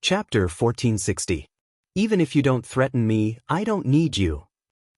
Chapter 1460. Even if you don't threaten me, I don't need you.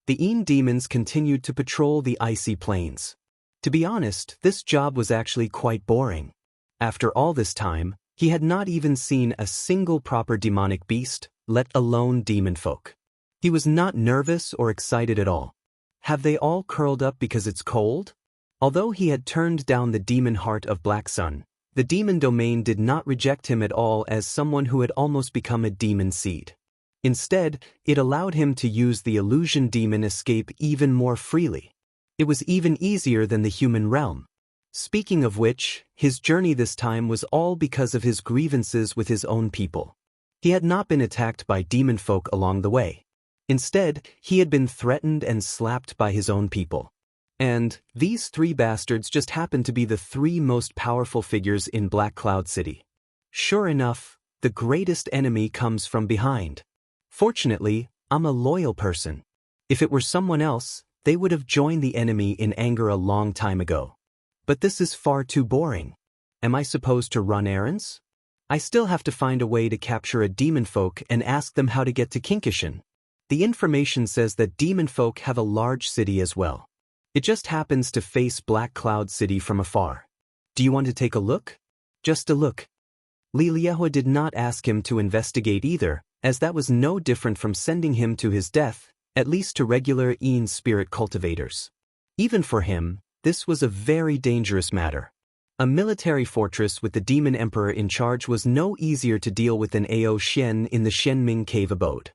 The Een demons continued to patrol the icy plains. To be honest, this job was actually quite boring. After all this time, he had not even seen a single proper demonic beast, let alone demon folk. He was not nervous or excited at all. Have they all curled up because it's cold? Although he had turned down the demon heart of Black Sun, the demon domain did not reject him at all as someone who had almost become a demon seed. Instead, it allowed him to use the illusion demon escape even more freely. It was even easier than the human realm. Speaking of which, his journey this time was all because of his grievances with his own people. He had not been attacked by demon folk along the way. Instead, he had been threatened and slapped by his own people. And these three bastards just happened to be the three most powerful figures in Black Cloud City. Sure enough, the greatest enemy comes from behind. Fortunately, I'm a loyal person. If it were someone else, they would have joined the enemy in anger a long time ago. But this is far too boring. Am I supposed to run errands? I still have to find a way to capture a demon folk and ask them how to get to Kinkishan. The information says that demon folk have a large city as well. It just happens to face Black Cloud City from afar. Do you want to take a look? Just a look. Li Liehua did not ask him to investigate either, as that was no different from sending him to his death, at least to regular Een spirit cultivators. Even for him, this was a very dangerous matter. A military fortress with the demon emperor in charge was no easier to deal with than Ao Shen in the Shenming cave abode.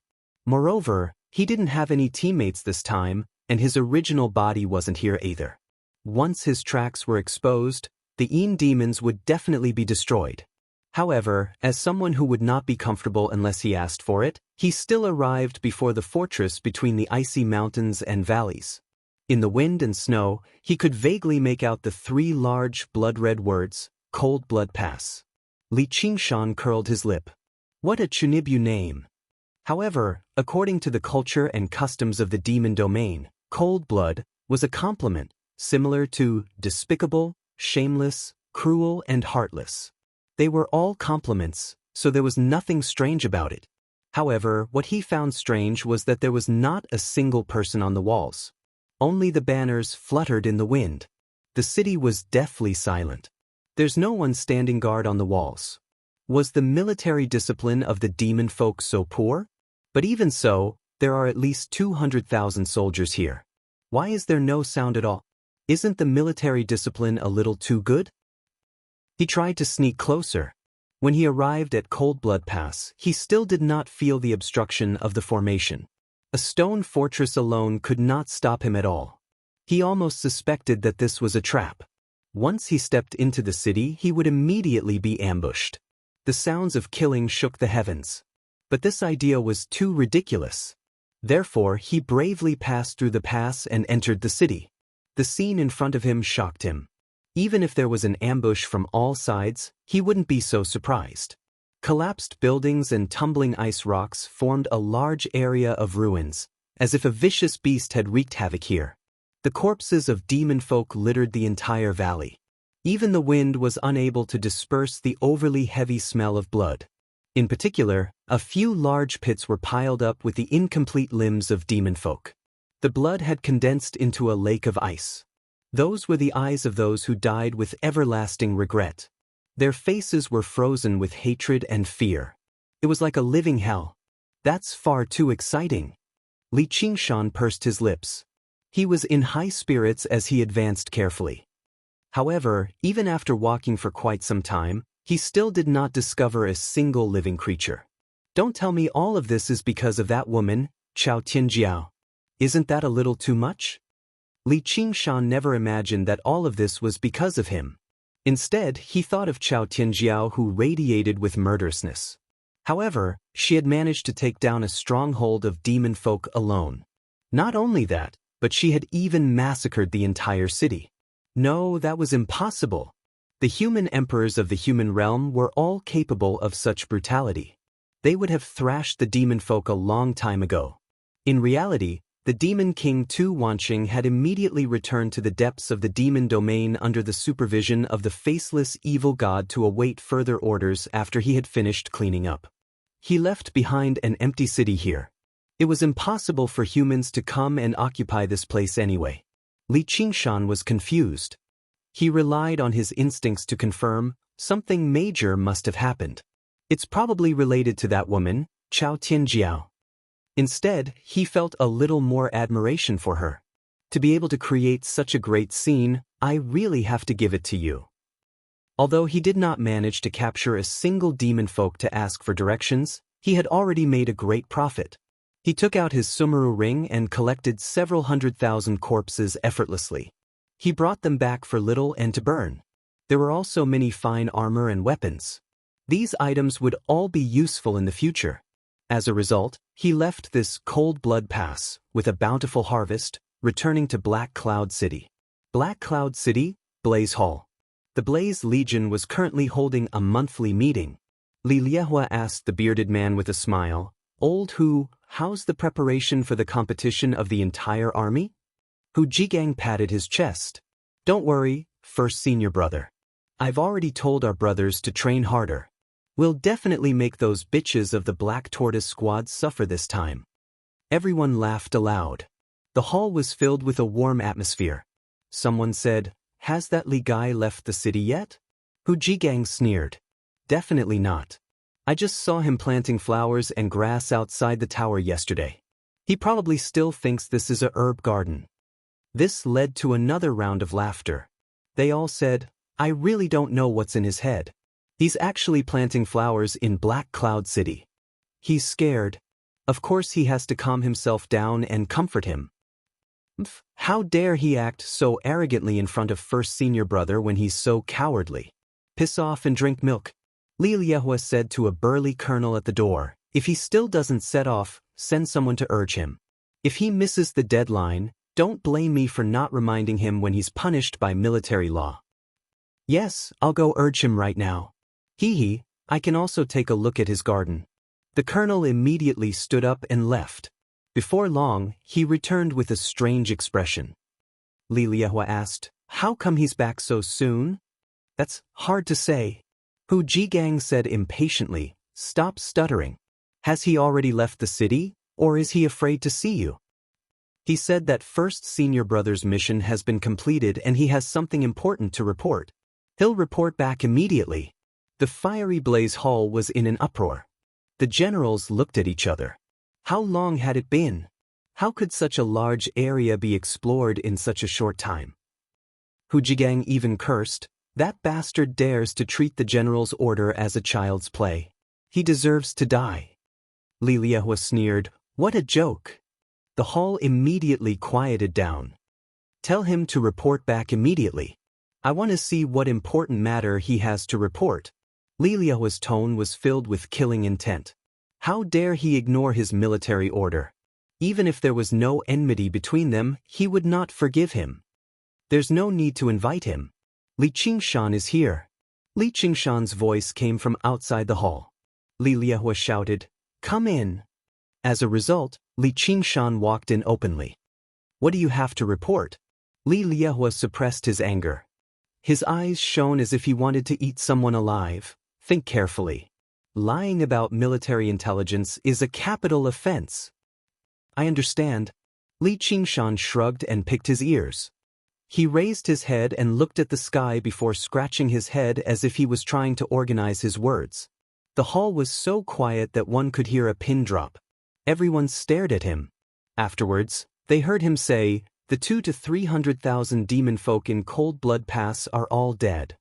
Moreover, he didn't have any teammates this time, and his original body wasn't here either. Once his tracks were exposed, the Een demons would definitely be destroyed. However, as someone who would not be comfortable unless he asked for it, he still arrived before the fortress between the icy mountains and valleys. In the wind and snow, he could vaguely make out the three large blood-red words, Cold Blood Pass. Li Qingshan curled his lip. What a Chunibyu name. However, according to the culture and customs of the demon domain, cold blood was a compliment, similar to despicable, shameless, cruel, and heartless. They were all compliments, so there was nothing strange about it. However, what he found strange was that there was not a single person on the walls. Only the banners fluttered in the wind. The city was deathly silent. There's no one standing guard on the walls. Was the military discipline of the demon folk so poor? But even so, there are at least 200,000 soldiers here. Why is there no sound at all? Isn't the military discipline a little too good? He tried to sneak closer. When he arrived at Cold Blood Pass, he still did not feel the obstruction of the formation. A stone fortress alone could not stop him at all. He almost suspected that this was a trap. Once he stepped into the city, he would immediately be ambushed. The sounds of killing shook the heavens. But this idea was too ridiculous. Therefore, he bravely passed through the pass and entered the city. The scene in front of him shocked him. Even if there was an ambush from all sides, he wouldn't be so surprised. Collapsed buildings and tumbling ice rocks formed a large area of ruins, as if a vicious beast had wreaked havoc here. The corpses of demon folk littered the entire valley. Even the wind was unable to disperse the overly heavy smell of blood. In particular, a few large pits were piled up with the incomplete limbs of demon folk. The blood had condensed into a lake of ice. Those were the eyes of those who died with everlasting regret. Their faces were frozen with hatred and fear. It was like a living hell. That's far too exciting. Li Qingshan pursed his lips. He was in high spirits as he advanced carefully. However, even after walking for quite some time, he still did not discover a single living creature. Don't tell me all of this is because of that woman, Chao Tianjiao. Isn't that a little too much? Li Qingshan never imagined that all of this was because of him. Instead, he thought of Chao Tianjiao, who radiated with murderousness. However, she had managed to take down a stronghold of demon folk alone. Not only that, but she had even massacred the entire city. No, that was impossible. The human emperors of the human realm were all capable of such brutality. They would have thrashed the demon folk a long time ago. In reality, the demon king Tu Wanqing had immediately returned to the depths of the demon domain under the supervision of the faceless evil god to await further orders after he had finished cleaning up. He left behind an empty city here. It was impossible for humans to come and occupy this place anyway. Li Qingshan was confused. He relied on his instincts to confirm something major must have happened. It's probably related to that woman, Chao Tianjiao. Instead, he felt a little more admiration for her. To be able to create such a great scene, I really have to give it to you. Although he did not manage to capture a single demon folk to ask for directions, he had already made a great profit. He took out his Sumeru ring and collected several 100,000 corpses effortlessly. He brought them back for little and to burn. There were also many fine armor and weapons. These items would all be useful in the future. As a result, he left this cold blood pass with a bountiful harvest, returning to Black Cloud City. Black Cloud City, Blaze Hall. The Blaze Legion was currently holding a monthly meeting. Li Liehua asked the bearded man with a smile, "Old Hu, how's the preparation for the competition of the entire army?" Hu Jigang patted his chest. "Don't worry, first senior brother. I've already told our brothers to train harder. We'll definitely make those bitches of the Black Tortoise squad suffer this time." Everyone laughed aloud. The hall was filled with a warm atmosphere. Someone said, "Has that Li guy left the city yet?" Hu Jigang sneered. "Definitely not. I just saw him planting flowers and grass outside the tower yesterday. He probably still thinks this is a herb garden." This led to another round of laughter. They all said, "I really don't know what's in his head. He's actually planting flowers in Black Cloud City. He's scared. Of course he has to calm himself down and comfort him. How dare he act so arrogantly in front of first senior brother when he's so cowardly? Piss off and drink milk." Li Liehua said to a burly colonel at the door. "If he still doesn't set off, send someone to urge him. If he misses the deadline, don't blame me for not reminding him when he's punished by military law." "Yes, I'll go urge him right now. Hee, I can also take a look at his garden." The colonel immediately stood up and left. Before long, he returned with a strange expression. Li Liehua asked, "How come he's back so soon?" "That's hard to say." Hu Jigang said impatiently, "Stop stuttering. Has he already left the city, or is he afraid to see you?" He said that first senior brother's mission has been completed and he has something important to report. He'll report back immediately. The fiery Blaze Hall was in an uproar. The generals looked at each other. How long had it been? How could such a large area be explored in such a short time? Hu Jigang even cursed, "That bastard dares to treat the general's order as a child's play. He deserves to die." Li Liehua sneered, "What a joke." The hall immediately quieted down. "Tell him to report back immediately. I want to see what important matter he has to report." Li Liehua's tone was filled with killing intent. How dare he ignore his military order? Even if there was no enmity between them, he would not forgive him. "There's no need to invite him. Li Qingshan is here." Li Qingshan's voice came from outside the hall. Li Liehua shouted, "Come in." As a result, Li Qingshan walked in openly. "What do you have to report?" Li Liehua suppressed his anger. His eyes shone as if he wanted to eat someone alive. "Think carefully. Lying about military intelligence is a capital offense." "I understand." Li Qingshan shrugged and picked his ears. He raised his head and looked at the sky before scratching his head as if he was trying to organize his words. The hall was so quiet that one could hear a pin drop. Everyone stared at him. Afterwards, they heard him say, "The 200,000 to 300,000 demon folk in Cold Blood Pass are all dead."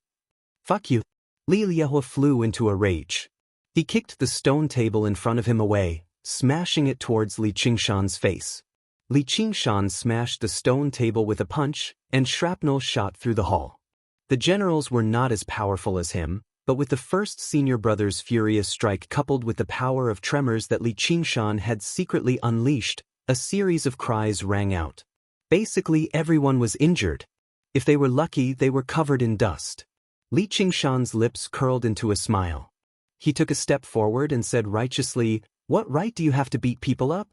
"Fuck you." Li Liehua flew into a rage. He kicked the stone table in front of him away, smashing it towards Li Qingshan's face. Li Qingshan smashed the stone table with a punch, and shrapnel shot through the hall. The generals were not as powerful as him, but with the first senior brother's furious strike coupled with the power of tremors that Li Qingshan had secretly unleashed, a series of cries rang out. Basically everyone was injured. If they were lucky, they were covered in dust. Li Qingshan's lips curled into a smile. He took a step forward and said righteously, "What right do you have to beat people up?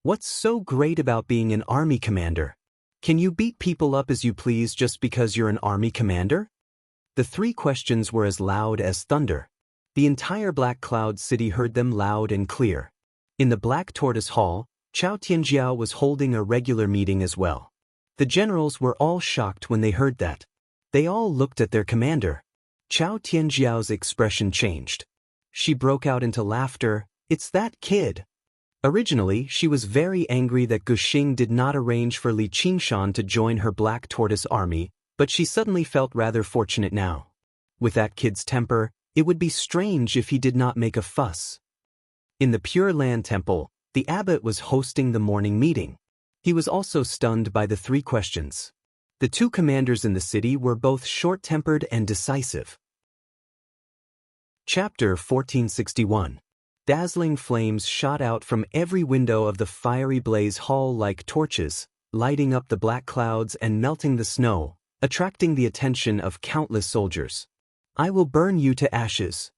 What's so great about being an army commander? Can you beat people up as you please just because you're an army commander?" The three questions were as loud as thunder. The entire Black Cloud City heard them loud and clear. In the Black Tortoise Hall, Chao Tianjiao was holding a regular meeting as well. The generals were all shocked when they heard that. They all looked at their commander. Chao Tianjiao's expression changed. She broke out into laughter. "It's that kid." Originally, she was very angry that Guxing did not arrange for Li Qingshan to join her Black Tortoise army, but she suddenly felt rather fortunate now. With that kid's temper, it would be strange if he did not make a fuss. In the Pure Land Temple, the abbot was hosting the morning meeting. He was also stunned by the 3 questions. The 2 commanders in the city were both short-tempered and decisive. Chapter 1461. Dazzling flames shot out from every window of the fiery blaze hall like torches, lighting up the black clouds and melting the snow, attracting the attention of countless soldiers. "I will burn you to ashes."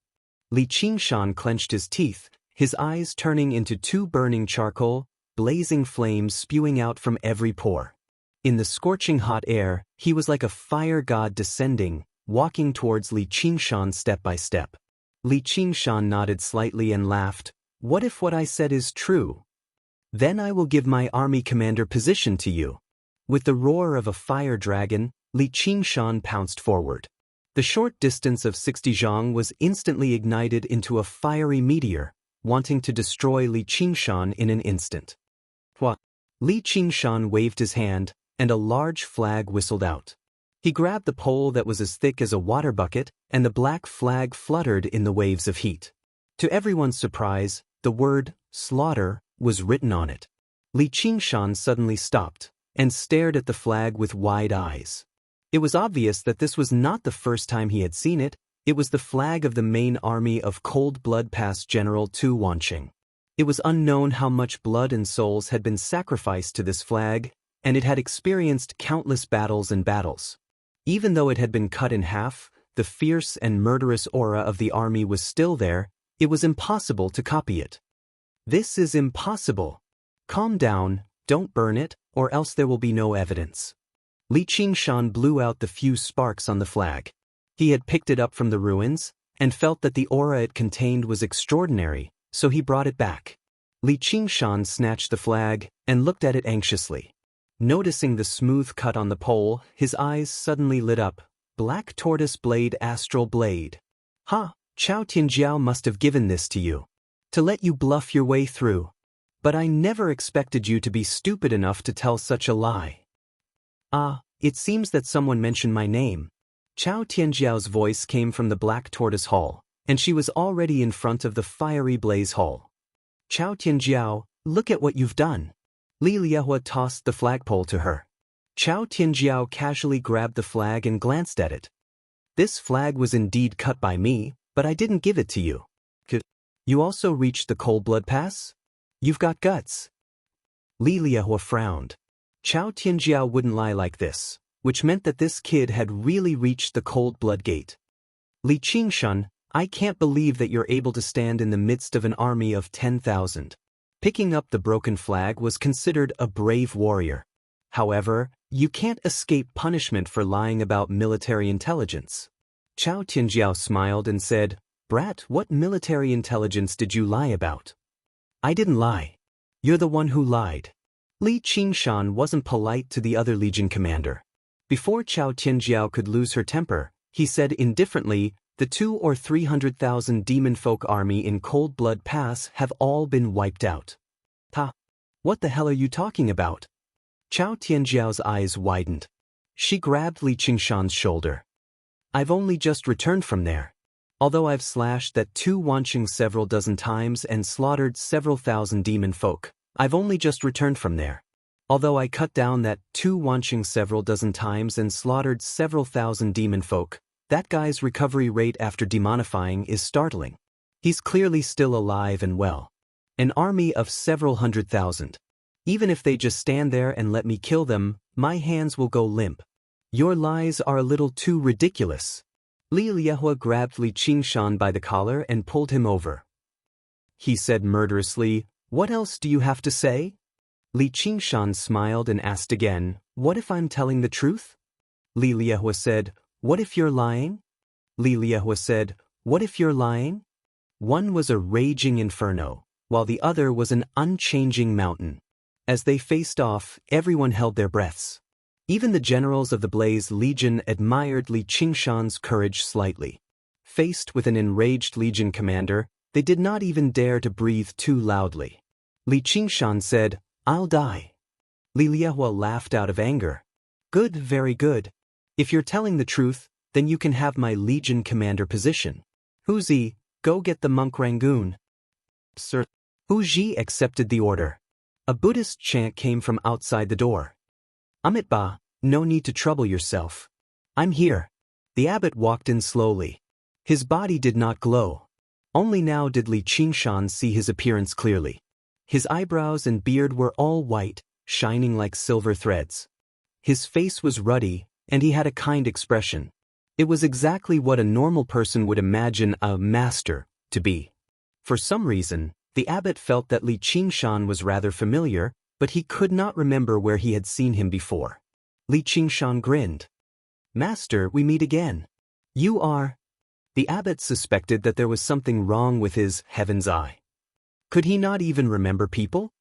Li Qingshan clenched his teeth, his eyes turning into 2 burning charcoal, blazing flames spewing out from every pore. In the scorching hot air, he was like a fire god descending, walking towards Li Qingshan step by step. Li Qingshan nodded slightly and laughed. "What if what I said is true? Then I will give my army commander position to you." With the roar of a fire dragon, Li Qingshan pounced forward. The short distance of 60 zhang was instantly ignited into a fiery meteor, wanting to destroy Li Qingshan in an instant. What? Li Qingshan waved his hand, and a large flag whistled out. He grabbed the pole that was as thick as a water bucket, and the black flag fluttered in the waves of heat. To everyone's surprise, the word, "slaughter," was written on it. Li Qingshan suddenly stopped, and stared at the flag with wide eyes. It was obvious that this was not the first time he had seen it. It was the flag of the main army of Cold Blood Pass General Tu Wanqing. It was unknown how much blood and souls had been sacrificed to this flag, and it had experienced countless battles and battles. Even though it had been cut in half, the fierce and murderous aura of the army was still there. It was impossible to copy it. "This is impossible. Calm down, don't burn it, or else there will be no evidence." Li Qingshan blew out the few sparks on the flag. He had picked it up from the ruins, and felt that the aura it contained was extraordinary, so he brought it back. Li Qingshan snatched the flag, and looked at it anxiously. Noticing the smooth cut on the pole, his eyes suddenly lit up. "Black Tortoise Blade Astral Blade. Ha! Chao Tianjiao must have given this to you, to let you bluff your way through. But I never expected you to be stupid enough to tell such a lie." "Ah, it seems that someone mentioned my name." Chao Tianjiao's voice came from the Black Tortoise Hall, and she was already in front of the fiery blaze hall. "Chao Tianjiao, look at what you've done." Li Liehua tossed the flagpole to her. Chao Tianjiao casually grabbed the flag and glanced at it. "This flag was indeed cut by me, but I didn't give it to you. You also reached the Cold Blood Pass? You've got guts." Li Liehua frowned. Chao Tianjiao wouldn't lie like this, which meant that this kid had really reached the Cold Blood Gate. "Li Qingshan, I can't believe that you're able to stand in the midst of an army of 10,000. Picking up the broken flag was considered a brave warrior. However, you can't escape punishment for lying about military intelligence." Chao Tianjiao smiled and said, "Brat, what military intelligence did you lie about?" "I didn't lie. You're the one who lied." Li Qingshan wasn't polite to the other legion commander. Before Chao Tianjiao could lose her temper, he said indifferently, "The 200,000 or 300,000 demon folk army in Cold Blood Pass have all been wiped out." "Ha! What the hell are you talking about?" Chao Tianjiao's eyes widened. She grabbed Li Qingshan's shoulder. "I've only just returned from there. Although I've slashed that Tu Wanqing several dozen times and slaughtered several thousand demon folk, I've only just returned from there. Although I cut down that Tu Wanqing several dozen times and slaughtered several thousand demon folk, that guy's recovery rate after demonifying is startling. He's clearly still alive and well. An army of several 100,000. Even if they just stand there and let me kill them, my hands will go limp. Your lies are a little too ridiculous." Li Liehua grabbed Li Qingshan by the collar and pulled him over. He said murderously, "What else do you have to say?" Li Qingshan smiled and asked again, "What if I'm telling the truth?" Li Liehua said, "What if you're lying?" Li Liehua said, "What if you're lying?" One was a raging inferno, while the other was an unchanging mountain. As they faced off, everyone held their breaths. Even the generals of the Blaze Legion admired Li Qingshan's courage slightly. Faced with an enraged Legion commander, they did not even dare to breathe too loudly. Li Qingshan said, "I'll die." Li Liehua laughed out of anger. "Good, very good. If you're telling the truth, then you can have my Legion commander position. Hu Zi, go get the monk Rangoon." Sir. Hu Zi accepted the order. A Buddhist chant came from outside the door. "Amitba, no need to trouble yourself. I'm here." The abbot walked in slowly. His body did not glow. Only now did Li Qingshan see his appearance clearly. His eyebrows and beard were all white, shining like silver threads. His face was ruddy, and he had a kind expression. It was exactly what a normal person would imagine a master to be. For some reason, the abbot felt that Li Qingshan was rather familiar, but he could not remember where he had seen him before. Li Qingshan grinned. "Master, we meet again. You are—" The abbot suspected that there was something wrong with his heaven's eye. Could he not even remember people?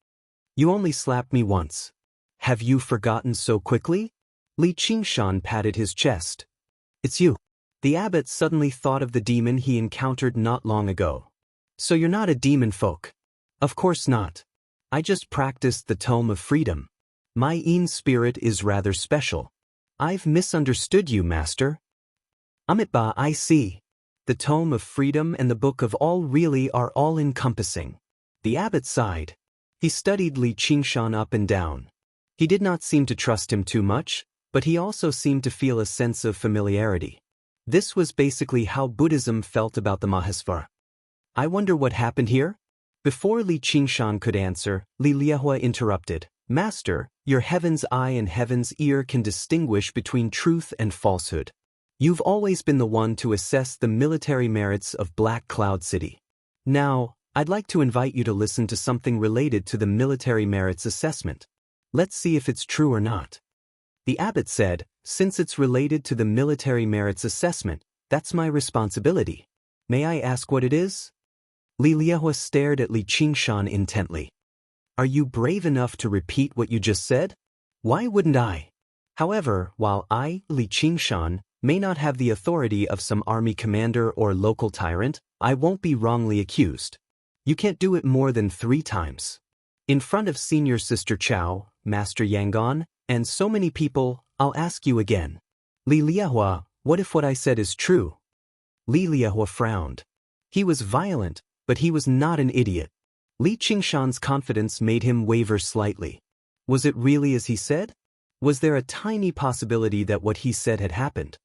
"You only slapped me once. Have you forgotten so quickly?" Li Qingshan patted his chest. "It's you." The abbot suddenly thought of the demon he encountered not long ago. "So you're not a demon folk?" "Of course not. I just practiced the Tome of Freedom. My Yin spirit is rather special." "I've misunderstood you, Master." "Amitba, I see. The Tome of Freedom and the Book of All really are all-encompassing." The abbot sighed. He studied Li Qingshan up and down. He did not seem to trust him too much, but he also seemed to feel a sense of familiarity. This was basically how Buddhism felt about the Mahasvara. "I wonder what happened here?" Before Li Qingshan could answer, Li Liehua interrupted. "Master, your heaven's eye and heaven's ear can distinguish between truth and falsehood. You've always been the one to assess the military merits of Black Cloud City. Now, I'd like to invite you to listen to something related to the military merits assessment. Let's see if it's true or not." The abbot said, "Since it's related to the military merits assessment, that's my responsibility. May I ask what it is?" Li Liehua stared at Li Qingshan intently. "Are you brave enough to repeat what you just said?" "Why wouldn't I? However, while I, Li Qingshan, may not have the authority of some army commander or local tyrant, I won't be wrongly accused. You can't do it more than 3 times. In front of Senior Sister Chow, Master Yangon, and so many people, I'll ask you again. Li Liehua, what if what I said is true?" Li Liehua frowned. He was violent, but he was not an idiot. Li Qingshan's confidence made him waver slightly. Was it really as he said? Was there a tiny possibility that what he said had happened?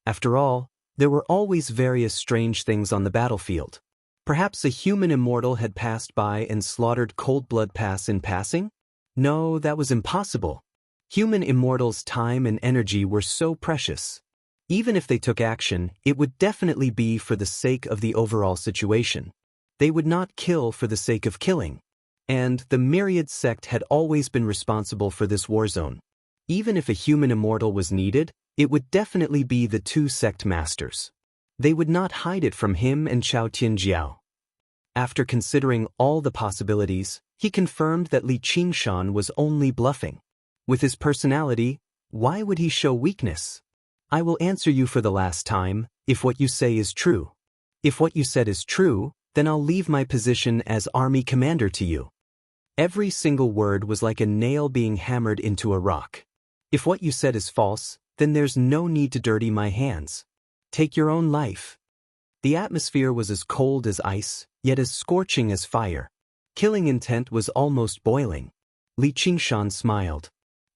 After all, there were always various strange things on the battlefield. Perhaps a human immortal had passed by and slaughtered Coldblood Pass in passing? No, that was impossible. Human immortals' time and energy were so precious. Even if they took action, it would definitely be for the sake of the overall situation. They would not kill for the sake of killing. And the Myriad sect had always been responsible for this war zone. Even if a human immortal was needed, it would definitely be the 2 sect masters. They would not hide it from him and Chao Tianjiao. After considering all the possibilities, he confirmed that Li Qingshan was only bluffing. With his personality, why would he show weakness? "I will answer you for the last time, if what you say is true. If what you said is true, then I'll leave my position as army commander to you." Every single word was like a nail being hammered into a rock. "If what you said is false, then there's no need to dirty my hands. Take your own life." The atmosphere was as cold as ice, yet as scorching as fire. Killing intent was almost boiling. Li Qingshan smiled.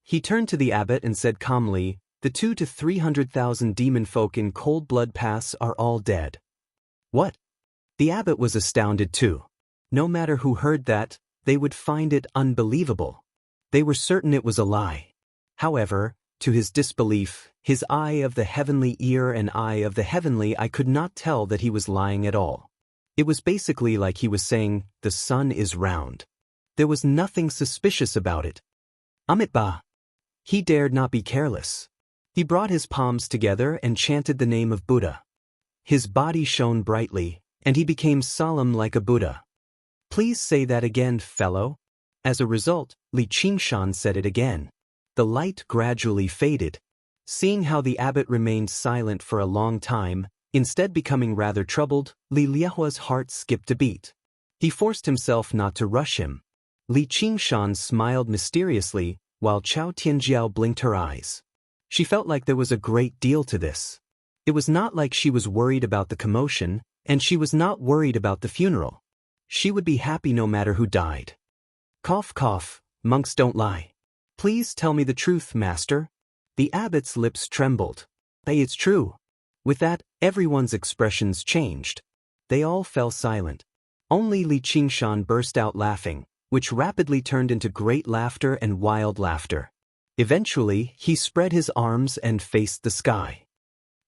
He turned to the abbot and said calmly, "The 200,000 to 300,000 demon folk in Coldblood Pass are all dead." "What?" The abbot was astounded too. No matter who heard that, they would find it unbelievable. They were certain it was a lie. However, to his disbelief, his eye of the heavenly ear and eye of the heavenly eye could not tell that he was lying at all. It was basically like he was saying, "The sun is round." There was nothing suspicious about it. Amitba. He dared not be careless. He brought his palms together and chanted the name of Buddha. His body shone brightly, and he became solemn like a Buddha. "Please say that again, fellow." As a result, Li Qingshan said it again. The light gradually faded. Seeing how the abbot remained silent for a long time, instead becoming rather troubled, Li Liehua's heart skipped a beat. He forced himself not to rush him. Li Qingshan smiled mysteriously, while Chao Tianjiao blinked her eyes. She felt like there was a great deal to this. It was not like she was worried about the commotion, and she was not worried about the funeral. She would be happy no matter who died. Cough cough, monks don't lie. Please tell me the truth, master. The abbot's lips trembled. Hey, it's true. With that, everyone's expressions changed. They all fell silent. Only Li Qingshan burst out laughing, which rapidly turned into great laughter and wild laughter. Eventually, he spread his arms and faced the sky.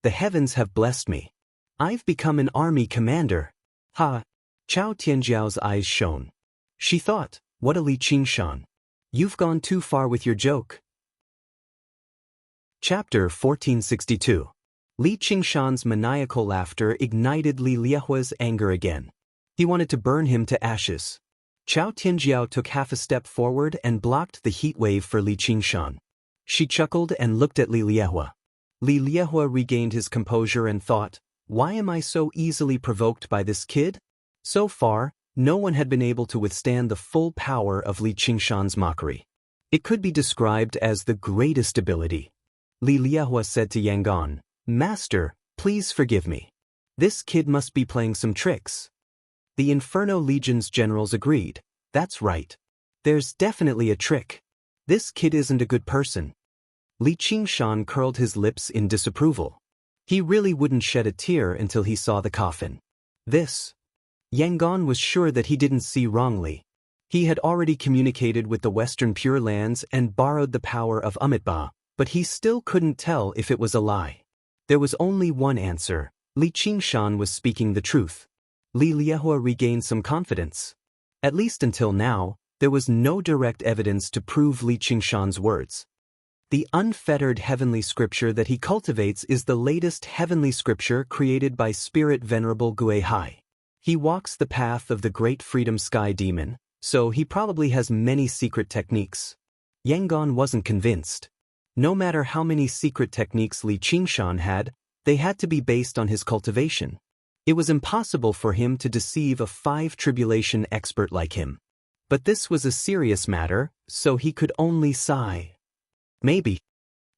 The heavens have blessed me. I've become an army commander. Ha! Chao Tianjiao's eyes shone. She thought, what a Li Qingshan. You've gone too far with your joke. Chapter 1462. Li Qingshan's maniacal laughter ignited Li Liehua's anger again. He wanted to burn him to ashes. Chao Tianjiao took half a step forward and blocked the heat wave for Li Qingshan. She chuckled and looked at Li Liehua. Li Liehua regained his composure and thought, why am I so easily provoked by this kid? So far, no one had been able to withstand the full power of Li Qingshan's mockery. It could be described as the greatest ability. Li Liehua said to Yangon, Master, please forgive me. This kid must be playing some tricks. The Inferno Legion's generals agreed. That's right. There's definitely a trick. This kid isn't a good person. Li Qingshan curled his lips in disapproval. He really wouldn't shed a tear until he saw the coffin. Yangon was sure that he didn't see wrongly. He had already communicated with the Western Pure Lands and borrowed the power of Amitabha, but he still couldn't tell if it was a lie. There was only one answer. Li Qingshan was speaking the truth. Li Liehua regained some confidence. At least until now, there was no direct evidence to prove Li Qingshan's words. The unfettered heavenly scripture that he cultivates is the latest heavenly scripture created by Spirit Venerable Gui Hai. He walks the path of the great freedom sky demon, so he probably has many secret techniques. Yangon wasn't convinced. No matter how many secret techniques Li Qingshan had, they had to be based on his cultivation. It was impossible for him to deceive a 5 tribulation expert like him. But this was a serious matter, so he could only sigh. Maybe.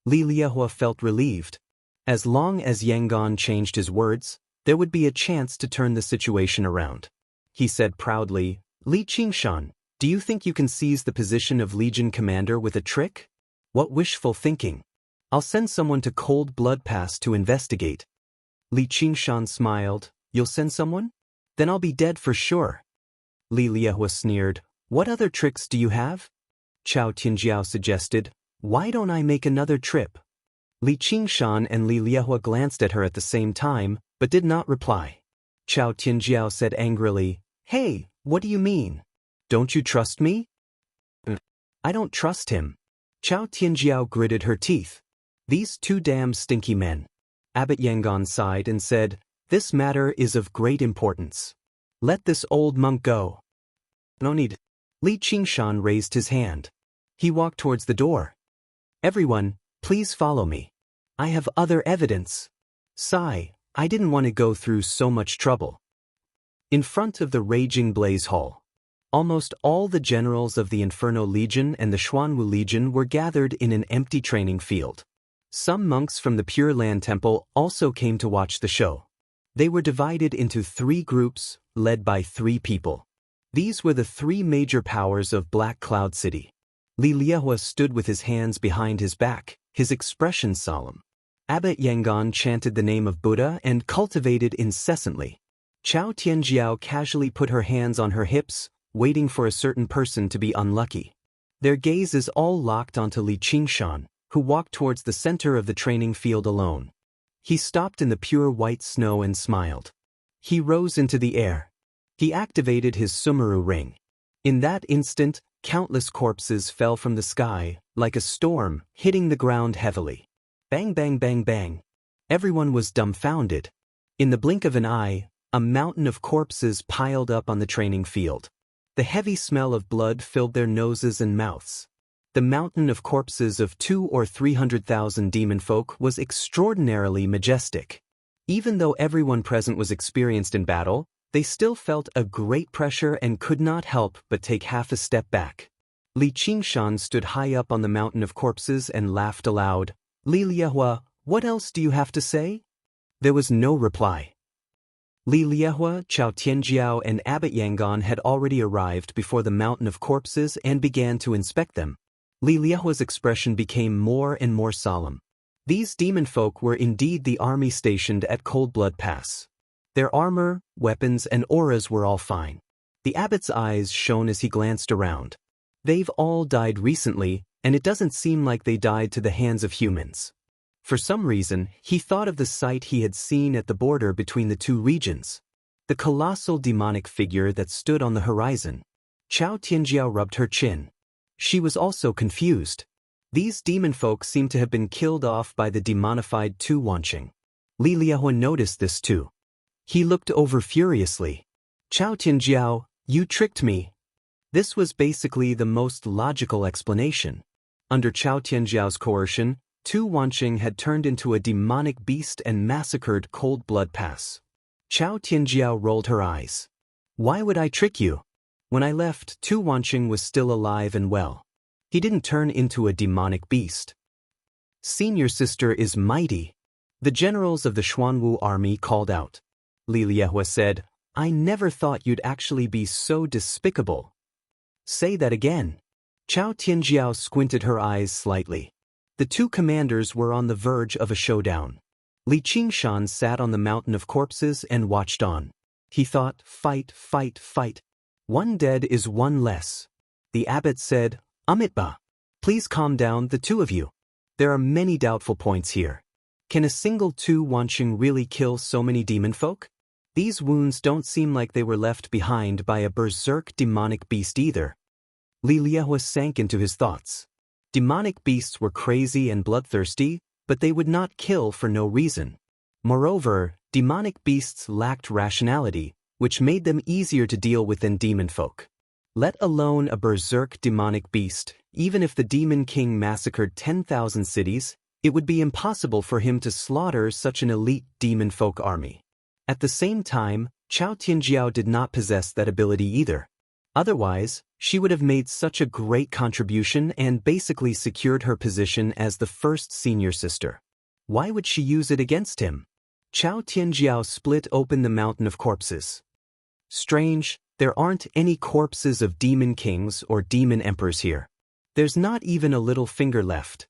Li Liehua felt relieved. As long as Yangon changed his words, there would be a chance to turn the situation around. He said proudly, Li Qingshan, do you think you can seize the position of Legion Commander with a trick? What wishful thinking. I'll send someone to Cold Blood Pass to investigate. Li Qingshan smiled, you'll send someone? Then I'll be dead for sure. Li Liehua sneered, what other tricks do you have? Chao Tianjiao suggested, why don't I make another trip? Li Qingshan and Li Liehua glanced at her at the same time, but did not reply. Chao Tianjiao said angrily, hey, what do you mean? Don't you trust me? I don't trust him. Chao Tianjiao gritted her teeth. These two damn stinky men. Abbot Yangon sighed and said, this matter is of great importance. Let this old monk go. No need. Li Qingshan raised his hand. He walked towards the door. Everyone, please follow me. I have other evidence. Sigh, I didn't want to go through so much trouble. In front of the raging blaze hall, almost all the generals of the Inferno Legion and the Xuanwu Legion were gathered in an empty training field. Some monks from the Pure Land Temple also came to watch the show. They were divided into 3 groups, led by 3 people. These were the 3 major powers of Black Cloud City. Li Liehua stood with his hands behind his back, his expression solemn. Abbot Yangon chanted the name of Buddha and cultivated incessantly. Chao Tianjiao casually put her hands on her hips, waiting for a certain person to be unlucky. Their gazes all locked onto Li Qingshan, who walked towards the center of the training field alone. He stopped in the pure white snow and smiled. He rose into the air. He activated his Sumeru ring. In that instant, countless corpses fell from the sky, like a storm, hitting the ground heavily. Bang bang bang bang. Everyone was dumbfounded. In the blink of an eye, A mountain of corpses piled up on the training field. The heavy smell of blood filled their noses and mouths. The mountain of corpses of 200,000 or 300,000 demon folk was extraordinarily majestic. Even though everyone present was experienced in battle, they still felt a great pressure and could not help but take half a step back. Li Qingshan stood high up on the mountain of corpses and laughed aloud. Li Liehua, what else do you have to say? There was no reply. Li Liehua, Chao Tianjiao and Abbot Yangon had already arrived before the mountain of corpses and began to inspect them. Li Liehua's expression became more and more solemn. These demon folk were indeed the army stationed at Cold Blood Pass. Their armor, weapons, and auras were all fine. The abbot's eyes shone as he glanced around. They've all died recently, and it doesn't seem like they died to the hands of humans. For some reason, he thought of the sight he had seen at the border between the two regions. The colossal demonic figure that stood on the horizon. Chao Tianjiao rubbed her chin. She was also confused. These demon folk seemed to have been killed off by the demonified Tu Wanqing. Li Liehua noticed this too. He looked over furiously. Chao Tianjiao, you tricked me. This was basically the most logical explanation. Under Chao Tianjiao's coercion, Tu Wanqing had turned into a demonic beast and massacred Cold Blood Pass. Chao Tianjiao rolled her eyes. Why would I trick you? When I left, Tu Wanqing was still alive and well. He didn't turn into a demonic beast. Senior sister is mighty. The generals of the Xuanwu army called out. Li Liehua said, I never thought you'd actually be so despicable. Say that again. Chao Tianjiao squinted her eyes slightly. The two commanders were on the verge of a showdown. Li Qingshan sat on the mountain of corpses and watched on. He thought, fight, fight, fight. One dead is one less. The abbot said, Amitba, please calm down, the two of you. There are many doubtful points here. Can a single Tu Wanqing really kill so many demon folk? These wounds don't seem like they were left behind by a berserk demonic beast either. Li Liehua sank into his thoughts. Demonic beasts were crazy and bloodthirsty, but they would not kill for no reason. Moreover, demonic beasts lacked rationality, which made them easier to deal with than demon folk. Let alone a berserk demonic beast, even if the demon king massacred 10,000 cities, it would be impossible for him to slaughter such an elite demon folk army. At the same time, Chao Tianjiao did not possess that ability either. Otherwise, she would have made such a great contribution and basically secured her position as the first senior sister. Why would she use it against him? Chao Tianjiao split open the mountain of corpses. Strange, there aren't any corpses of demon kings or demon emperors here. There's not even a little finger left.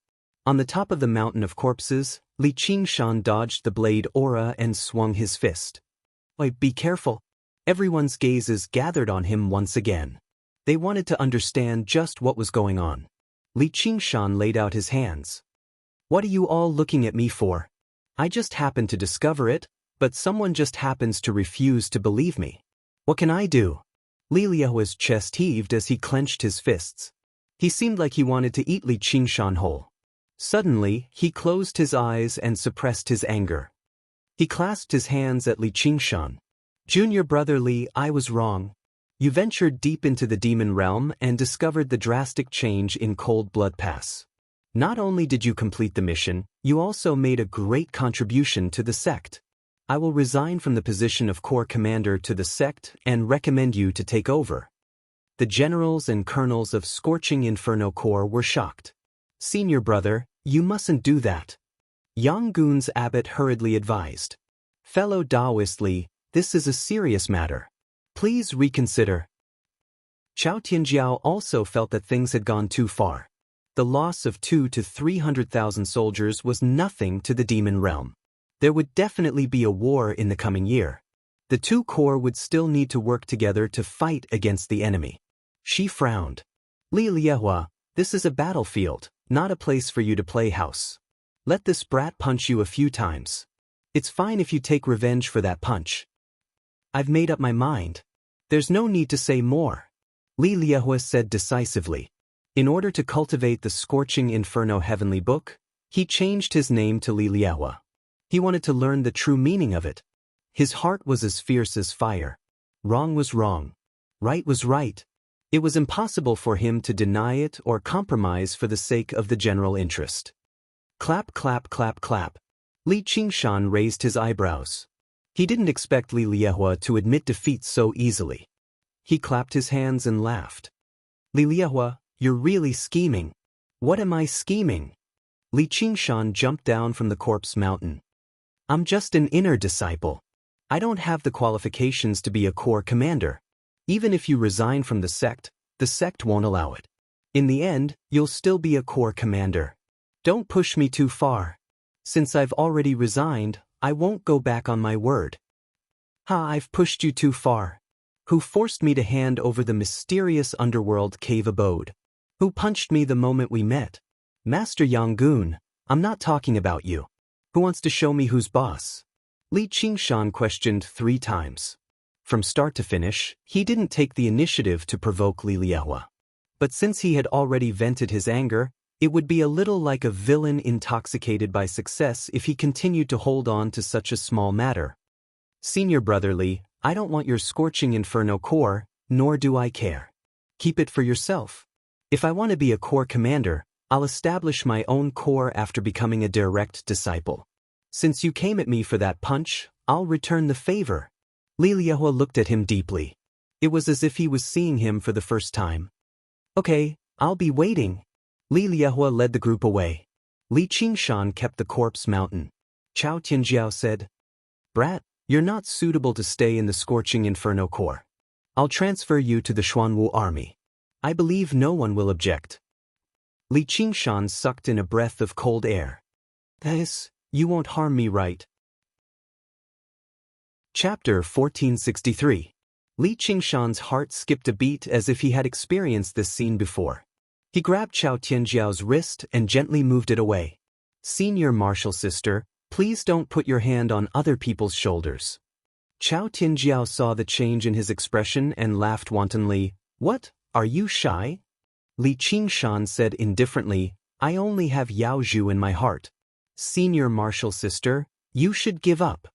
On the top of the mountain of corpses, Li Qingshan dodged the blade aura and swung his fist. Be careful. Everyone's gazes gathered on him once again. They wanted to understand just what was going on. Li Qingshan laid out his hands. What are you all looking at me for? I just happened to discover it, but someone just happens to refuse to believe me. What can I do? Li Liehua's chest heaved as he clenched his fists. He seemed like he wanted to eat Li Qingshan whole. Suddenly, he closed his eyes and suppressed his anger. He clasped his hands at Li Qingshan. Junior brother Li, I was wrong. You ventured deep into the demon realm and discovered the drastic change in Cold Blood Pass. Not only did you complete the mission, you also made a great contribution to the sect. I will resign from the position of Corps Commander to the sect and recommend you to take over. The generals and colonels of Scorching Inferno Corps were shocked. Senior brother, you mustn't do that. Yanggun's abbot hurriedly advised. Fellow Taoist Li, this is a serious matter. Please reconsider. Chao Tianjiao also felt that things had gone too far. The loss of 200,000 to 300,000 soldiers was nothing to the demon realm. There would definitely be a war in the coming year. The two corps would still need to work together to fight against the enemy. She frowned. Li Liehua, this is a battlefield, not a place for you to play house. Let this brat punch you a few times. It's fine if you take revenge for that punch. I've made up my mind. There's no need to say more. Li Liehua said decisively. In order to cultivate the Scorching Inferno Heavenly Book, he changed his name to Li Liehua. He wanted to learn the true meaning of it. His heart was as fierce as fire. Wrong was wrong. Right was right. It was impossible for him to deny it or compromise for the sake of the general interest. Clap, clap, clap, clap. Li Qingshan raised his eyebrows. He didn't expect Li Liehua to admit defeat so easily. He clapped his hands and laughed. Li Liehua, you're really scheming. What am I scheming? Li Qingshan jumped down from the corpse mountain. I'm just an inner disciple. I don't have the qualifications to be a corps commander. Even if you resign from the sect won't allow it. In the end, you'll still be a corps commander. Don't push me too far. Since I've already resigned, I won't go back on my word. I've pushed you too far. Who forced me to hand over the mysterious underworld cave abode? Who punched me the moment we met? Master Yangun, I'm not talking about you. Who wants to show me who's boss? Li Qingshan questioned 3 times. From start to finish, he didn't take the initiative to provoke Li Liehua. But since he had already vented his anger, it would be a little like a villain intoxicated by success if he continued to hold on to such a small matter. Senior brother Li, I don't want your scorching inferno corps, nor do I care. Keep it for yourself. If I want to be a corps commander, I'll establish my own corps after becoming a direct disciple. Since you came at me for that punch, I'll return the favor. Li Liehua looked at him deeply. It was as if he was seeing him for the first time. Okay, I'll be waiting. Li Liehua led the group away. Li Qingshan kept the corpse mountain. Chao Tianjiao said, Brat, you're not suitable to stay in the scorching inferno corps. I'll transfer you to the Xuanwu army. I believe no one will object. Li Qingshan sucked in a breath of cold air. This, you won't harm me, right? Chapter 1463. Li Qingshan's heart skipped a beat as if he had experienced this scene before. He grabbed Chao Tianjiao's wrist and gently moved it away. Senior martial sister, please don't put your hand on other people's shoulders. Chao Tianjiao saw the change in his expression and laughed wantonly. What, are you shy? Li Qingshan said indifferently, I only have Yao Zhu in my heart. Senior martial sister, you should give up.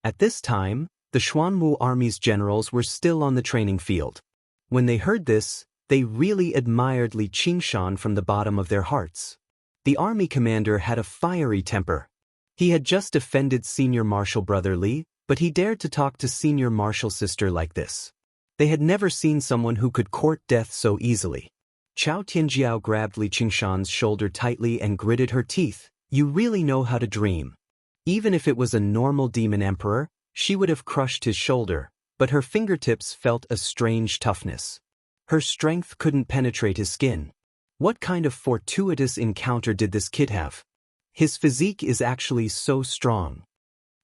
At this time, the Xuanwu army's generals were still on the training field. When they heard this, they really admired Li Qingshan from the bottom of their hearts. The army commander had a fiery temper. He had just offended senior martial brother Li, but he dared to talk to senior martial sister like this. They had never seen someone who could court death so easily. Chao Tianjiao grabbed Li Qingshan's shoulder tightly and gritted her teeth. You really know how to dream. Even if it was a normal demon emperor, she would have crushed his shoulder, but her fingertips felt a strange toughness. Her strength couldn't penetrate his skin. What kind of fortuitous encounter did this kid have? His physique is actually so strong.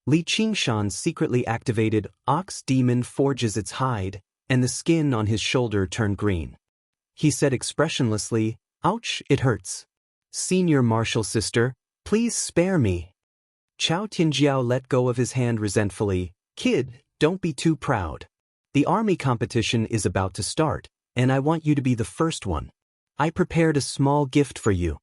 Li Qingshan secretly activated Ox Demon forges its hide, and the skin on his shoulder turned green. He said expressionlessly, Ouch, it hurts. Senior martial sister, please spare me. Chao Tianjiao let go of his hand resentfully. Kid, don't be too proud. The army competition is about to start, and I want you to be the first one. I prepared a small gift for you.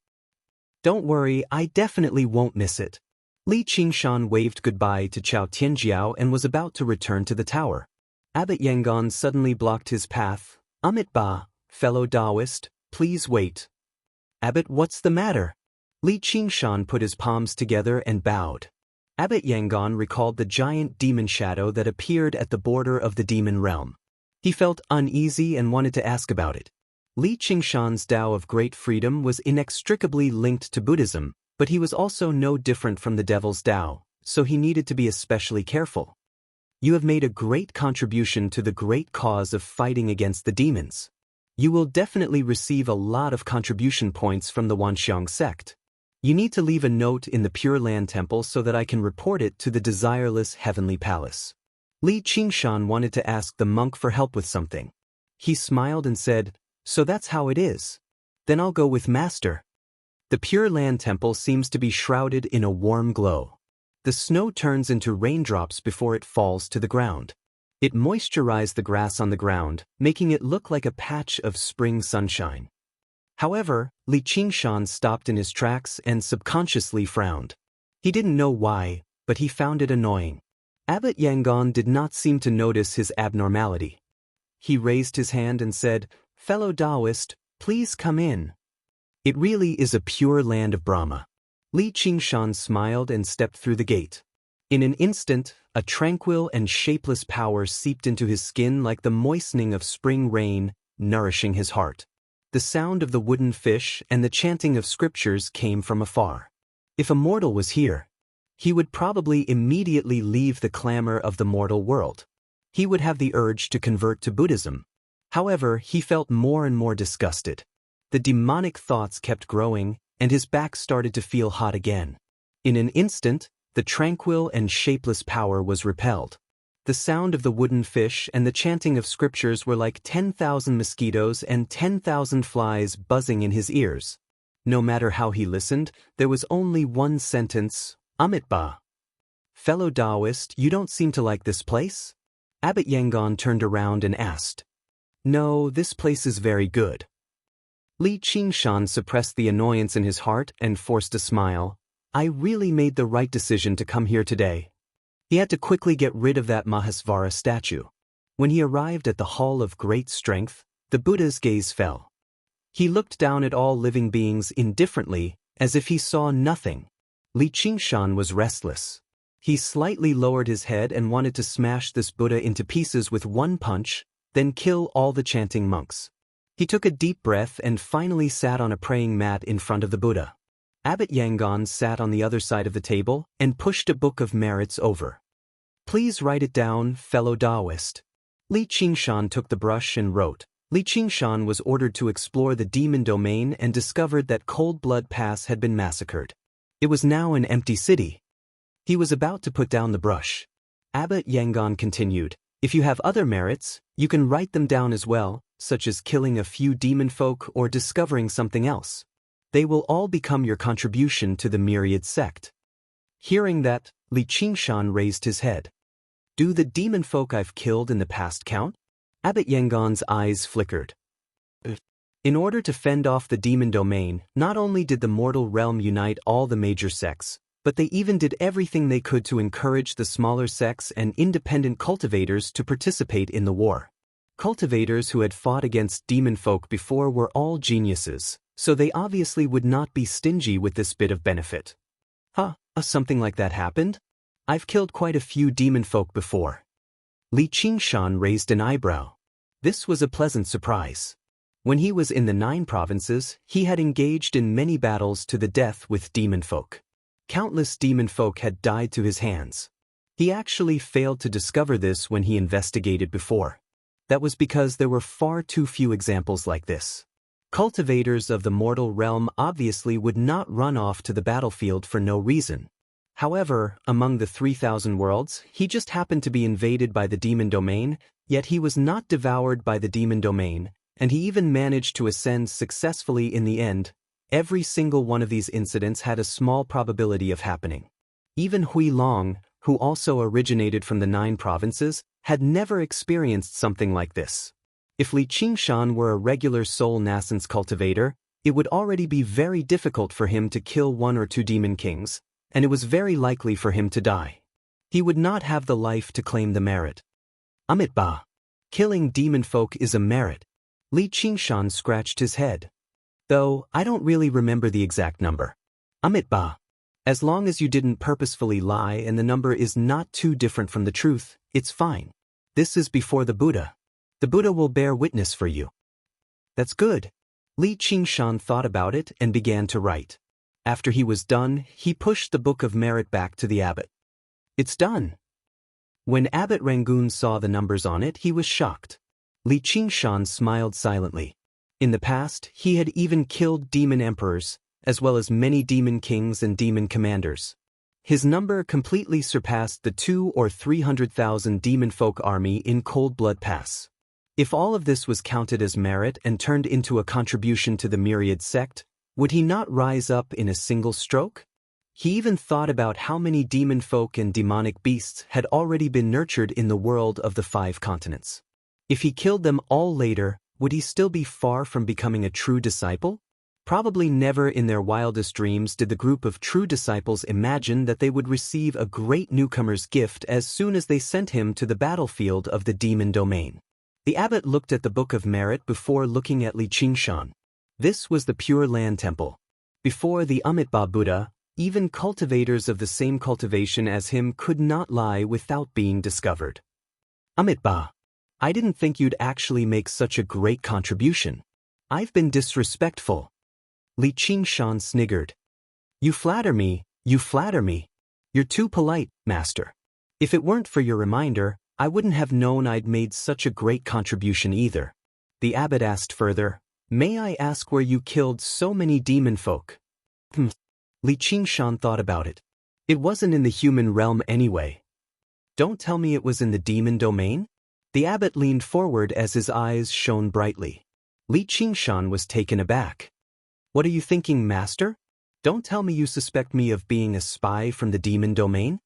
Don't worry, I definitely won't miss it. Li Qingshan waved goodbye to Chao Tianjiao and was about to return to the tower. Abbot Yangon suddenly blocked his path. Amit Ba, fellow Taoist, please wait. Abbot, what's the matter? Li Qingshan put his palms together and bowed. Abbot Yangon recalled the giant demon shadow that appeared at the border of the demon realm. He felt uneasy and wanted to ask about it. Li Qingshan's Tao of Great Freedom was inextricably linked to Buddhism, but he was also no different from the Devil's Tao, so he needed to be especially careful. You have made a great contribution to the great cause of fighting against the demons. You will definitely receive a lot of contribution points from the Wanxiang sect. You need to leave a note in the Pure Land Temple so that I can report it to the Desireless Heavenly Palace. Li Qingshan wanted to ask the monk for help with something. He smiled and said, So that's how it is. Then I'll go with Master. The Pure Land Temple seems to be shrouded in a warm glow. The snow turns into raindrops before it falls to the ground. It moisturized the grass on the ground, making it look like a patch of spring sunshine. However, Li Qingshan stopped in his tracks and subconsciously frowned. He didn't know why, but he found it annoying. Abbot Yangon did not seem to notice his abnormality. He raised his hand and said, "Fellow Taoist, please come in. It really is a pure land of Brahma." Li Qingshan smiled and stepped through the gate. In an instant, a tranquil and shapeless power seeped into his skin like the moistening of spring rain, nourishing his heart. The sound of the wooden fish and the chanting of scriptures came from afar. If a mortal was here, he would probably immediately leave the clamor of the mortal world. He would have the urge to convert to Buddhism. However, he felt more and more disgusted. The demonic thoughts kept growing, and his back started to feel hot again. In an instant, the tranquil and shapeless power was repelled. The sound of the wooden fish and the chanting of scriptures were like 10,000 mosquitoes and 10,000 flies buzzing in his ears. No matter how he listened, there was only one sentence, "Amitabha." "Fellow Taoist, you don't seem to like this place?" Abbot Yangon turned around and asked. "No, this place is very good." Li Qingshan suppressed the annoyance in his heart and forced a smile. "I really made the right decision to come here today." He had to quickly get rid of that Mahasvara statue. When he arrived at the Hall of Great Strength, the Buddha's gaze fell. He looked down at all living beings indifferently, as if he saw nothing. Li Qingshan was restless. He slightly lowered his head and wanted to smash this Buddha into pieces with one punch, then kill all the chanting monks. He took a deep breath and finally sat on a praying mat in front of the Buddha. Abbot Yangon sat on the other side of the table and pushed a book of merits over. "Please write it down, fellow Taoist." Li Qingshan took the brush and wrote. Li Qingshan was ordered to explore the demon domain and discovered that Cold Blood Pass had been massacred. It was now an empty city. He was about to put down the brush. Abbot Yangon continued, "If you have other merits, you can write them down as well, such as killing a few demon folk or discovering something else. They will all become your contribution to the myriad sect." Hearing that, Li Qingshan raised his head. "Do the demon folk I've killed in the past count?" Abbot Yangon's eyes flickered. In order to fend off the demon domain, not only did the mortal realm unite all the major sects, but they even did everything they could to encourage the smaller sects and independent cultivators to participate in the war. Cultivators who had fought against demon folk before were all geniuses, so they obviously would not be stingy with this bit of benefit. Something like that happened? I've killed quite a few demon folk before." Li Qingshan raised an eyebrow. This was a pleasant surprise. When he was in the 9 provinces, he had engaged in many battles to the death with demon folk. Countless demon folk had died to his hands. He actually failed to discover this when he investigated before. That was because there were far too few examples like this. Cultivators of the mortal realm obviously would not run off to the battlefield for no reason. However, among the 3,000 worlds, he just happened to be invaded by the demon domain, yet he was not devoured by the demon domain, and he even managed to ascend successfully in the end. Every single one of these incidents had a small probability of happening. Even Hui Long, who also originated from the 9 provinces, had never experienced something like this. If Li Qingshan were a regular soul nascence cultivator, it would already be very difficult for him to kill 1 or 2 demon kings, and it was very likely for him to die. He would not have the life to claim the merit. Amitabha. Killing demon folk is a merit. Li Qingshan scratched his head. Though, I don't really remember the exact number. Amitabha. As long as you didn't purposefully lie and the number is not too different from the truth, it's fine. This is before the Buddha. The Buddha will bear witness for you. That's good. Li Qingshan thought about it and began to write. After he was done, he pushed the book of merit back to the abbot. It's done. When Abbot Rangoon saw the numbers on it, he was shocked. Li Qingshan smiled silently. In the past, he had even killed demon emperors, as well as many demon kings and demon commanders. His number completely surpassed the 200,000 or 300,000 demon folk army in Cold Blood Pass. If all of this was counted as merit and turned into a contribution to the myriad sect, would he not rise up in a single stroke? He even thought about how many demon folk and demonic beasts had already been nurtured in the world of the 5 continents. If he killed them all later, would he still be far from becoming a true disciple? Probably never in their wildest dreams did the group of true disciples imagine that they would receive a great newcomer's gift as soon as they sent him to the battlefield of the demon domain. The abbot looked at the Book of Merit before looking at Li Qingshan. This was the Pure Land Temple. Before the Amitabha Buddha, even cultivators of the same cultivation as him could not lie without being discovered. Amitabha, I didn't think you'd actually make such a great contribution. I've been disrespectful. Li Qingshan sniggered. You flatter me, you flatter me. You're too polite, master. If it weren't for your reminder, I wouldn't have known I'd made such a great contribution either. The abbot asked further, May I ask where you killed so many demon folk? Li Qingshan thought about it. It wasn't in the human realm anyway. Don't tell me it was in the demon domain? The abbot leaned forward as his eyes shone brightly. Li Qingshan was taken aback. What are you thinking, master? Don't tell me you suspect me of being a spy from the demon domain?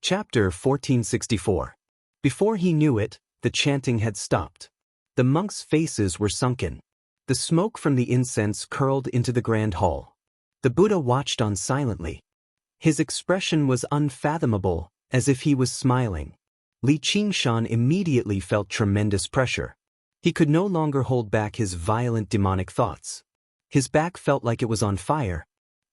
Chapter 1464. Before he knew it, the chanting had stopped. The monks' faces were sunken. The smoke from the incense curled into the grand hall. The Buddha watched on silently. His expression was unfathomable, as if he was smiling. Li Qingshan immediately felt tremendous pressure. He could no longer hold back his violent demonic thoughts. His back felt like it was on fire.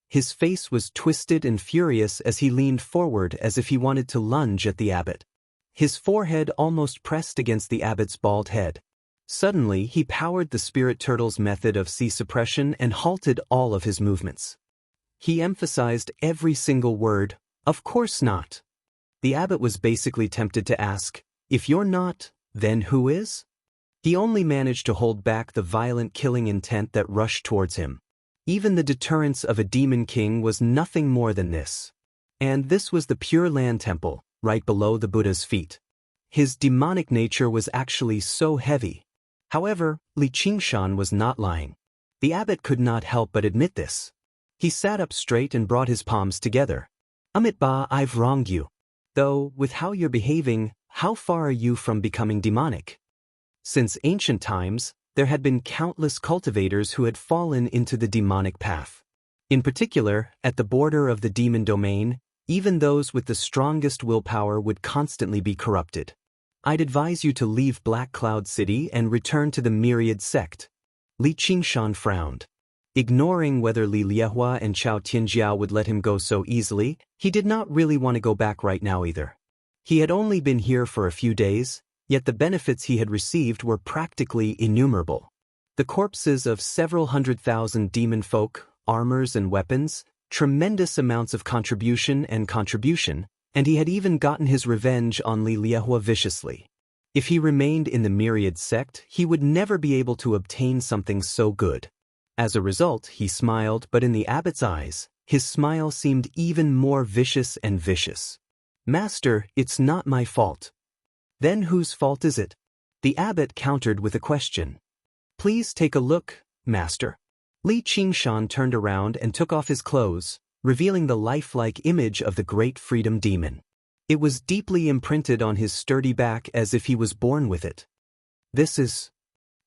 His face was twisted and furious as he leaned forward as if he wanted to lunge at the abbot. His forehead almost pressed against the abbot's bald head. Suddenly, he powered the spirit turtle's method of C suppression and halted all of his movements. He emphasized every single word, "Of course not." The abbot was basically tempted to ask, "If you're not, then who is?" He only managed to hold back the violent killing intent that rushed towards him. Even the deterrence of a demon king was nothing more than this. And this was the Pure Land Temple, right below the Buddha's feet. His demonic nature was actually so heavy. However, Li Qingshan was not lying. The abbot could not help but admit this. He sat up straight and brought his palms together. Amitabha, I've wronged you. Though, with how you're behaving, how far are you from becoming demonic? Since ancient times, there had been countless cultivators who had fallen into the demonic path. In particular, at the border of the demon domain, even those with the strongest willpower would constantly be corrupted. I'd advise you to leave Black Cloud City and return to the Myriad sect. Li Qingshan frowned. Ignoring whether Li Liehua and Chao Tianjiao would let him go so easily, he did not really want to go back right now either. He had only been here for a few days, yet the benefits he had received were practically innumerable. The corpses of several 100,000 demon folk, armors and weapons, tremendous amounts of contribution, and he had even gotten his revenge on Li Liehua viciously. If he remained in the Myriad sect, he would never be able to obtain something so good. As a result, he smiled, but in the abbot's eyes, his smile seemed even more vicious and vicious. Master, it's not my fault. Then whose fault is it? The abbot countered with a question. Please take a look, master. Li Qingshan turned around and took off his clothes, revealing the lifelike image of the great freedom demon. It was deeply imprinted on his sturdy back as if he was born with it. This is...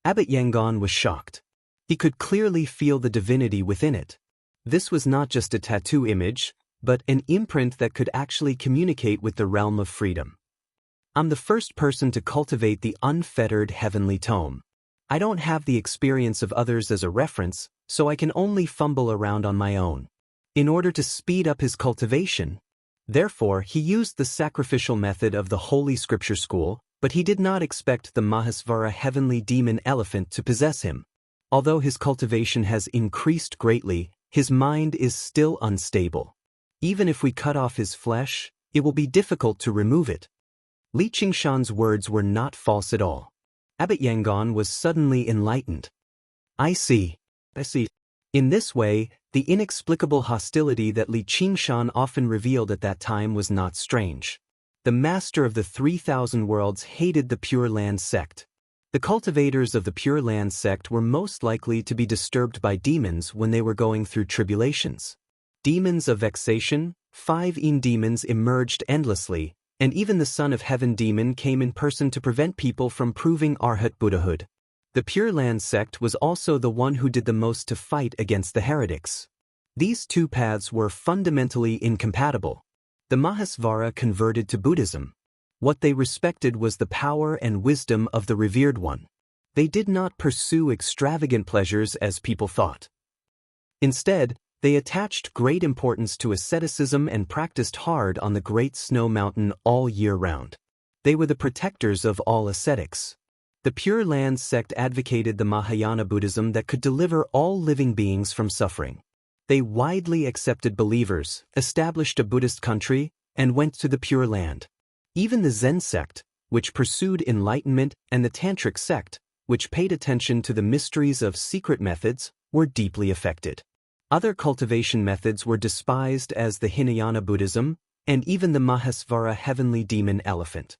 Abbot Yangon was shocked. He could clearly feel the divinity within it. This was not just a tattoo image, but an imprint that could actually communicate with the realm of freedom. I'm the first person to cultivate the unfettered heavenly tome. I don't have the experience of others as a reference, so I can only fumble around on my own. In order to speed up his cultivation, therefore, he used the sacrificial method of the Holy Scripture School, but he did not expect the Mahasvara heavenly demon elephant to possess him. Although his cultivation has increased greatly, his mind is still unstable. Even if we cut off his flesh, it will be difficult to remove it. Li Qingshan's words were not false at all. Abbot Yangon was suddenly enlightened. I see. In this way, the inexplicable hostility that Li Qingshan often revealed at that time was not strange. The master of the 3,000 worlds hated the Pure Land sect. The cultivators of the Pure Land sect were most likely to be disturbed by demons when they were going through tribulations. Demons of vexation, 5 demons emerged endlessly, and even the Son of Heaven demon came in person to prevent people from proving Arhat Buddhahood. The Pure Land sect was also the one who did the most to fight against the heretics. These two paths were fundamentally incompatible. The Mahasvara converted to Buddhism. What they respected was the power and wisdom of the revered one. They did not pursue extravagant pleasures as people thought. Instead, they attached great importance to asceticism and practiced hard on the Great Snow Mountain all year round. They were the protectors of all ascetics. The Pure Land sect advocated the Mahayana Buddhism that could deliver all living beings from suffering. They widely accepted believers, established a Buddhist country, and went to the Pure Land. Even the Zen sect, which pursued enlightenment, and the Tantric sect, which paid attention to the mysteries of secret methods, were deeply affected. Other cultivation methods were despised as the Hinayana Buddhism, and even the Mahasvara heavenly demon elephant.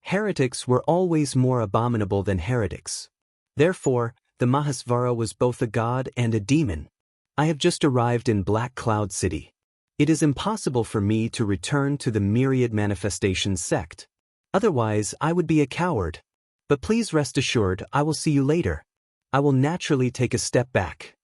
Heretics were always more abominable than heretics. Therefore, the Mahasvara was both a god and a demon. I have just arrived in Black Cloud City. It is impossible for me to return to the Myriad Manifestation sect. Otherwise, I would be a coward. But please rest assured, I will see you later. I will naturally take a step back.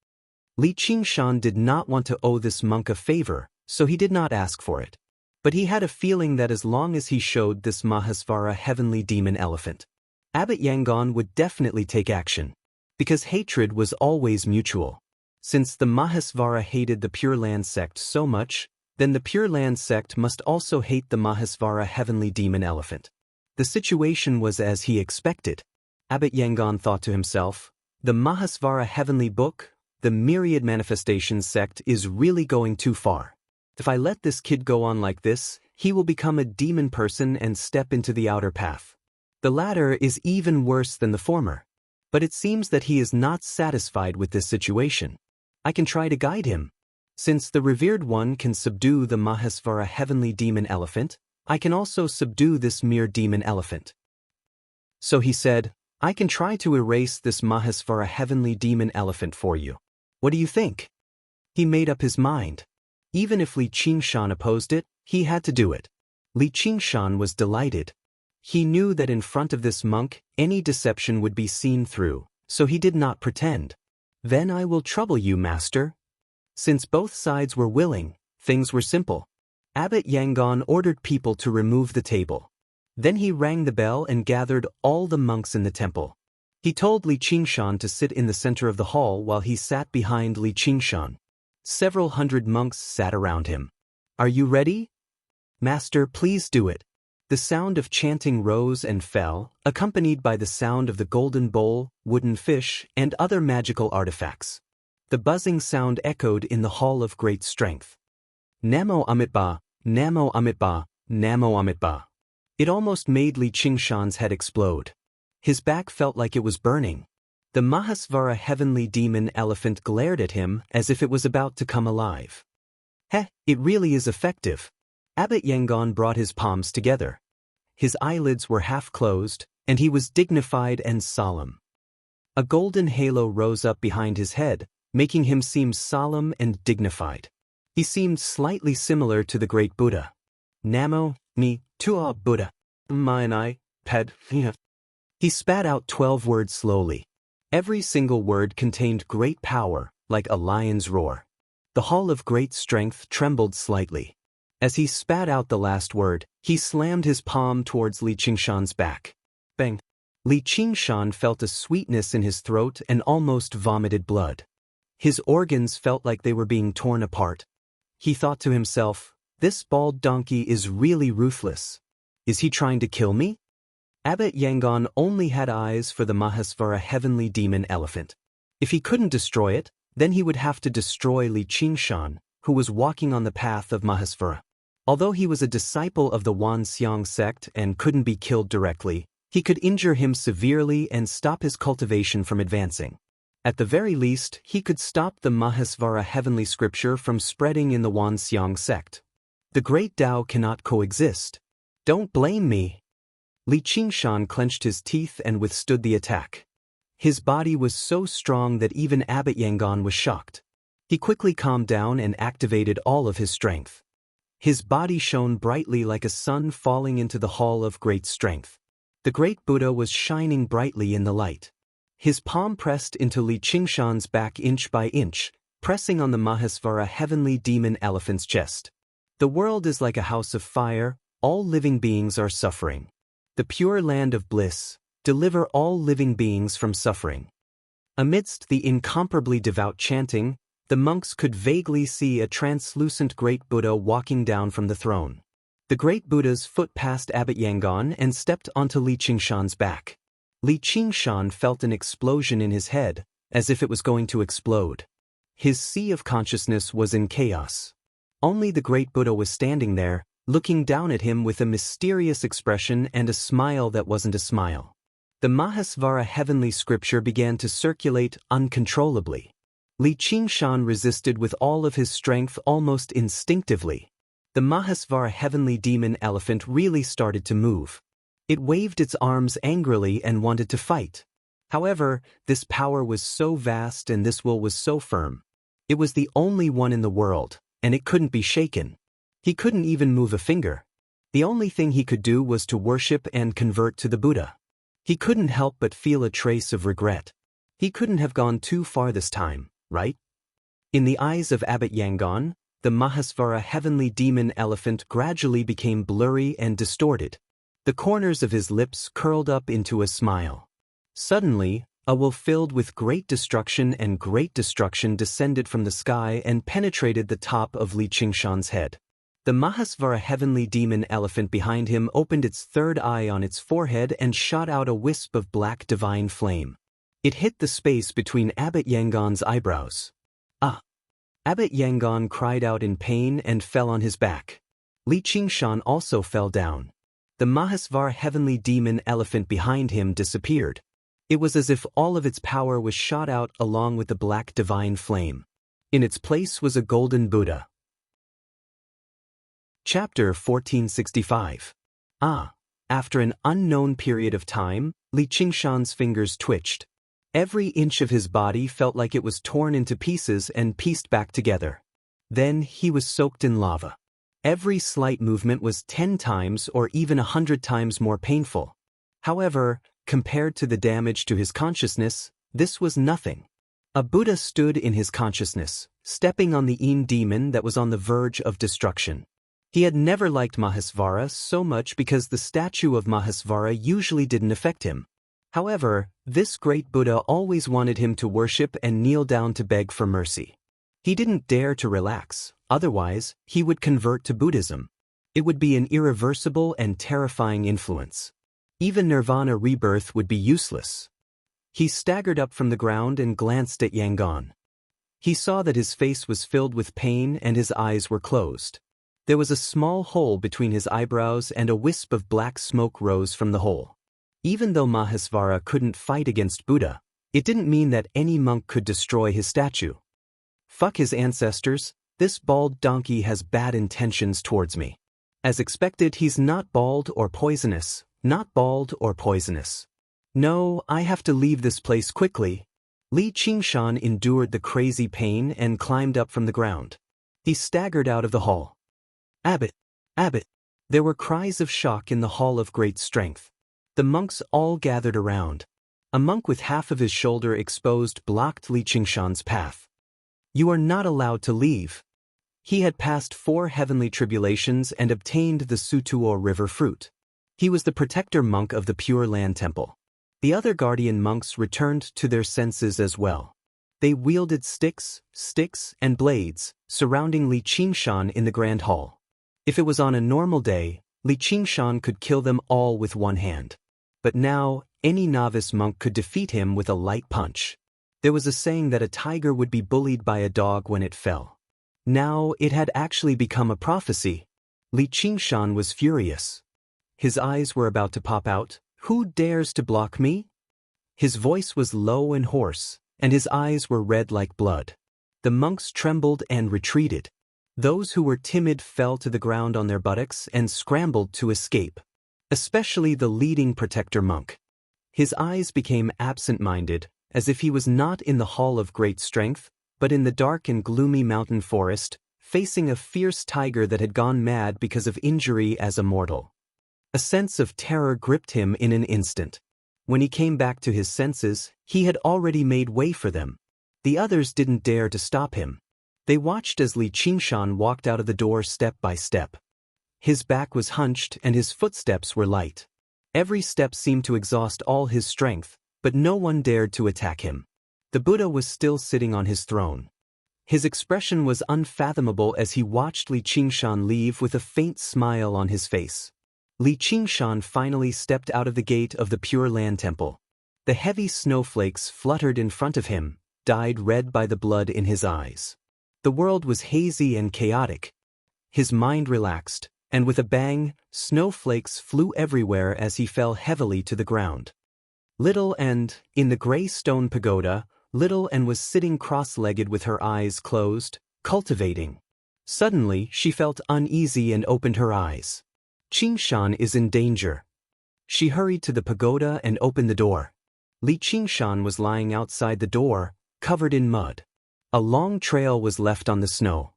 Li Qingshan did not want to owe this monk a favor, so he did not ask for it. But he had a feeling that as long as he showed this Mahasvara heavenly demon elephant, Abbot Yangon would definitely take action. Because hatred was always mutual. Since the Mahasvara hated the Pure Land sect so much, then the Pure Land sect must also hate the Mahasvara heavenly demon elephant. The situation was as he expected. Abbot Yangon thought to himself, the Mahasvara heavenly book, the Myriad Manifestation sect is really going too far. If I let this kid go on like this, he will become a demon person and step into the outer path. The latter is even worse than the former. But it seems that he is not satisfied with this situation. I can try to guide him. Since the revered one can subdue the Mahasvara heavenly demon elephant, I can also subdue this mere demon elephant. So he said, I can try to erase this Mahasvara heavenly demon elephant for you. What do you think? He made up his mind. Even if Li Qingshan opposed it, he had to do it. Li Qingshan was delighted. He knew that in front of this monk, any deception would be seen through, so he did not pretend. Then I will trouble you, master. Since both sides were willing, things were simple. Abbot Yangon ordered people to remove the table. Then he rang the bell and gathered all the monks in the temple. He told Li Qingshan to sit in the center of the hall while he sat behind Li Qingshan. Several hundred monks sat around him. Are you ready? Master, please do it. The sound of chanting rose and fell, accompanied by the sound of the golden bowl, wooden fish, and other magical artifacts. The buzzing sound echoed in the hall of great strength. Namo Amitba, Namo Amitba, Namo Amitba. It almost made Li Qingshan's head explode. His back felt like it was burning. The Mahasvara heavenly demon elephant glared at him as if it was about to come alive. It really is effective. Abbot Yangon brought his palms together. His eyelids were half closed, and he was dignified and solemn. A golden halo rose up behind his head, making him seem solemn and dignified. He seemed slightly similar to the great Buddha. Namo, Mi, Tua Buddha, Mainai, Ped, He spat out 12 words slowly. Every single word contained great power, like a lion's roar. The hall of great strength trembled slightly. As he spat out the last word, he slammed his palm towards Li Qingshan's back. Bang! Li Qingshan felt a sweetness in his throat and almost vomited blood. His organs felt like they were being torn apart. He thought to himself, this bald donkey is really ruthless. Is he trying to kill me? Abbot Yangon only had eyes for the Mahasvara heavenly demon elephant. If he couldn't destroy it, then he would have to destroy Li Qingshan, who was walking on the path of Mahasvara. Although he was a disciple of the Wanxiang sect and couldn't be killed directly, he could injure him severely and stop his cultivation from advancing. At the very least, he could stop the Mahasvara heavenly scripture from spreading in the Wanxiang sect. The great Tao cannot coexist. Don't blame me. Li Qingshan clenched his teeth and withstood the attack. His body was so strong that even Abbot Yangon was shocked. He quickly calmed down and activated all of his strength. His body shone brightly like a sun falling into the hall of great strength. The great Buddha was shining brightly in the light. His palm pressed into Li Qingshan's back inch by inch, pressing on the Mahasvara heavenly demon elephant's chest. The world is like a house of fire, all living beings are suffering. The pure land of bliss, deliver all living beings from suffering. Amidst the incomparably devout chanting, the monks could vaguely see a translucent great Buddha walking down from the throne. The great Buddha's foot passed Abbot Yangon and stepped onto Li Qingshan's back. Li Qingshan felt an explosion in his head, as if it was going to explode. His sea of consciousness was in chaos. Only the great Buddha was standing there, looking down at him with a mysterious expression and a smile that wasn't a smile. The Mahasvara heavenly scripture began to circulate uncontrollably. Li Qingshan resisted with all of his strength almost instinctively. The Mahasvara heavenly demon elephant really started to move. It waved its arms angrily and wanted to fight. However, this power was so vast and this will was so firm. It was the only one in the world, and it couldn't be shaken. He couldn't even move a finger. The only thing he could do was to worship and convert to the Buddha. He couldn't help but feel a trace of regret. He couldn't have gone too far this time, right? In the eyes of Abbot Yangon, the Mahasvara heavenly demon elephant gradually became blurry and distorted. The corners of his lips curled up into a smile. Suddenly, a will filled with great destruction descended from the sky and penetrated the top of Li Qingshan's head. The Mahasvara heavenly demon elephant behind him opened its third eye on its forehead and shot out a wisp of black divine flame. It hit the space between Abbot Yangon's eyebrows. Ah! Abbot Yangon cried out in pain and fell on his back. Li Qingshan also fell down. The Mahasvara heavenly demon elephant behind him disappeared. It was as if all of its power was shot out along with the black divine flame. In its place was a golden Buddha. Chapter 1465. After an unknown period of time, Li Qingshan's fingers twitched. Every inch of his body felt like it was torn into pieces and pieced back together. Then he was soaked in lava. Every slight movement was 10 times or even 100 times more painful. However, compared to the damage to his consciousness, this was nothing. A Buddha stood in his consciousness, stepping on the demon that was on the verge of destruction. He had never liked Mahasvara so much because the statue of Mahasvara usually didn't affect him. However, this great Buddha always wanted him to worship and kneel down to beg for mercy. He didn't dare to relax, otherwise, he would convert to Buddhism. It would be an irreversible and terrifying influence. Even nirvana rebirth would be useless. He staggered up from the ground and glanced at Yangon. He saw that his face was filled with pain and his eyes were closed. There was a small hole between his eyebrows and a wisp of black smoke rose from the hole. Even though Mahasvara couldn't fight against Buddha, it didn't mean that any monk could destroy his statue. Fuck his ancestors, this bald donkey has bad intentions towards me. As expected, he's not bald or poisonous, not bald or poisonous. No, I have to leave this place quickly. Li Qingshan endured the crazy pain and climbed up from the ground. He staggered out of the hall. Abbot! Abbot! There were cries of shock in the hall of great strength. The monks all gathered around. A monk with half of his shoulder exposed blocked Li Qingshan's path. You are not allowed to leave. He had passed 4 heavenly tribulations and obtained the Sutuo river fruit. He was the protector monk of the Pure Land Temple. The other guardian monks returned to their senses as well. They wielded sticks, and blades, surrounding Li Qingshan in the Grand Hall. If it was on a normal day, Li Qingshan could kill them all with one hand. But now, any novice monk could defeat him with a light punch. There was a saying that a tiger would be bullied by a dog when it fell. Now it had actually become a prophecy. Li Qingshan was furious. His eyes were about to pop out. Who dares to block me? His voice was low and hoarse, and his eyes were red like blood. The monks trembled and retreated. Those who were timid fell to the ground on their buttocks and scrambled to escape. Especially the leading protector monk. His eyes became absent-minded, as if he was not in the hall of great strength, but in the dark and gloomy mountain forest, facing a fierce tiger that had gone mad because of injury as a mortal. A sense of terror gripped him in an instant. When he came back to his senses, he had already made way for them. The others didn't dare to stop him. They watched as Li Qingshan walked out of the door step by step. His back was hunched and his footsteps were light. Every step seemed to exhaust all his strength, but no one dared to attack him. The Buddha was still sitting on his throne. His expression was unfathomable as he watched Li Qingshan leave with a faint smile on his face. Li Qingshan finally stepped out of the gate of the Pure Land Temple. The heavy snowflakes fluttered in front of him, dyed red by the blood in his eyes. The world was hazy and chaotic. His mind relaxed, and with a bang, snowflakes flew everywhere as he fell heavily to the ground. Little N, in the gray stone pagoda, Little N was sitting cross-legged with her eyes closed, cultivating. Suddenly, she felt uneasy and opened her eyes. Qingshan is in danger. She hurried to the pagoda and opened the door. Li Qingshan was lying outside the door, covered in mud. A long trail was left on the snow.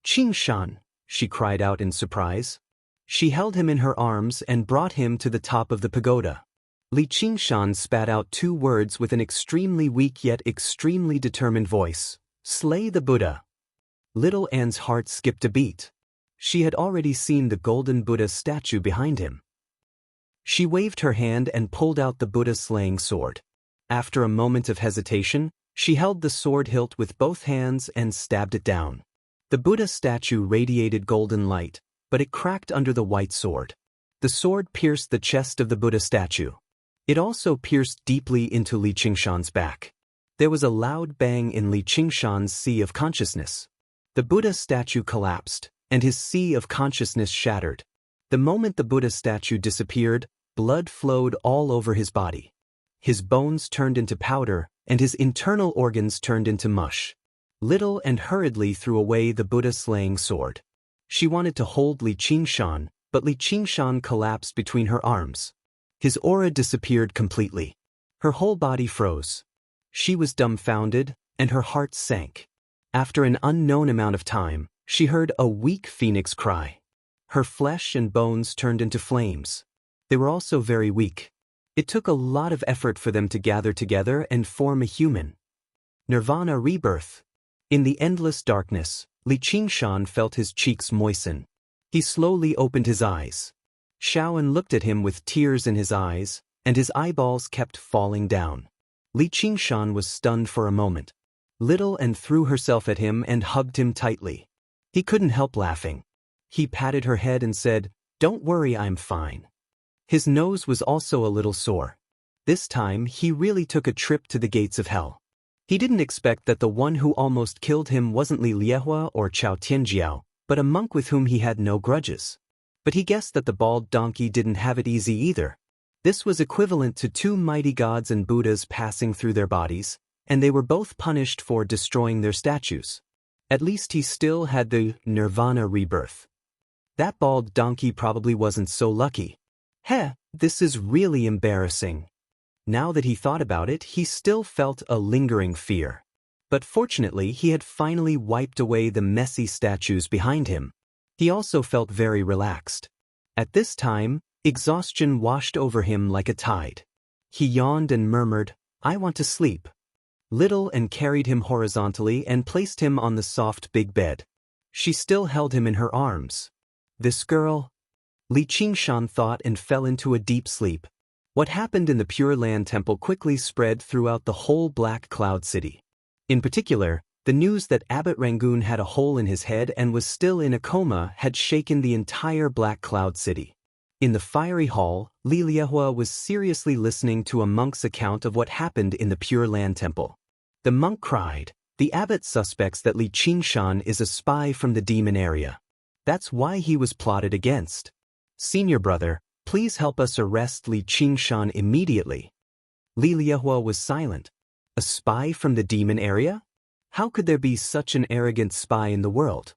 Qingshan, she cried out in surprise. She held him in her arms and brought him to the top of the pagoda. Li Qingshan spat out 2 words with an extremely weak yet extremely determined voice. Slay the Buddha. Little Anne's heart skipped a beat. She had already seen the golden Buddha statue behind him. She waved her hand and pulled out the Buddha-slaying sword. After a moment of hesitation, she held the sword hilt with both hands and stabbed it down. The Buddha statue radiated golden light, but it cracked under the white sword. The sword pierced the chest of the Buddha statue. It also pierced deeply into Li Qingshan's back. There was a loud bang in Li Qingshan's sea of consciousness. The Buddha statue collapsed, and his sea of consciousness shattered. The moment the Buddha statue disappeared, blood flowed all over his body. His bones turned into powder, and his internal organs turned into mush. Little and hurriedly threw away the Buddha-slaying sword. She wanted to hold Li Qingshan, but Li Qingshan collapsed between her arms. His aura disappeared completely. Her whole body froze. She was dumbfounded, and her heart sank. After an unknown amount of time, she heard a weak phoenix cry. Her flesh and bones turned into flames. They were also very weak. It took a lot of effort for them to gather together and form a human. Nirvana rebirth. In the endless darkness, Li Qingshan felt his cheeks moisten. He slowly opened his eyes. Shaoan looked at him with tears in his eyes, and his eyeballs kept falling down. Li Qingshan was stunned for a moment. Little N threw herself at him and hugged him tightly. He couldn't help laughing. He patted her head and said, "Don't worry, I'm fine." His nose was also a little sore. This time, he really took a trip to the gates of hell. He didn't expect that the one who almost killed him wasn't Li Liehua or Chao Tianjiao, but a monk with whom he had no grudges. But he guessed that the bald donkey didn't have it easy either. This was equivalent to 2 mighty gods and Buddhas passing through their bodies, and they were both punished for destroying their statues. At least he still had the Nirvana rebirth. That bald donkey probably wasn't so lucky. Heh, this is really embarrassing. Now that he thought about it, he still felt a lingering fear. But fortunately, he had finally wiped away the messy statues behind him. He also felt very relaxed. At this time, exhaustion washed over him like a tide. He yawned and murmured, "I want to sleep." Little N carried him horizontally and placed him on the soft big bed. She still held him in her arms. This girl? Li Qingshan thought and fell into a deep sleep. What happened in the Pure Land Temple quickly spread throughout the whole Black Cloud City. In particular, the news that Abbot Rangoon had a hole in his head and was still in a coma had shaken the entire Black Cloud City. In the fiery hall, Li Liehua was seriously listening to a monk's account of what happened in the Pure Land Temple. The monk cried, "The abbot suspects that Li Qingshan is a spy from the demon area. That's why he was plotted against. Senior brother, please help us arrest Li Qingshan immediately." Li Liehua was silent. A spy from the demon area? How could there be such an arrogant spy in the world?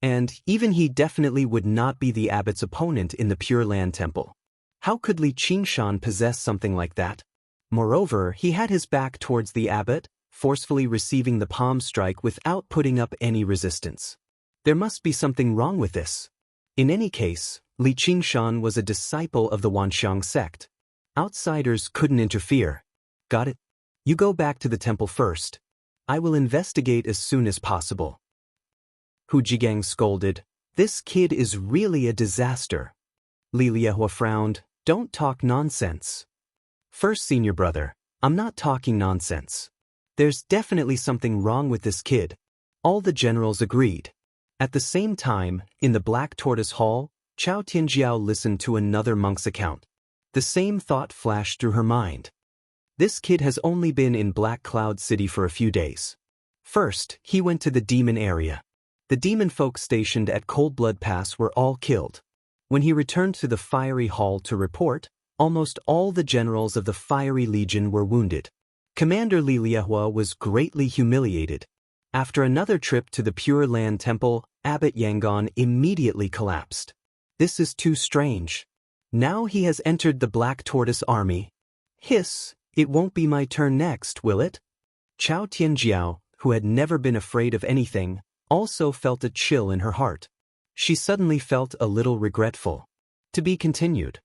And even he definitely would not be the abbot's opponent in the Pure Land Temple. How could Li Qingshan possess something like that? Moreover, he had his back towards the abbot, forcefully receiving the palm strike without putting up any resistance. There must be something wrong with this. In any case, Li Qingshan was a disciple of the Wanxiang sect. Outsiders couldn't interfere. Got it? You go back to the temple first. I will investigate as soon as possible. Hu Jigang scolded. This kid is really a disaster. Li Liehua frowned. Don't talk nonsense. First senior brother, I'm not talking nonsense. There's definitely something wrong with this kid. All the generals agreed. At the same time, in the Black Tortoise Hall, Chao Tianjiao listened to another monk's account. The same thought flashed through her mind. This kid has only been in Black Cloud City for a few days. First, he went to the demon area. The demon folk stationed at Cold Blood Pass were all killed. When he returned to the Fiery Hall to report, almost all the generals of the Fiery Legion were wounded. Commander Li Liehua was greatly humiliated. After another trip to the Pure Land Temple, Abbot Yangon immediately collapsed. This is too strange. Now he has entered the Black Tortoise Army. Hiss, it won't be my turn next, will it? Chao Tianjiao, who had never been afraid of anything, also felt a chill in her heart. She suddenly felt a little regretful. To be continued.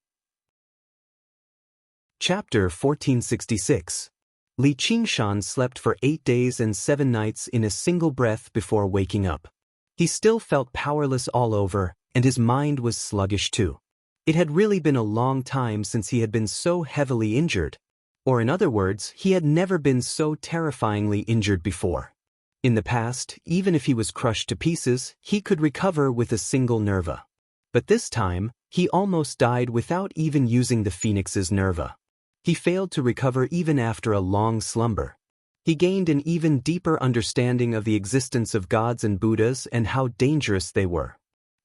Chapter 1466. Li Qingshan slept for 8 days and 7 nights in a single breath before waking up. He still felt powerless all over, and his mind was sluggish too. It had really been a long time since he had been so heavily injured. Or in other words, he had never been so terrifyingly injured before. In the past, even if he was crushed to pieces, he could recover with a single nerva. But this time, he almost died without even using the Phoenix's nerva. He failed to recover even after a long slumber. He gained an even deeper understanding of the existence of gods and Buddhas and how dangerous they were.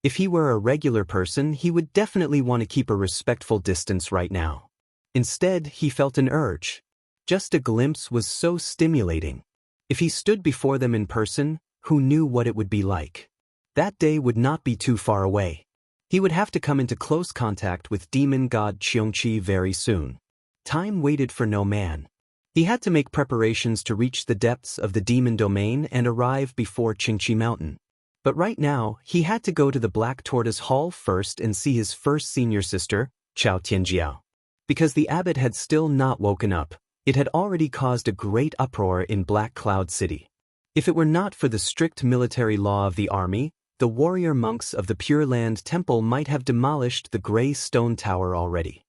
If he were a regular person, he would definitely want to keep a respectful distance right now. Instead, he felt an urge. Just a glimpse was so stimulating. If he stood before them in person, who knew what it would be like? That day would not be too far away. He would have to come into close contact with demon god Qiongqi very soon. Time waited for no man. He had to make preparations to reach the depths of the demon domain and arrive before Qingqi Mountain. But right now, he had to go to the Black Tortoise Hall first and see his first senior sister, Chao Tianjiao. Because the abbot had still not woken up, it had already caused a great uproar in Black Cloud City. If it were not for the strict military law of the army, the warrior monks of the Pure Land Temple might have demolished the gray stone tower already.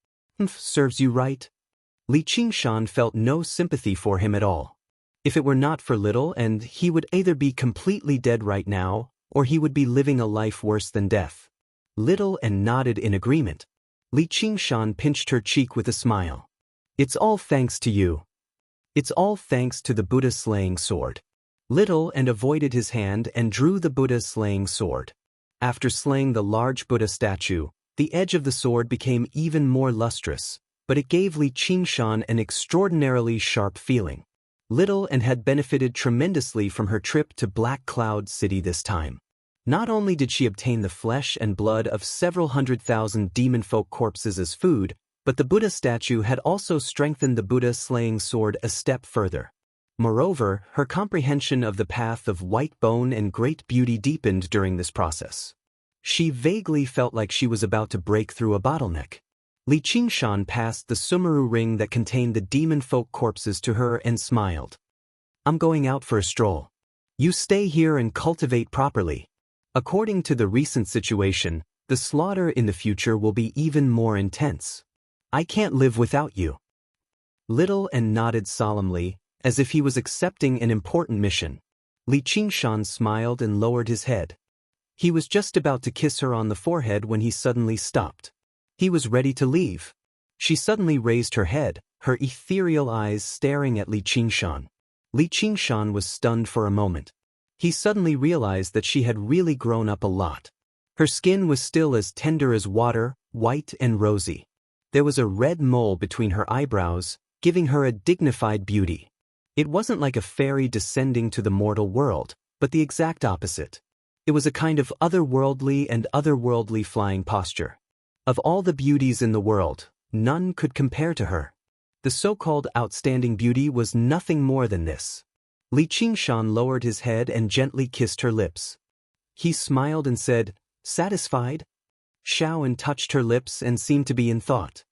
Serves you right. Li Qingshan felt no sympathy for him at all. If it were not for Little, and he would either be completely dead right now, or he would be living a life worse than death. Little and nodded in agreement. Li Qingshan pinched her cheek with a smile. It's all thanks to you. It's all thanks to the Buddha-slaying sword. Little and avoided his hand and drew the Buddha-slaying sword. After slaying the large Buddha statue, the edge of the sword became even more lustrous, but it gave Li Qingshan an extraordinarily sharp feeling. Little and had benefited tremendously from her trip to Black Cloud City this time. Not only did she obtain the flesh and blood of several 100,000 demon folk corpses as food, but the Buddha statue had also strengthened the Buddha-slaying sword a step further. Moreover, her comprehension of the path of white bone and great beauty deepened during this process. She vaguely felt like she was about to break through a bottleneck. Li Qingshan passed the Sumeru ring that contained the demon folk corpses to her and smiled. I'm going out for a stroll. You stay here and cultivate properly. According to the recent situation, the slaughter in the future will be even more intense. I can't live without you. Little and nodded solemnly, as if he was accepting an important mission. Li Qingshan smiled and lowered his head. He was just about to kiss her on the forehead when he suddenly stopped. He was ready to leave. She suddenly raised her head, her ethereal eyes staring at Li Qingshan. Li Qingshan was stunned for a moment. He suddenly realized that she had really grown up a lot. Her skin was still as tender as water, white and rosy. There was a red mole between her eyebrows, giving her a dignified beauty. It wasn't like a fairy descending to the mortal world, but the exact opposite. It was a kind of otherworldly flying posture. Of all the beauties in the world, none could compare to her. The so-called outstanding beauty was nothing more than this. Li Qingshan lowered his head and gently kissed her lips. He smiled and said, "Satisfied?" Xiaoan touched her lips and seemed to be in thought.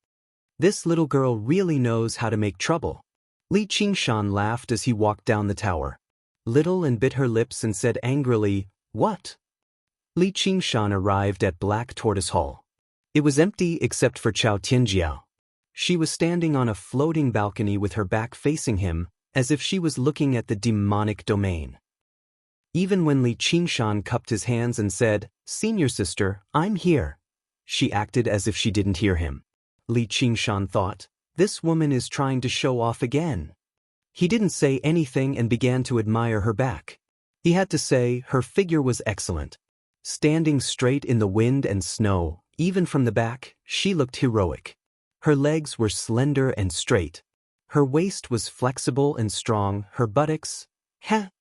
This little girl really knows how to make trouble. Li Qingshan laughed as he walked down the tower. Little and bit her lips and said angrily, "What?" Li Qingshan arrived at Black Tortoise Hall. It was empty except for Chao Tianjiao. She was standing on a floating balcony with her back facing him, as if she was looking at the demonic domain. Even when Li Qingshan cupped his hands and said, "Senior sister, I'm here," she acted as if she didn't hear him. Li Qingshan thought, this woman is trying to show off again. He didn't say anything and began to admire her back. He had to say her figure was excellent. Standing straight in the wind and snow, even from the back, she looked heroic. Her legs were slender and straight. Her waist was flexible and strong, her buttocks.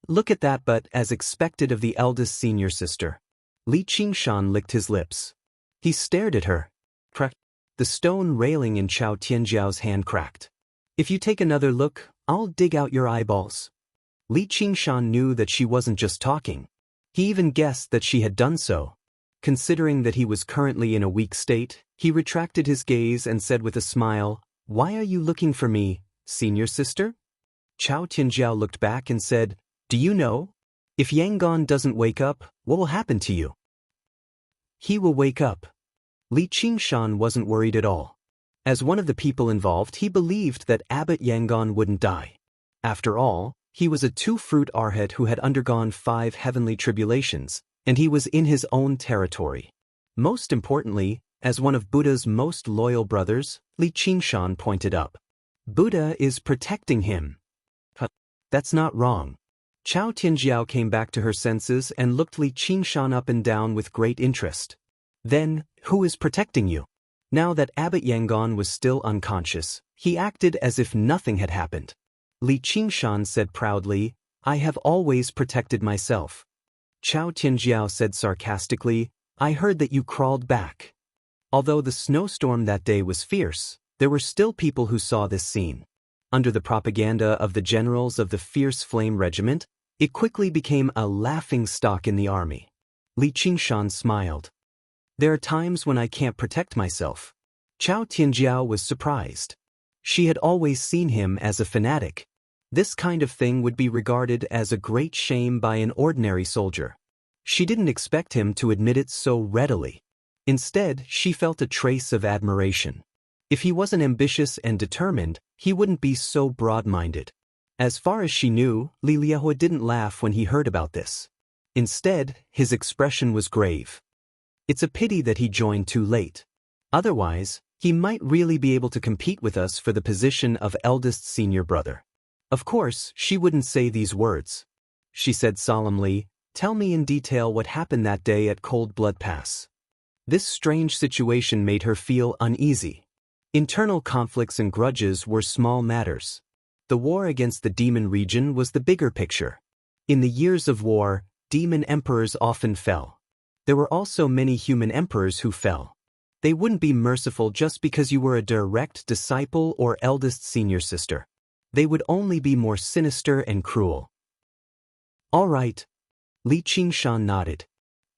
Look at that butt, as expected of the eldest senior sister. Li Qingshan licked his lips. He stared at her. Crack. The stone railing in Chao Tianjiao's hand cracked. "If you take another look, I'll dig out your eyeballs." Li Qingshan knew that she wasn't just talking. He even guessed that she had done so. Considering that he was currently in a weak state, he retracted his gaze and said with a smile, "Why are you looking for me, senior sister?" Chao Tianjiao looked back and said, "Do you know? If Yangon doesn't wake up, what will happen to you?" "He will wake up." Li Qingshan wasn't worried at all. As one of the people involved, he believed that Abbot Yangon wouldn't die. After all, he was a two-fruit arhat who had undergone 5 heavenly tribulations, and he was in his own territory. Most importantly, as one of Buddha's most loyal brothers, Li Qingshan pointed up. Buddha is protecting him. That's not wrong. Chao Tianjiao came back to her senses and looked Li Qingshan up and down with great interest. "Then, who is protecting you?" Now that Abbot Yangon was still unconscious, he acted as if nothing had happened. Li Qingshan said proudly, "I have always protected myself." Chao Tianjiao said sarcastically, "I heard that you crawled back." Although the snowstorm that day was fierce, there were still people who saw this scene. Under the propaganda of the generals of the Fierce Flame Regiment, it quickly became a laughing stock in the army. Li Qingshan smiled. "There are times when I can't protect myself." Chao Tianjiao was surprised. She had always seen him as a fanatic. This kind of thing would be regarded as a great shame by an ordinary soldier. She didn't expect him to admit it so readily. Instead, she felt a trace of admiration. If he wasn't ambitious and determined, he wouldn't be so broad-minded. As far as she knew, Li Liehua didn't laugh when he heard about this. Instead, his expression was grave. It's a pity that he joined too late. Otherwise, he might really be able to compete with us for the position of eldest senior brother. Of course, she wouldn't say these words. She said solemnly, "Tell me in detail what happened that day at Cold Blood Pass." This strange situation made her feel uneasy. Internal conflicts and grudges were small matters. The war against the demon region was the bigger picture. In the years of war, demon emperors often fell. There were also many human emperors who fell. They wouldn't be merciful just because you were a direct disciple or eldest senior sister. They would only be more sinister and cruel. "All right." Li Qingshan nodded.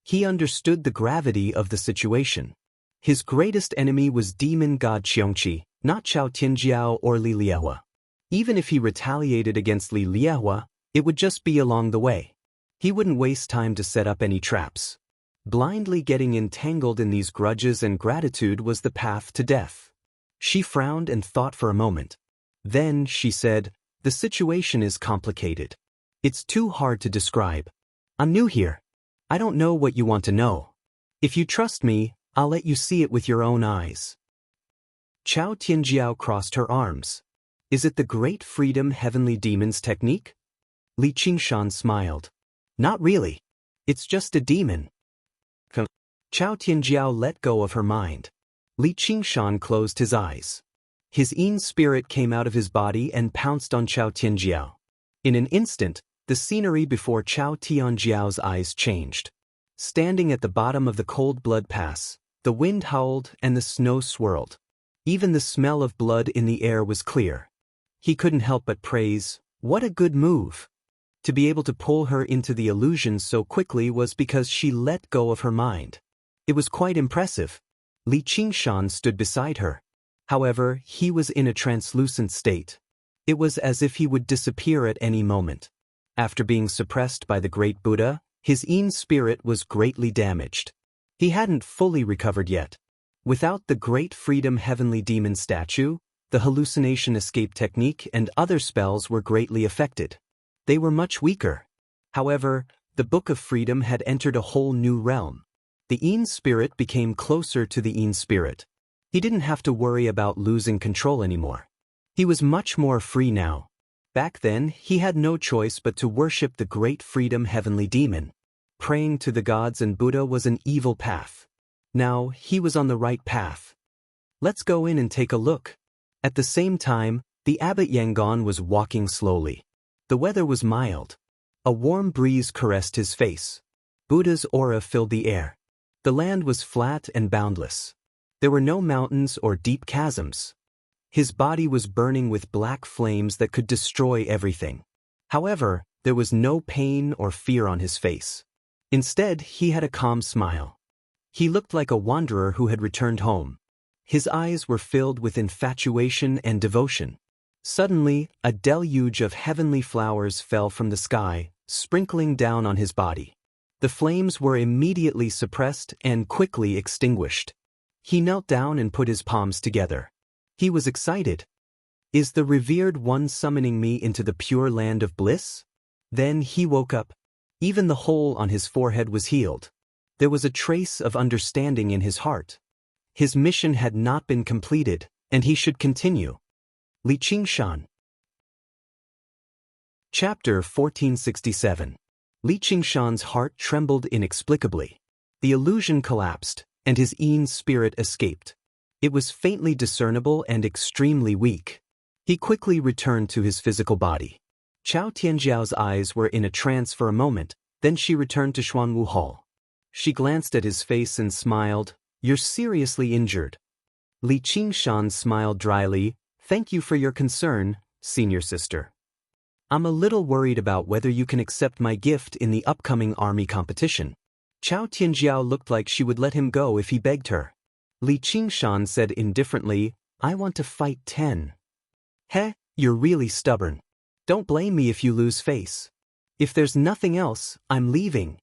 He understood the gravity of the situation. His greatest enemy was demon god Qiongqi, not Chao Tianjiao or Li Liehua. Even if he retaliated against Li Liehua, it would just be along the way. He wouldn't waste time to set up any traps. Blindly getting entangled in these grudges and gratitude was the path to death. She frowned and thought for a moment. Then, she said, "The situation is complicated. It's too hard to describe. I'm new here. I don't know what you want to know. If you trust me, I'll let you see it with your own eyes." Chao Tianjiao crossed her arms. "Is it the Great Freedom Heavenly Demons technique?" Li Qingshan smiled. "Not really. It's just a demon." Chao Tianjiao let go of her mind. Li Qingshan closed his eyes. His Yin spirit came out of his body and pounced on Chao Tianjiao. In an instant, the scenery before Chao Tianjiao's eyes changed. Standing at the bottom of the Cold Blood Pass, the wind howled and the snow swirled. Even the smell of blood in the air was clear. He couldn't help but praise, "What a good move." To be able to pull her into the illusion so quickly was because she let go of her mind. It was quite impressive. Li Qingshan stood beside her. However, he was in a translucent state. It was as if he would disappear at any moment. After being suppressed by the great Buddha, his Yin spirit was greatly damaged. He hadn't fully recovered yet. Without the great freedom heavenly demon statue, the hallucination escape technique and other spells were greatly affected. They were much weaker. However, the Book of Freedom had entered a whole new realm. The Yin spirit became closer to the Yin spirit. He didn't have to worry about losing control anymore. He was much more free now. Back then, he had no choice but to worship the great freedom heavenly demon. Praying to the gods and Buddha was an evil path. Now, he was on the right path. Let's go in and take a look. At the same time, the abbot Yangon was walking slowly. The weather was mild. A warm breeze caressed his face. Buddha's aura filled the air. The land was flat and boundless. There were no mountains or deep chasms. His body was burning with black flames that could destroy everything. However, there was no pain or fear on his face. Instead, he had a calm smile. He looked like a wanderer who had returned home. His eyes were filled with infatuation and devotion. Suddenly, a deluge of heavenly flowers fell from the sky, sprinkling down on his body. The flames were immediately suppressed and quickly extinguished. He knelt down and put his palms together. He was excited. Is the revered one summoning me into the pure land of bliss? Then he woke up. Even the hole on his forehead was healed. There was a trace of understanding in his heart. His mission had not been completed, and he should continue. Li Qingshan. Chapter 1467. Li Qingshan's heart trembled inexplicably. The illusion collapsed, and his Yin spirit escaped. It was faintly discernible and extremely weak. He quickly returned to his physical body. Chao Tianjiao's eyes were in a trance for a moment, then she returned to Xuanwu Hall. She glanced at his face and smiled. You're seriously injured. Li Qingshan smiled dryly. Thank you for your concern, senior sister. I'm a little worried about whether you can accept my gift in the upcoming army competition. Chao Tianjiao looked like she would let him go if he begged her. Li Qingshan said indifferently, I want to fight 10. Heh, you're really stubborn. Don't blame me if you lose face. If there's nothing else, I'm leaving.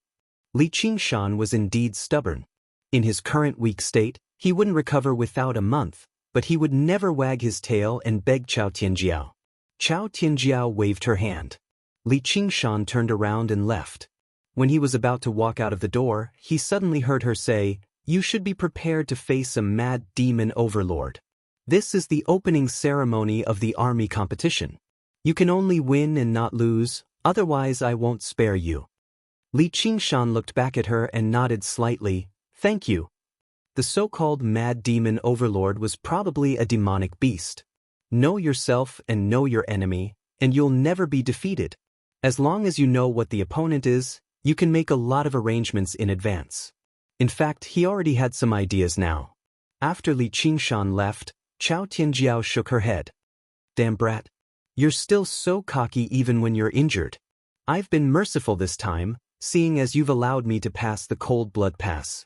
Li Qingshan was indeed stubborn. In his current weak state, he wouldn't recover without a month, but he would never wag his tail and beg Chao Tianjiao. Chao Tianjiao waved her hand. Li Qingshan turned around and left. When he was about to walk out of the door, he suddenly heard her say, You should be prepared to face a mad demon overlord. This is the opening ceremony of the army competition. You can only win and not lose, otherwise I won't spare you. Li Qingshan looked back at her and nodded slightly. Thank you. The so-called mad demon overlord was probably a demonic beast. Know yourself and know your enemy, and you'll never be defeated. As long as you know what the opponent is, you can make a lot of arrangements in advance. In fact, he already had some ideas now. After Li Qingshan left, Chao Tianjiao shook her head. Damn brat. You're still so cocky even when you're injured. I've been merciful this time, seeing as you've allowed me to pass the cold blood pass.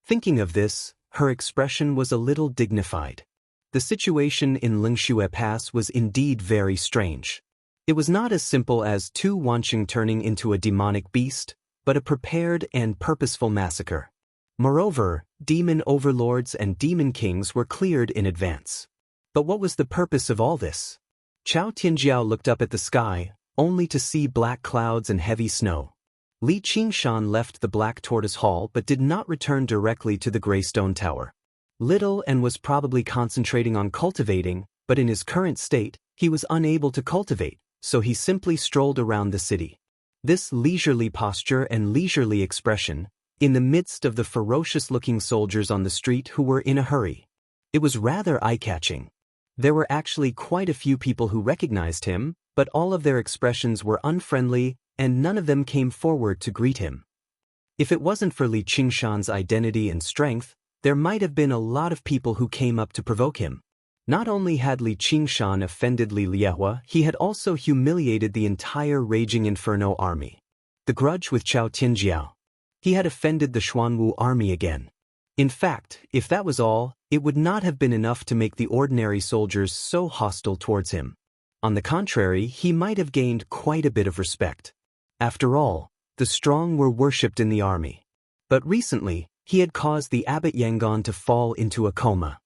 Thinking of this, her expression was a little dignified. The situation in Lingxue Pass was indeed very strange. It was not as simple as Tu Wanqing turning into a demonic beast, but a prepared and purposeful massacre. Moreover, demon overlords and demon kings were cleared in advance. But what was the purpose of all this? Chao Tianjiao looked up at the sky, only to see black clouds and heavy snow. Li Qingshan left the Black Tortoise Hall but did not return directly to the Greystone Tower. Little and was probably concentrating on cultivating, but in his current state, he was unable to cultivate, so he simply strolled around the city. This leisurely posture and leisurely expression, in the midst of the ferocious-looking soldiers on the street who were in a hurry. It was rather eye-catching. There were actually quite a few people who recognized him, but all of their expressions were unfriendly, and none of them came forward to greet him. If it wasn't for Li Qingshan's identity and strength, there might have been a lot of people who came up to provoke him. Not only had Li Qingshan offended Li Liehua, he had also humiliated the entire Raging Inferno army. The grudge with Chao Tianjiao. He had offended the Xuanwu army again. In fact, if that was all, it would not have been enough to make the ordinary soldiers so hostile towards him. On the contrary, he might have gained quite a bit of respect. After all, the strong were worshipped in the army. But recently, he had caused the abbot Yangon to fall into a coma.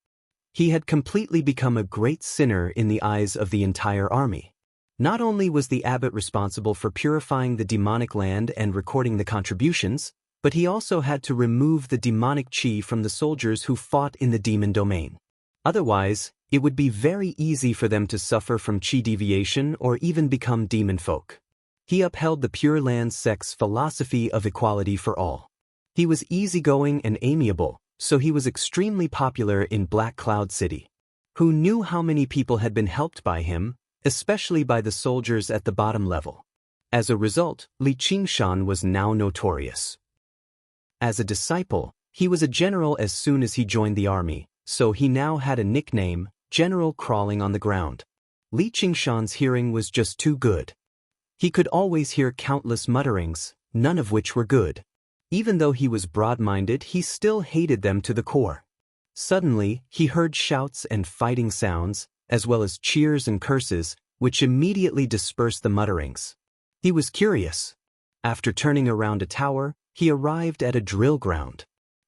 He had completely become a great sinner in the eyes of the entire army. Not only was the abbot responsible for purifying the demonic land and recording the contributions, but he also had to remove the demonic chi from the soldiers who fought in the demon domain. Otherwise, it would be very easy for them to suffer from chi deviation or even become demon folk. He upheld the Pure Land sect's philosophy of equality for all. He was easygoing and amiable, so he was extremely popular in Black Cloud City. Who knew how many people had been helped by him, especially by the soldiers at the bottom level. As a result, Li Qingshan was now notorious. As a disciple, he was a general as soon as he joined the army, so he now had a nickname, General Crawling on the Ground. Li Qingshan's hearing was just too good. He could always hear countless mutterings, none of which were good. Even though he was broad-minded, he still hated them to the core. Suddenly, he heard shouts and fighting sounds, as well as cheers and curses, which immediately dispersed the mutterings. He was curious. After turning around a tower, he arrived at a drill ground.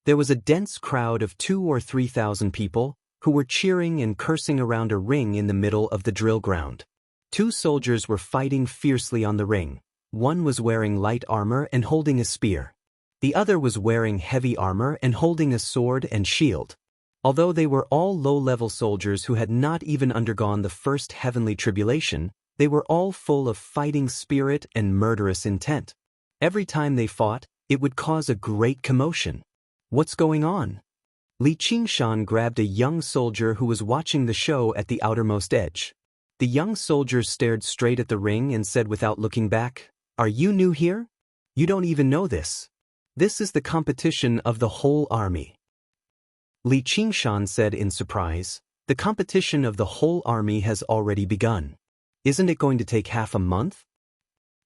There was a dense crowd of 2,000 or 3,000 people, who were cheering and cursing around a ring in the middle of the drill ground. 2 soldiers were fighting fiercely on the ring. One was wearing light armor and holding a spear. The other was wearing heavy armor and holding a sword and shield. Although they were all low-level soldiers who had not even undergone the first heavenly tribulation, they were all full of fighting spirit and murderous intent. Every time they fought, it would cause a great commotion. What's going on? Li Qingshan grabbed a young soldier who was watching the show at the outermost edge. The young soldier stared straight at the ring and said without looking back, "Are you new here? You don't even know this. This is the competition of the whole army." Li Qingshan said in surprise, "The competition of the whole army has already begun. Isn't it going to take half a month?"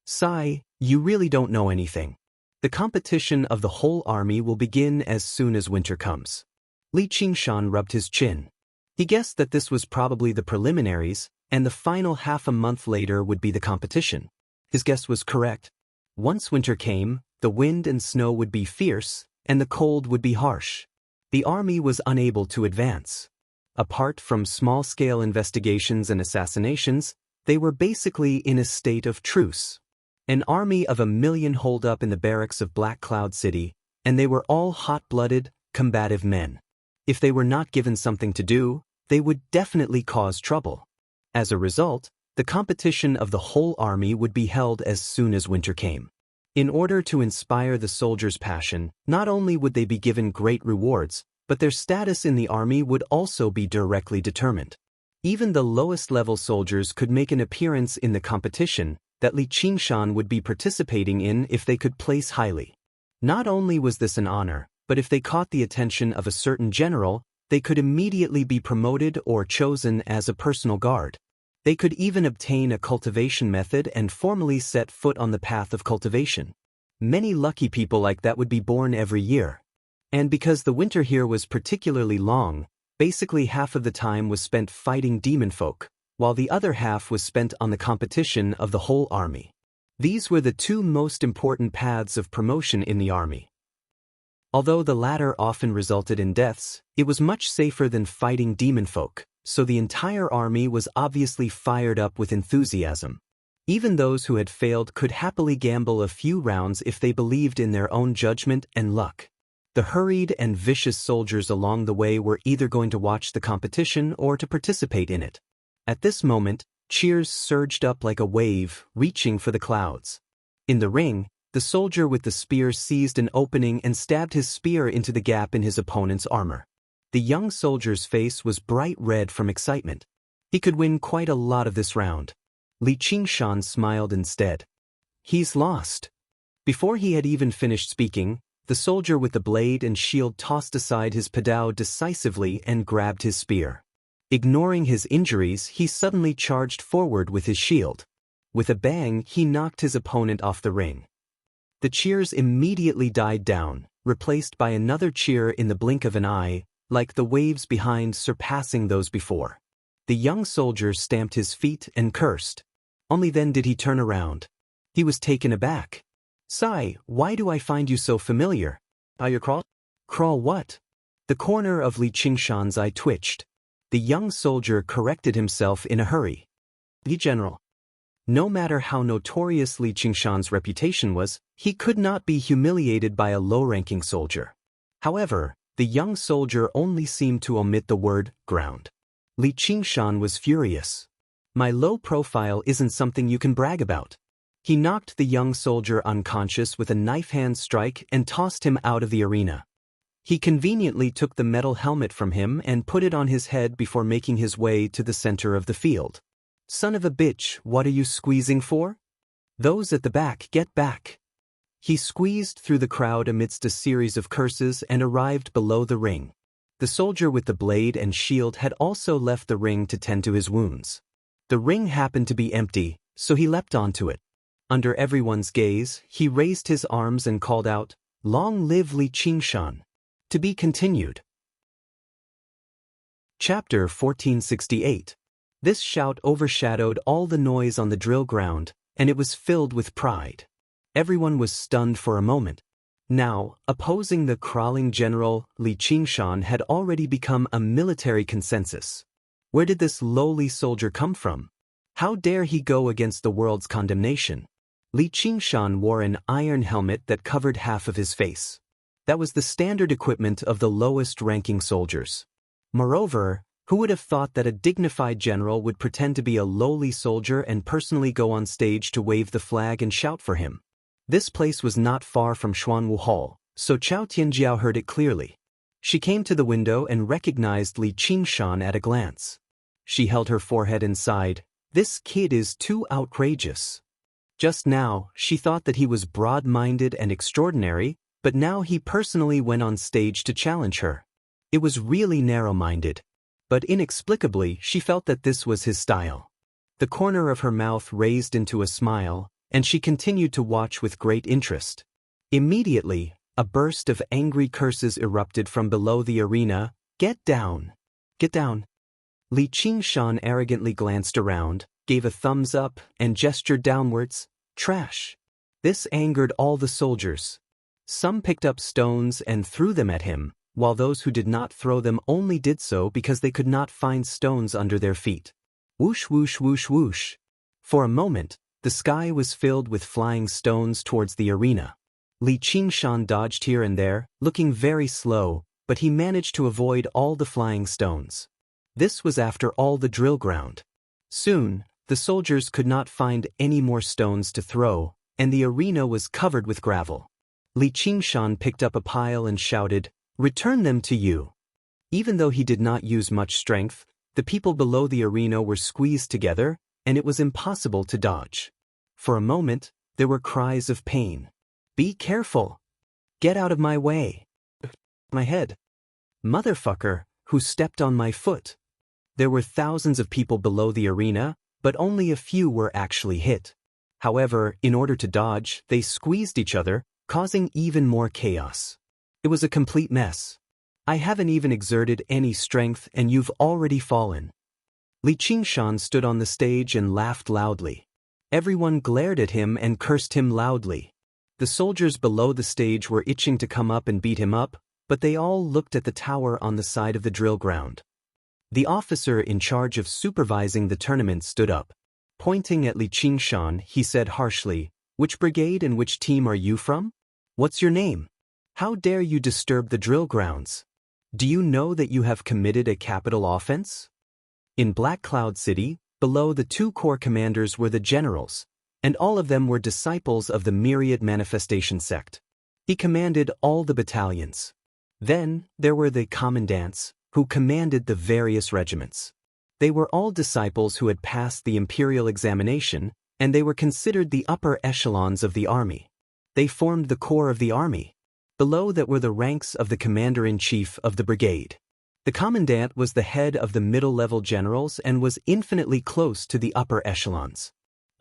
"Sai, you really don't know anything. The competition of the whole army will begin as soon as winter comes." Li Qingshan rubbed his chin. He guessed that this was probably the preliminaries, and the final half a month later would be the competition. His guess was correct. Once winter came, the wind and snow would be fierce, and the cold would be harsh. The army was unable to advance. Apart from small-scale investigations and assassinations, they were basically in a state of truce. An army of 1 million holed up in the barracks of Black Cloud City, and they were all hot-blooded, combative men. If they were not given something to do, they would definitely cause trouble. As a result, the competition of the whole army would be held as soon as winter came. In order to inspire the soldiers' passion, not only would they be given great rewards, but their status in the army would also be directly determined. Even the lowest-level soldiers could make an appearance in the competition that Li Qingshan would be participating in if they could place highly. Not only was this an honor, but if they caught the attention of a certain general, they could immediately be promoted or chosen as a personal guard. They could even obtain a cultivation method and formally set foot on the path of cultivation. Many lucky people like that would be born every year. And because the winter here was particularly long, basically half of the time was spent fighting demon folk, while the other half was spent on the competition of the whole army. These were the 2 most important paths of promotion in the army. Although the latter often resulted in deaths, it was much safer than fighting demon folk, so the entire army was obviously fired up with enthusiasm. Even those who had failed could happily gamble a few rounds if they believed in their own judgment and luck. The hurried and vicious soldiers along the way were either going to watch the competition or to participate in it. At this moment, cheers surged up like a wave, reaching for the clouds. In the ring, the soldier with the spear seized an opening and stabbed his spear into the gap in his opponent's armor. The young soldier's face was bright red from excitement. He could win quite a lot of this round. Li Qingshan smiled instead. "He's lost." Before he had even finished speaking, the soldier with the blade and shield tossed aside his padao decisively and grabbed his spear. Ignoring his injuries, he suddenly charged forward with his shield. With a bang, he knocked his opponent off the ring. The cheers immediately died down, replaced by another cheer in the blink of an eye, like the waves behind surpassing those before. The young soldier stamped his feet and cursed. Only then did he turn around. He was taken aback. "Sai, why do I find you so familiar?" "You crawl?" "Crawl what?" The corner of Li Qingshan's eye twitched. The young soldier corrected himself in a hurry. "The general." No matter how notorious Li Qingshan's reputation was, he could not be humiliated by a low-ranking soldier. However, the young soldier only seemed to omit the word ground. Li Qingshan was furious. "My low profile isn't something you can brag about." He knocked the young soldier unconscious with a knife-hand strike and tossed him out of the arena. He conveniently took the metal helmet from him and put it on his head before making his way to the center of the field. "Son of a bitch, what are you squeezing for? Those at the back, get back." He squeezed through the crowd amidst a series of curses and arrived below the ring. The soldier with the blade and shield had also left the ring to tend to his wounds. The ring happened to be empty, so he leapt onto it. Under everyone's gaze, he raised his arms and called out, "Long live Li Qingshan!" To be continued. Chapter 1468. This shout overshadowed all the noise on the drill ground, and it was filled with pride. Everyone was stunned for a moment. Now, opposing the crawling general, Li Qingshan had already become a military consensus. Where did this lowly soldier come from? How dare he go against the world's condemnation? Li Qingshan wore an iron helmet that covered half of his face. That was the standard equipment of the lowest-ranking soldiers. Moreover, who would have thought that a dignified general would pretend to be a lowly soldier and personally go on stage to wave the flag and shout for him? This place was not far from Xuanwu Hall, so Chao Tianjiao heard it clearly. She came to the window and recognized Li Qingshan at a glance. She held her forehead and sighed, "This kid is too outrageous." Just now, she thought that he was broad-minded and extraordinary, but now he personally went on stage to challenge her. It was really narrow-minded. But inexplicably, she felt that this was his style. The corner of her mouth raised into a smile, and she continued to watch with great interest. Immediately, a burst of angry curses erupted from below the arena. "Get down! Get down!" Li Qingshan arrogantly glanced around, gave a thumbs up, and gestured downwards. "Trash!" This angered all the soldiers. Some picked up stones and threw them at him, while those who did not throw them only did so because they could not find stones under their feet. Whoosh, whoosh, whoosh, whoosh. For a moment, the sky was filled with flying stones towards the arena. Li Qingshan dodged here and there, looking very slow, but he managed to avoid all the flying stones. This was after all the drill ground. Soon, the soldiers could not find any more stones to throw, and the arena was covered with gravel. Li Qingshan picked up a pile and shouted, "Return them to you." Even though he did not use much strength, the people below the arena were squeezed together, and it was impossible to dodge. For a moment, there were cries of pain. "Be careful! Get out of my way! My head! Motherfucker, who stepped on my foot?" There were thousands of people below the arena, but only a few were actually hit. However, in order to dodge, they squeezed each other, causing even more chaos. It was a complete mess. "I haven't even exerted any strength and you've already fallen." Li Qingshan stood on the stage and laughed loudly. Everyone glared at him and cursed him loudly. The soldiers below the stage were itching to come up and beat him up, but they all looked at the tower on the side of the drill ground. The officer in charge of supervising the tournament stood up. Pointing at Li Qingshan, he said harshly, "Which brigade and which team are you from? What's your name? How dare you disturb the drill grounds? Do you know that you have committed a capital offense?" In Black Cloud City, below the two corps commanders were the generals, and all of them were disciples of the Myriad Manifestation sect. He commanded all the battalions. Then, there were the commandants, who commanded the various regiments. They were all disciples who had passed the imperial examination, and they were considered the upper echelons of the army. They formed the core of the army. Below that were the ranks of the commander-in-chief of the brigade. The commandant was the head of the middle-level generals and was infinitely close to the upper echelons.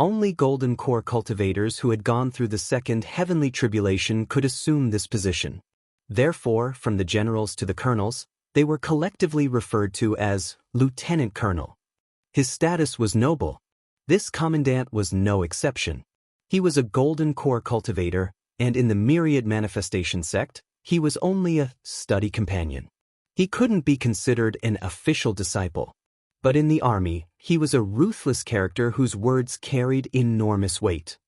Only golden core cultivators who had gone through the second heavenly tribulation could assume this position. Therefore, from the generals to the colonels, they were collectively referred to as lieutenant colonel. His status was noble. This commandant was no exception. He was a golden core cultivator, and in the myriad manifestation sect, he was only a study companion. He couldn't be considered an official disciple. But in the army, he was a ruthless character whose words carried enormous weight.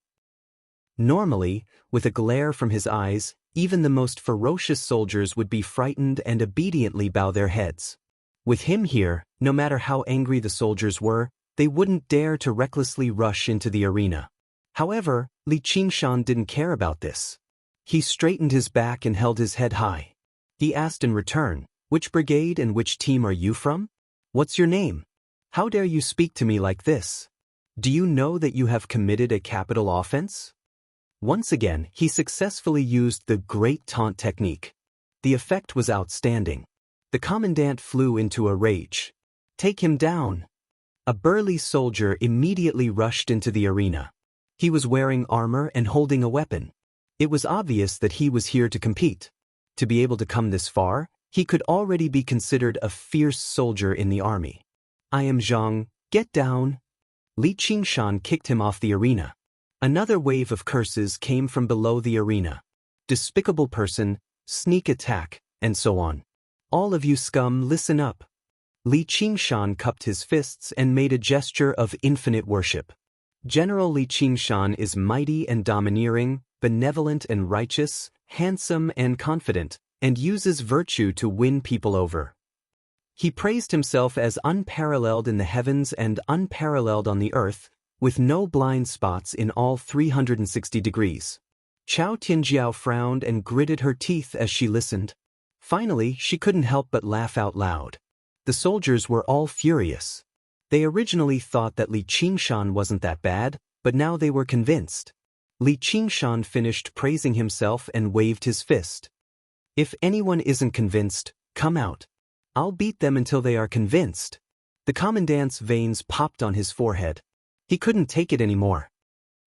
Normally, with a glare from his eyes, even the most ferocious soldiers would be frightened and obediently bow their heads. With him here, no matter how angry the soldiers were, they wouldn't dare to recklessly rush into the arena. However, Li Qingshan didn't care about this. He straightened his back and held his head high. He asked in return, "Which brigade and which team are you from? What's your name? How dare you speak to me like this? Do you know that you have committed a capital offense?" Once again, he successfully used the great taunt technique. The effect was outstanding. The commandant flew into a rage. "Take him down!" A burly soldier immediately rushed into the arena. He was wearing armor and holding a weapon. It was obvious that he was here to compete. To be able to come this far, he could already be considered a fierce soldier in the army. "I am Zhang, get down!" Li Qingshan kicked him off the arena. Another wave of curses came from below the arena. "Despicable person, sneak attack," and so on. "All of you scum, listen up." Li Qingshan cupped his fists and made a gesture of infinite worship. General Li Qingshan is mighty and domineering, benevolent and righteous, handsome and confident, and uses virtue to win people over. He praised himself as unparalleled in the heavens and unparalleled on the earth, with no blind spots in all 360 degrees. Chao Tianjiao frowned and gritted her teeth as she listened. Finally, she couldn't help but laugh out loud. The soldiers were all furious. They originally thought that Li Qingshan wasn't that bad, but now they were convinced. Li Qingshan finished praising himself and waved his fist. "If anyone isn't convinced, come out. I'll beat them until they are convinced." The commandant's veins popped on his forehead. He couldn't take it anymore.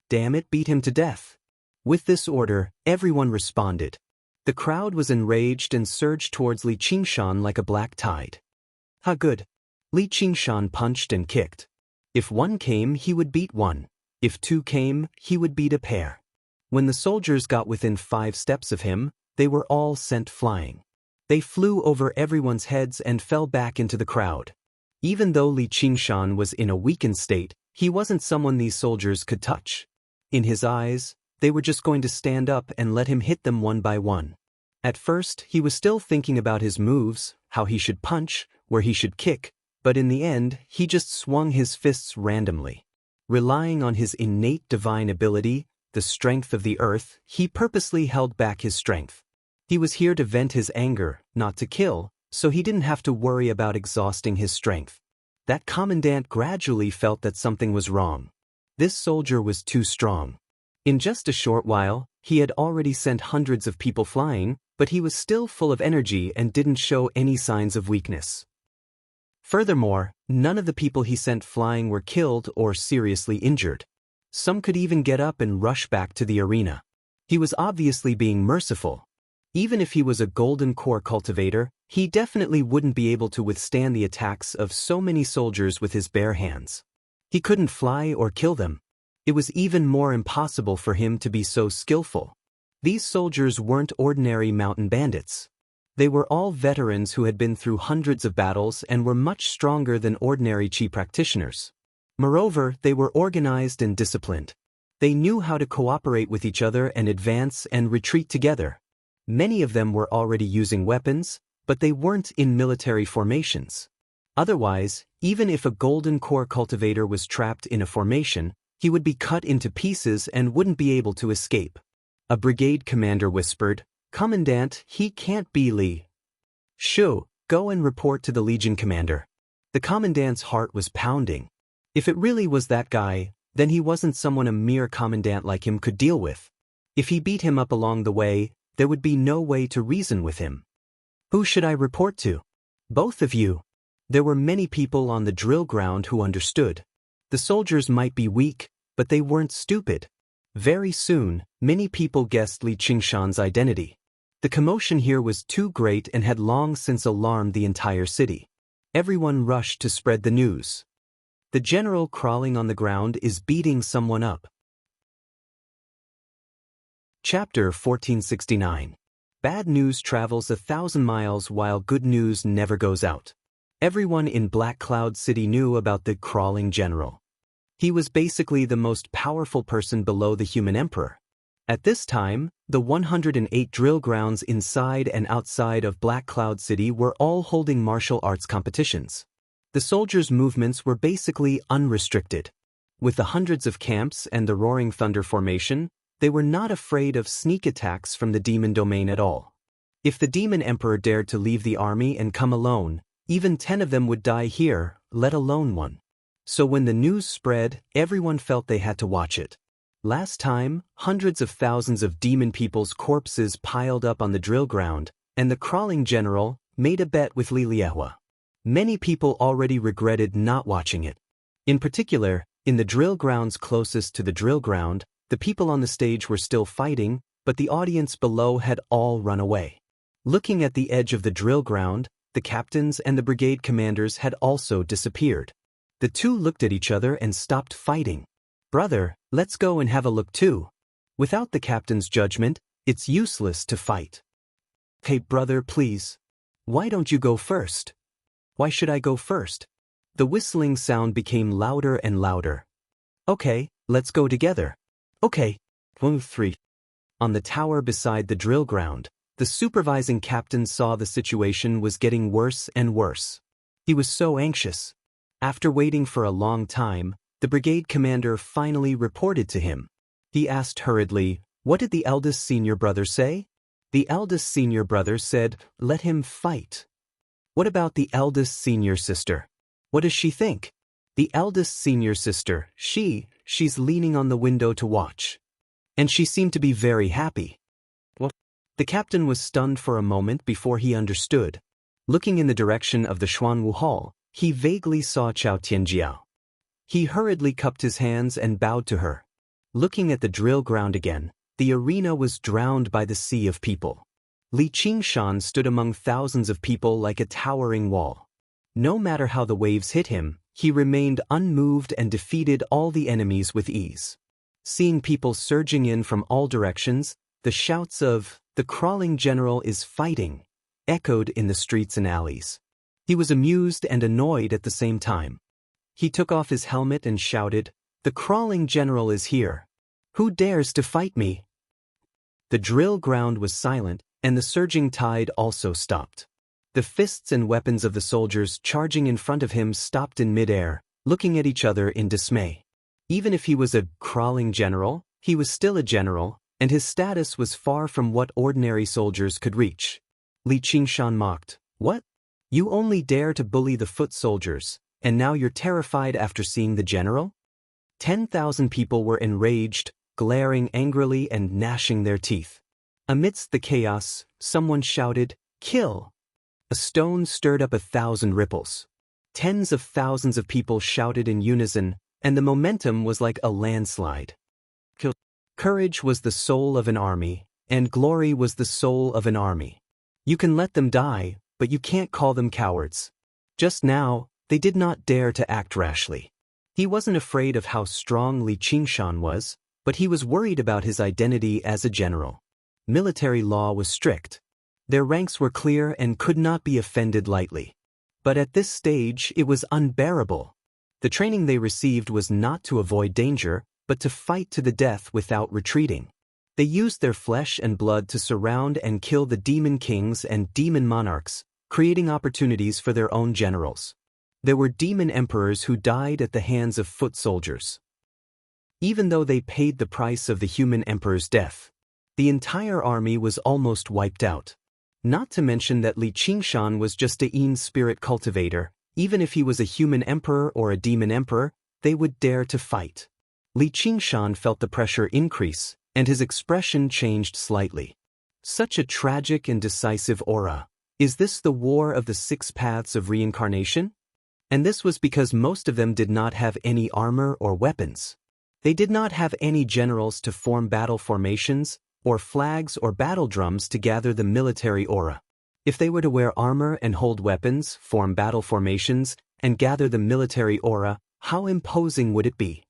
Damn it, beat him to death. With this order, everyone responded. The crowd was enraged and surged towards Li Qingshan like a black tide. "Ha, good." Li Qingshan punched and kicked. If one came, he would beat one. If two came, he would beat a pair. When the soldiers got within 5 steps of him, they were all sent flying. They flew over everyone's heads and fell back into the crowd. Even though Li Qingshan was in a weakened state, he wasn't someone these soldiers could touch. In his eyes, they were just going to stand up and let him hit them one by one. At first, he was still thinking about his moves, how he should punch, where he should kick, but in the end, he just swung his fists randomly. Relying on his innate divine ability, the strength of the earth, he purposely held back his strength. He was here to vent his anger, not to kill, so he didn't have to worry about exhausting his strength. That commandant gradually felt that something was wrong. This soldier was too strong. In just a short while, he had already sent hundreds of people flying, but he was still full of energy and didn't show any signs of weakness. Furthermore, none of the people he sent flying were killed or seriously injured. Some could even get up and rush back to the arena. He was obviously being merciful. Even if he was a golden core cultivator, he definitely wouldn't be able to withstand the attacks of so many soldiers with his bare hands. He couldn't fly or kill them. It was even more impossible for him to be so skillful. These soldiers weren't ordinary mountain bandits. They were all veterans who had been through hundreds of battles and were much stronger than ordinary Qi practitioners. Moreover, they were organized and disciplined. They knew how to cooperate with each other and advance and retreat together. Many of them were already using weapons, but they weren't in military formations. Otherwise, even if a golden core cultivator was trapped in a formation, he would be cut into pieces and wouldn't be able to escape. A brigade commander whispered, "Commandant, he can't be Li." "Shoo, go and report to the Legion commander." The commandant's heart was pounding. If it really was that guy, then he wasn't someone a mere commandant like him could deal with. If he beat him up along the way, there would be no way to reason with him. "Who should I report to?" "Both of you." There were many people on the drill ground who understood. The soldiers might be weak, But they weren't stupid. Very soon, many people guessed Li Qingshan's identity. The commotion here was too great and had long since alarmed the entire city. Everyone rushed to spread the news. The general crawling on the ground is beating someone up. Chapter 1469. Bad news travels 1,000 miles while good news never goes out. Everyone in Black Cloud City knew about the crawling general. He was basically the most powerful person below the human emperor. At this time, the 108 drill grounds inside and outside of Black Cloud City were all holding martial arts competitions. The soldiers' movements were basically unrestricted. With the hundreds of camps and the Roaring Thunder formation, they were not afraid of sneak attacks from the demon domain at all. If the demon emperor dared to leave the army and come alone, even 10 of them would die here, let alone one. So when the news spread, everyone felt they had to watch it. Last time, hundreds of thousands of demon people's corpses piled up on the drill ground, and the crawling general made a bet with Li Liehua. Many people already regretted not watching it. In particular, in the drill grounds closest to the drill ground, the people on the stage were still fighting, but the audience below had all run away. Looking at the edge of the drill ground, the captains and the brigade commanders had also disappeared. The two looked at each other and stopped fighting. "Brother, let's go and have a look too." Without the captain's judgment, it's useless to fight. "Hey brother, please. Why don't you go first?" "Why should I go first?" The whistling sound became louder and louder. "Okay, let's go together." "Okay." 1, 3. On the tower beside the drill ground, the supervising captain saw the situation was getting worse and worse. He was so anxious. After waiting for a long time, the brigade commander finally reported to him. He asked hurriedly, "What did the eldest senior brother say?" The eldest senior brother said, "Let him fight." "What about the eldest senior sister? What does she think?" "The eldest senior sister, she's leaning on the window to watch. And she seemed to be very happy." What? The captain was stunned for a moment before he understood. Looking in the direction of the Xuanwu Hall, he vaguely saw Chao Tianjiao. He hurriedly cupped his hands and bowed to her. Looking at the drill ground again, the arena was drowned by the sea of people. Li Qingshan stood among thousands of people like a towering wall. No matter how the waves hit him, he remained unmoved and defeated all the enemies with ease. Seeing people surging in from all directions, the shouts of, "The crawling general is fighting," echoed in the streets and alleys. He was amused and annoyed at the same time. He took off his helmet and shouted, "The crawling general is here. Who dares to fight me?" The drill ground was silent, and the surging tide also stopped. The fists and weapons of the soldiers charging in front of him stopped in midair, looking at each other in dismay. Even if he was a crawling general, he was still a general, and his status was far from what ordinary soldiers could reach. Li Qingshan mocked, "What? You only dare to bully the foot soldiers, and now you're terrified after seeing the general?" 10,000 people were enraged, glaring angrily and gnashing their teeth. Amidst the chaos, someone shouted, "Kill!" A stone stirred up 1,000 ripples. Tens of thousands of people shouted in unison, and the momentum was like a landslide. Courage was the soul of an army, and glory was the soul of an army. You can let them die, but you can't call them cowards. Just now, they did not dare to act rashly. He wasn't afraid of how strong Li Qingshan was, but he was worried about his identity as a general. Military law was strict. Their ranks were clear and could not be offended lightly. But at this stage, it was unbearable. The training they received was not to avoid danger, but to fight to the death without retreating. They used their flesh and blood to surround and kill the demon kings and demon monarchs, creating opportunities for their own generals. There were demon emperors who died at the hands of foot soldiers. Even though they paid the price of the human emperor's death, the entire army was almost wiped out. Not to mention that Li Qingshan was just a Yin spirit cultivator. Even if he was a human emperor or a demon emperor, they would dare to fight. Li Qingshan felt the pressure increase, and his expression changed slightly. Such a tragic and decisive aura. Is this the war of the 6 paths of reincarnation? And this was because most of them did not have any armor or weapons. They did not have any generals to form battle formations, or flags or battle drums to gather the military aura. If they were to wear armor and hold weapons, form battle formations, and gather the military aura, how imposing would it be?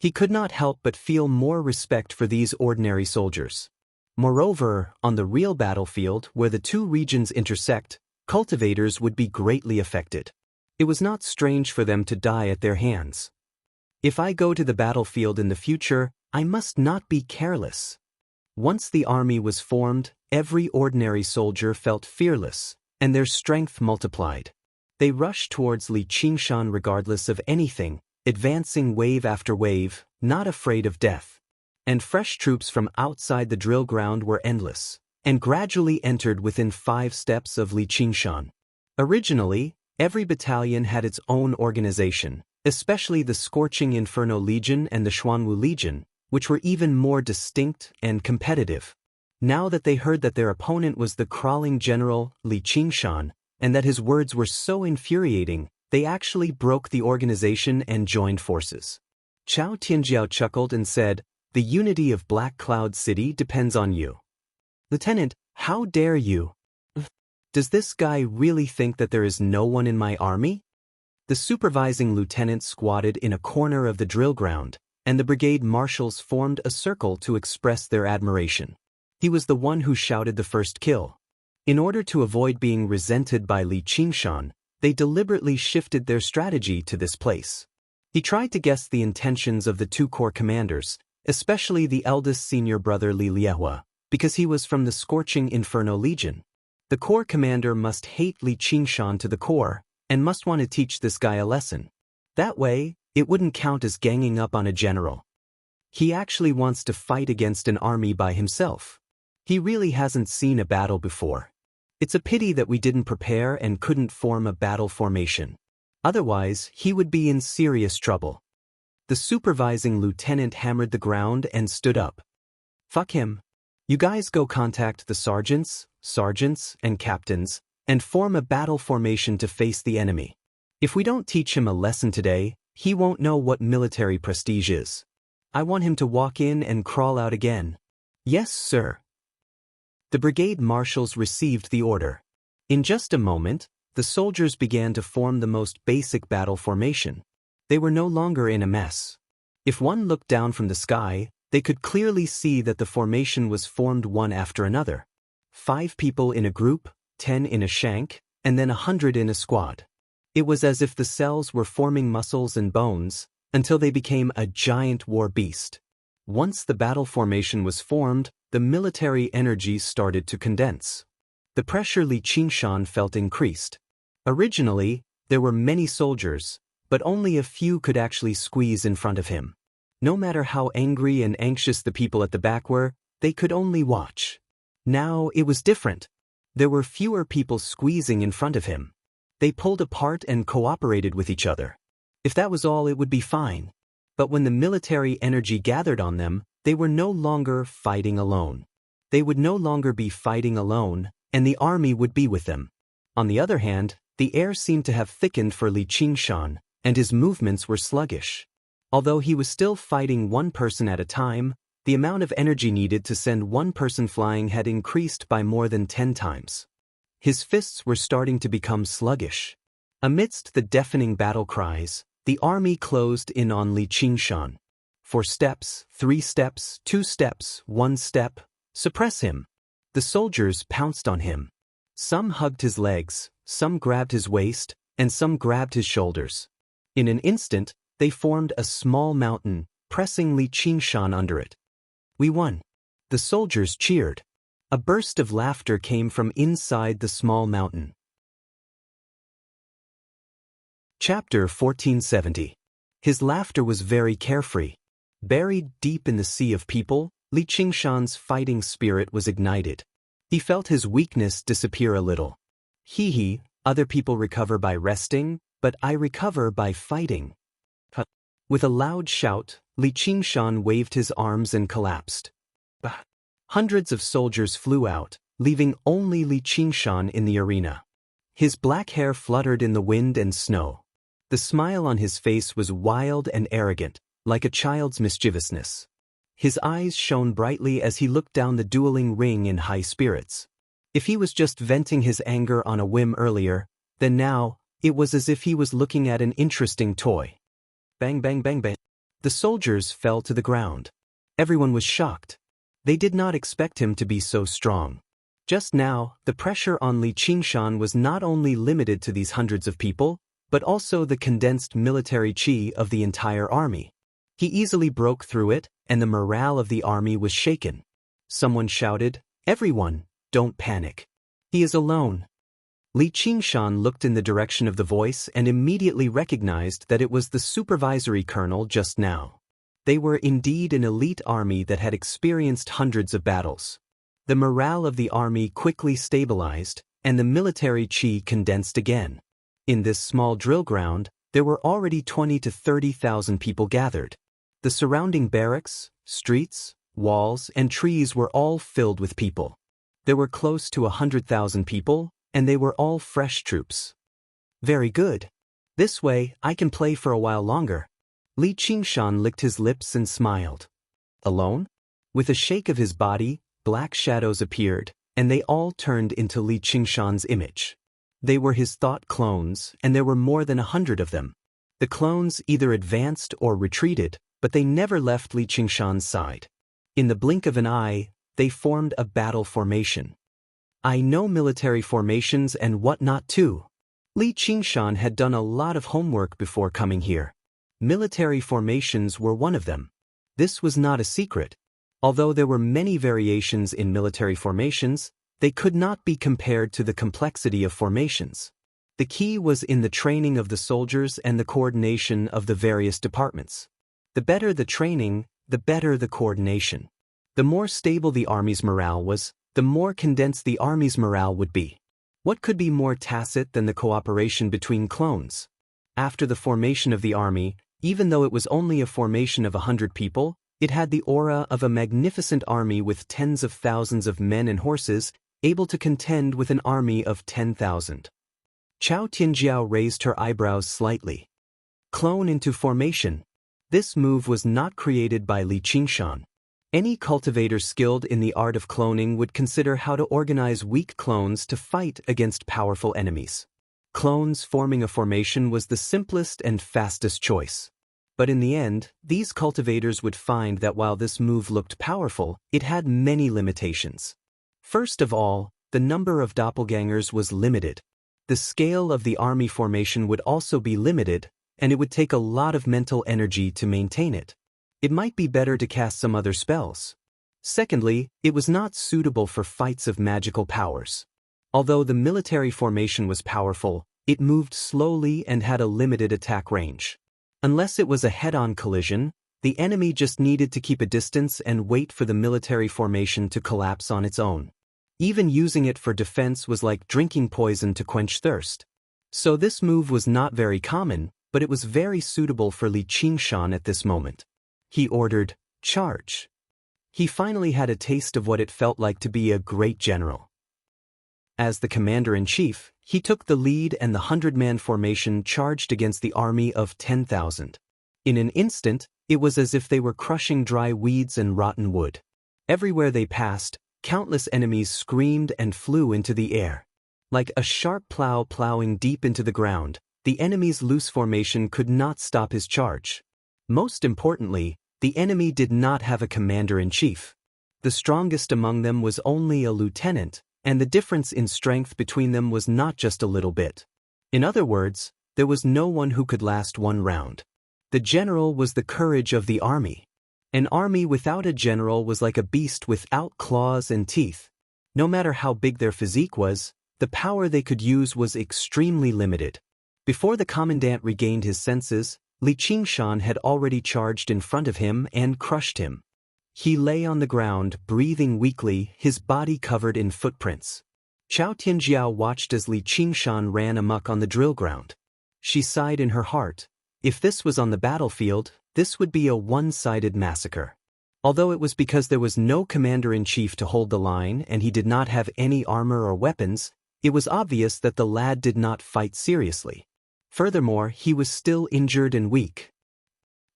He could not help but feel more respect for these ordinary soldiers. Moreover, on the real battlefield where the two regions intersect, cultivators would be greatly affected. It was not strange for them to die at their hands. If I go to the battlefield in the future, I must not be careless. Once the army was formed, every ordinary soldier felt fearless, and their strength multiplied. They rushed towards Li Qingshan regardless of anything, advancing wave after wave, not afraid of death. And fresh troops from outside the drill ground were endless, and gradually entered within 5 steps of Li Qingshan. Originally, every battalion had its own organization, especially the Scorching Inferno Legion and the Xuanwu Legion, which were even more distinct and competitive. Now that they heard that their opponent was the crawling general Li Qingshan, and that his words were so infuriating, they actually broke the organization and joined forces. Chao Tianjiao chuckled and said, "The unity of Black Cloud City depends on you." "Lieutenant, how dare you? Does this guy really think that there is no one in my army?" The supervising lieutenant squatted in a corner of the drill ground, and the brigade marshals formed a circle to express their admiration. He was the one who shouted the first kill. In order to avoid being resented by Li Qingshan, they deliberately shifted their strategy to this place. He tried to guess the intentions of the 2 corps commanders, especially the eldest senior brother Li Liehua, because he was from the Scorching Inferno Legion. The corps commander must hate Li Qingshan to the core, and must want to teach this guy a lesson. That way, it wouldn't count as ganging up on a general. He actually wants to fight against an army by himself. He really hasn't seen a battle before. It's a pity that we didn't prepare and couldn't form a battle formation. Otherwise, he would be in serious trouble. The supervising lieutenant hammered the ground and stood up. "Fuck him. You guys go contact the sergeants, and captains, and form a battle formation to face the enemy. If we don't teach him a lesson today, he won't know what military prestige is. I want him to walk in and crawl out again." "Yes, sir." The brigade marshals received the order. In just a moment, the soldiers began to form the most basic battle formation. They were no longer in a mess. If one looked down from the sky, they could clearly see that the formation was formed one after another. 5 people in a group, 10 in a shank, and then 100 in a squad. It was as if the cells were forming muscles and bones, until they became a giant war beast. Once the battle formation was formed, the military energy started to condense. The pressure Li Qingshan felt increased. Originally, there were many soldiers, but only a few could actually squeeze in front of him. No matter how angry and anxious the people at the back were, they could only watch. Now it was different. There were fewer people squeezing in front of him. They pulled apart and cooperated with each other. If that was all, it would be fine. But when the military energy gathered on them, they were no longer fighting alone. They would no longer be fighting alone, and the army would be with them. On the other hand, the air seemed to have thickened for Li Qingshan, and his movements were sluggish. Although he was still fighting one person at a time, the amount of energy needed to send one person flying had increased by more than 10 times. His fists were starting to become sluggish. Amidst the deafening battle cries, the army closed in on Li Qingshan. 4 steps, 3 steps, 2 steps, 1 step, suppress him. The soldiers pounced on him. Some hugged his legs, some grabbed his waist, and some grabbed his shoulders. In an instant, they formed a small mountain, pressing Li Qingshan under it. "We won." The soldiers cheered. A burst of laughter came from inside the small mountain. Chapter 1470. His laughter was very carefree. Buried deep in the sea of people, Li Qingshan's fighting spirit was ignited. He felt his weakness disappear a little. Hee, other people recover by resting, but I recover by fighting. With a loud shout, Li Qingshan waved his arms and collapsed. Hundreds of soldiers flew out, leaving only Li Qingshan in the arena. His black hair fluttered in the wind and snow. The smile on his face was wild and arrogant, like a child's mischievousness. His eyes shone brightly as he looked down the dueling ring in high spirits. If he was just venting his anger on a whim earlier, then now, it was as if he was looking at an interesting toy. Bang bang bang bang. The soldiers fell to the ground. Everyone was shocked. They did not expect him to be so strong. Just now, the pressure on Li Qingshan was not only limited to these hundreds of people, but also the condensed military chi of the entire army. He easily broke through it, and the morale of the army was shaken. Someone shouted, "Everyone, don't panic. He is alone." Li Qingshan looked in the direction of the voice and immediately recognized that it was the supervisory colonel just now. They were indeed an elite army that had experienced hundreds of battles. The morale of the army quickly stabilized, and the military chi condensed again. In this small drill ground, there were already 20 to 30,000 people gathered. The surrounding barracks, streets, walls, and trees were all filled with people. There were close to 100,000 people, and they were all fresh troops. Very good. This way, I can play for a while longer. Li Qingshan licked his lips and smiled. Alone? With a shake of his body, black shadows appeared, and they all turned into Li Qingshan's image. They were his thought clones, and there were more than 100 of them. The clones either advanced or retreated, but they never left Li Qingshan's side. In the blink of an eye, they formed a battle formation. I know military formations and whatnot too. Li Qingshan had done a lot of homework before coming here. Military formations were one of them. This was not a secret. Although there were many variations in military formations, they could not be compared to the complexity of formations. The key was in the training of the soldiers and the coordination of the various departments. The better the training, the better the coordination. The more stable the army's morale was, the more condensed the army's morale would be. What could be more tacit than the cooperation between clones? After the formation of the army, even though it was only a formation of 100 people, it had the aura of a magnificent army with tens of thousands of men and horses, able to contend with an army of 10,000. Chao Tianjiao raised her eyebrows slightly. Clone into formation. This move was not created by Li Qingshan. Any cultivator skilled in the art of cloning would consider how to organize weak clones to fight against powerful enemies. Clones forming a formation was the simplest and fastest choice. But in the end, these cultivators would find that while this move looked powerful, it had many limitations. First of all, the number of doppelgangers was limited. The scale of the army formation would also be limited, and it would take a lot of mental energy to maintain it. It might be better to cast some other spells. Secondly, it was not suitable for fights of magical powers. Although the military formation was powerful, it moved slowly and had a limited attack range. Unless it was a head-on collision, the enemy just needed to keep a distance and wait for the military formation to collapse on its own. Even using it for defense was like drinking poison to quench thirst. So this move was not very common, but it was very suitable for Li Qingshan at this moment. He ordered, "Charge." He finally had a taste of what it felt like to be a great general. As the commander-in-chief, he took the lead and the 100-man formation charged against the army of 10,000. In an instant, it was as if they were crushing dry weeds and rotten wood. Everywhere they passed, countless enemies screamed and flew into the air. Like a sharp plow plowing deep into the ground, the enemy's loose formation could not stop his charge. Most importantly, the enemy did not have a commander-in-chief. The strongest among them was only a lieutenant, and the difference in strength between them was not just a little bit. In other words, there was no one who could last one round. The general was the courage of the army. An army without a general was like a beast without claws and teeth. No matter how big their physique was, the power they could use was extremely limited. Before the commandant regained his senses, Li Qingshan had already charged in front of him and crushed him. He lay on the ground, breathing weakly, his body covered in footprints. Chao Tianjiao watched as Li Qingshan ran amok on the drill ground. She sighed in her heart. If this was on the battlefield, this would be a one-sided massacre. Although it was because there was no commander-in-chief to hold the line and he did not have any armor or weapons, it was obvious that the lad did not fight seriously. Furthermore, he was still injured and weak.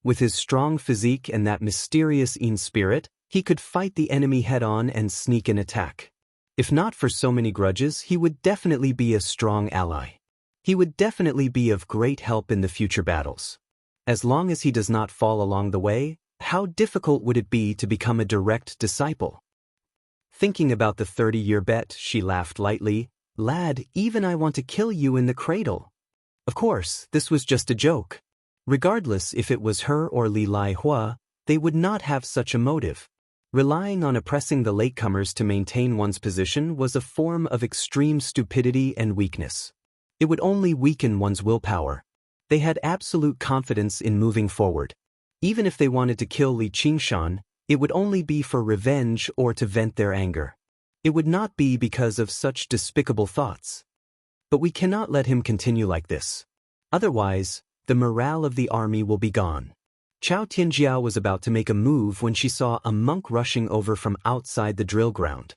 With his strong physique and that mysterious spirit, he could fight the enemy head-on and sneak an attack. If not for so many grudges, he would definitely be a strong ally. He would definitely be of great help in the future battles. As long as he does not fall along the way, how difficult would it be to become a direct disciple? Thinking about the 30-year bet, she laughed lightly. Lad, even I want to kill you in the cradle. Of course, this was just a joke. Regardless if it was her or Li Laihua, they would not have such a motive. Relying on oppressing the latecomers to maintain one's position was a form of extreme stupidity and weakness. It would only weaken one's willpower. They had absolute confidence in moving forward. Even if they wanted to kill Li Qingshan, it would only be for revenge or to vent their anger. It would not be because of such despicable thoughts. But we cannot let him continue like this. Otherwise, the morale of the army will be gone. Chao Tianjiao was about to make a move when she saw a monk rushing over from outside the drill ground.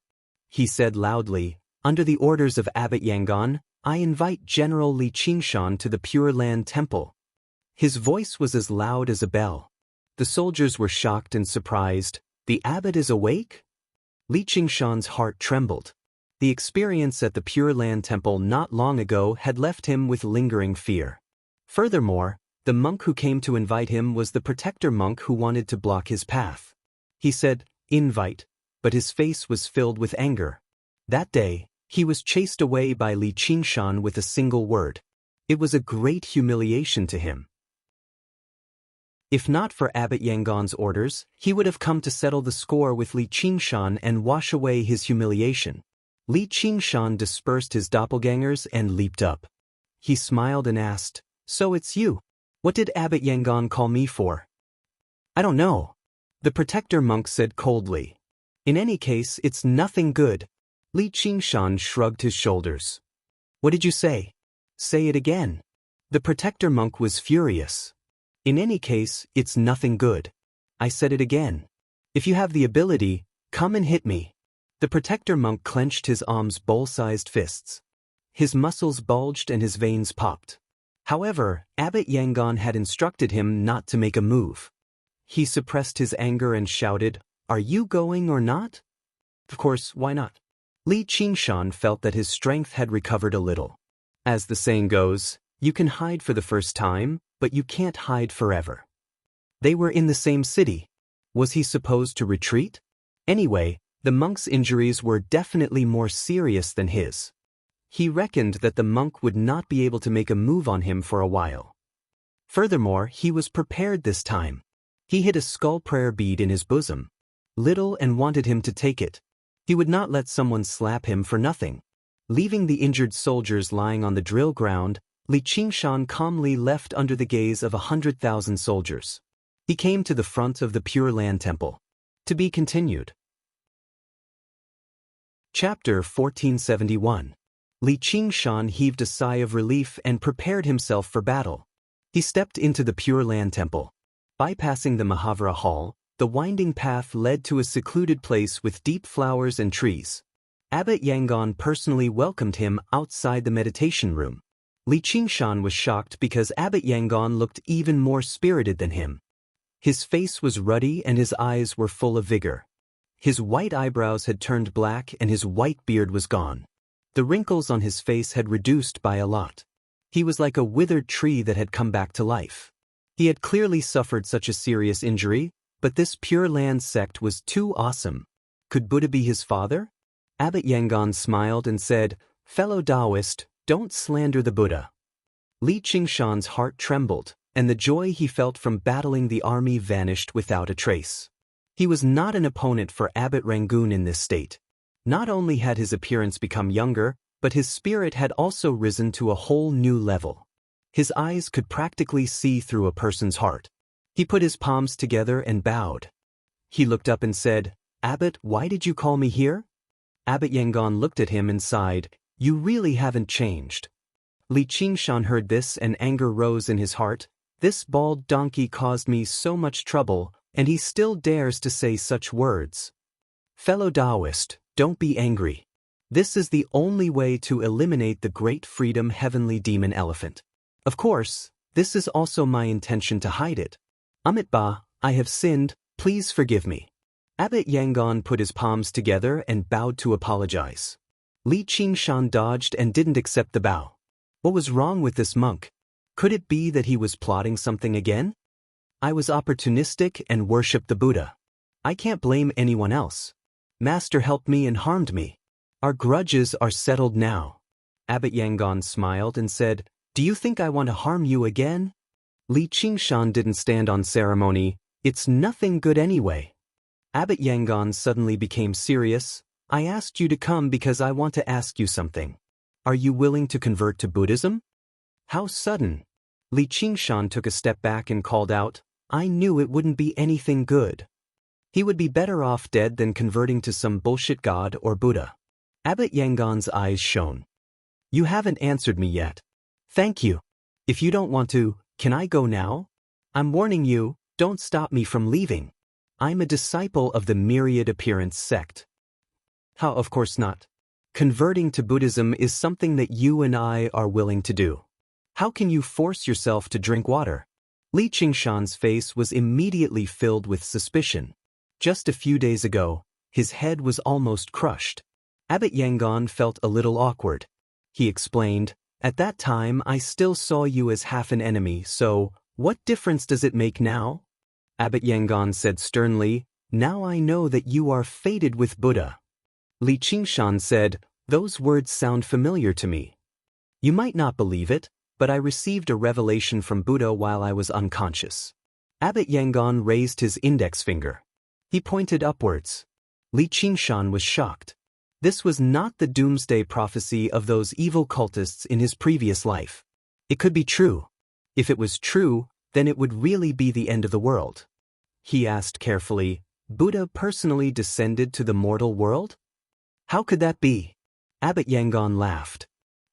He said loudly, "Under the orders of Abbot Yangon, I invite General Li Qingshan to the Pure Land Temple." His voice was as loud as a bell. The soldiers were shocked and surprised. The abbot is awake? Li Qingshan's heart trembled. The experience at the Pure Land Temple not long ago had left him with lingering fear. Furthermore, the monk who came to invite him was the protector monk who wanted to block his path. He said, "Invite," but his face was filled with anger. That day, he was chased away by Li Qingshan with a single word. It was a great humiliation to him. If not for Abbot Yangon's orders, he would have come to settle the score with Li Qingshan and wash away his humiliation. Li Qingshan dispersed his doppelgangers and leaped up. He smiled and asked, "So it's you. What did Abbot Yangon call me for?" "I don't know," the protector monk said coldly. "In any case, it's nothing good." Li Qingshan shrugged his shoulders. "What did you say?" "Say it again." The protector monk was furious. "In any case, it's nothing good." "I said it again. If you have the ability, come and hit me." The protector monk clenched his arms bowl-sized fists. His muscles bulged and his veins popped. However, Abbot Yangon had instructed him not to make a move. He suppressed his anger and shouted, "Are you going or not?" "Of course, why not?" Li Qingshan felt that his strength had recovered a little. As the saying goes, you can hide for the first time, but you can't hide forever. They were in the same city. Was he supposed to retreat? Anyway, the monk's injuries were definitely more serious than his. He reckoned that the monk would not be able to make a move on him for a while. Furthermore, he was prepared this time. He hid a skull prayer bead in his bosom. Little and wanted him to take it. He would not let someone slap him for nothing. Leaving the injured soldiers lying on the drill ground, Li Qingshan calmly left under the gaze of 100,000 soldiers. He came to the front of the Pure Land Temple. To be continued. Chapter 1471. Li Qingshan heaved a sigh of relief and prepared himself for battle. He stepped into the Pure Land Temple. Bypassing the Mahavira Hall, the winding path led to a secluded place with deep flowers and trees. Abbot Yangon personally welcomed him outside the meditation room. Li Qingshan was shocked because Abbot Yangon looked even more spirited than him. His face was ruddy and his eyes were full of vigor. His white eyebrows had turned black and his white beard was gone. The wrinkles on his face had reduced by a lot. He was like a withered tree that had come back to life. He had clearly suffered such a serious injury, but this Pure Land sect was too awesome. Could Buddha be his father? Abbot Yangon smiled and said, "Fellow Taoist, don't slander the Buddha." Li Qingshan's heart trembled, and the joy he felt from battling the army vanished without a trace. He was not an opponent for Abbot Rangoon in this state. Not only had his appearance become younger, but his spirit had also risen to a whole new level. His eyes could practically see through a person's heart. He put his palms together and bowed. He looked up and said, "Abbot, why did you call me here?" Abbot Yangon looked at him and sighed, "You really haven't changed." Li Qingshan heard this and anger rose in his heart. This bald donkey caused me so much trouble, and he still dares to say such words. Fellow Taoist, don't be angry. This is the only way to eliminate the great freedom heavenly demon elephant. Of course, this is also my intention to hide it. Amitabha, I have sinned, please forgive me. Abbot Yangon put his palms together and bowed to apologize. Li Qingshan dodged and didn't accept the bow. What was wrong with this monk? Could it be that he was plotting something again? I was opportunistic and worshipped the Buddha. I can't blame anyone else. Master helped me and harmed me. Our grudges are settled now. Abbot Yangon smiled and said, Do you think I want to harm you again? Li Qingshan didn't stand on ceremony. It's nothing good anyway. Abbot Yangon suddenly became serious. I asked you to come because I want to ask you something. Are you willing to convert to Buddhism? How sudden? Li Qingshan took a step back and called out, I knew it wouldn't be anything good. He would be better off dead than converting to some bullshit god or Buddha. Abbot Yangon's eyes shone. You haven't answered me yet. Thank you. If you don't want to, can I go now? I'm warning you, don't stop me from leaving. I'm a disciple of the Myriad Appearance sect. How, of course not. Converting to Buddhism is something that you and I are willing to do. How can you force yourself to drink water? Li Qingshan's face was immediately filled with suspicion. Just a few days ago, his head was almost crushed. Abbot Yangon felt a little awkward. He explained, At that time I still saw you as half an enemy, so what difference does it make now? Abbot Yangon said sternly, Now I know that you are fated with Buddha. Li Qingshan said, Those words sound familiar to me. You might not believe it, but I received a revelation from Buddha while I was unconscious. Abbot Yangon raised his index finger. He pointed upwards. Li Qingshan was shocked. This was not the doomsday prophecy of those evil cultists in his previous life. It could be true. If it was true, then it would really be the end of the world. He asked carefully, Buddha personally descended to the mortal world? How could that be? Abbot Yangon laughed.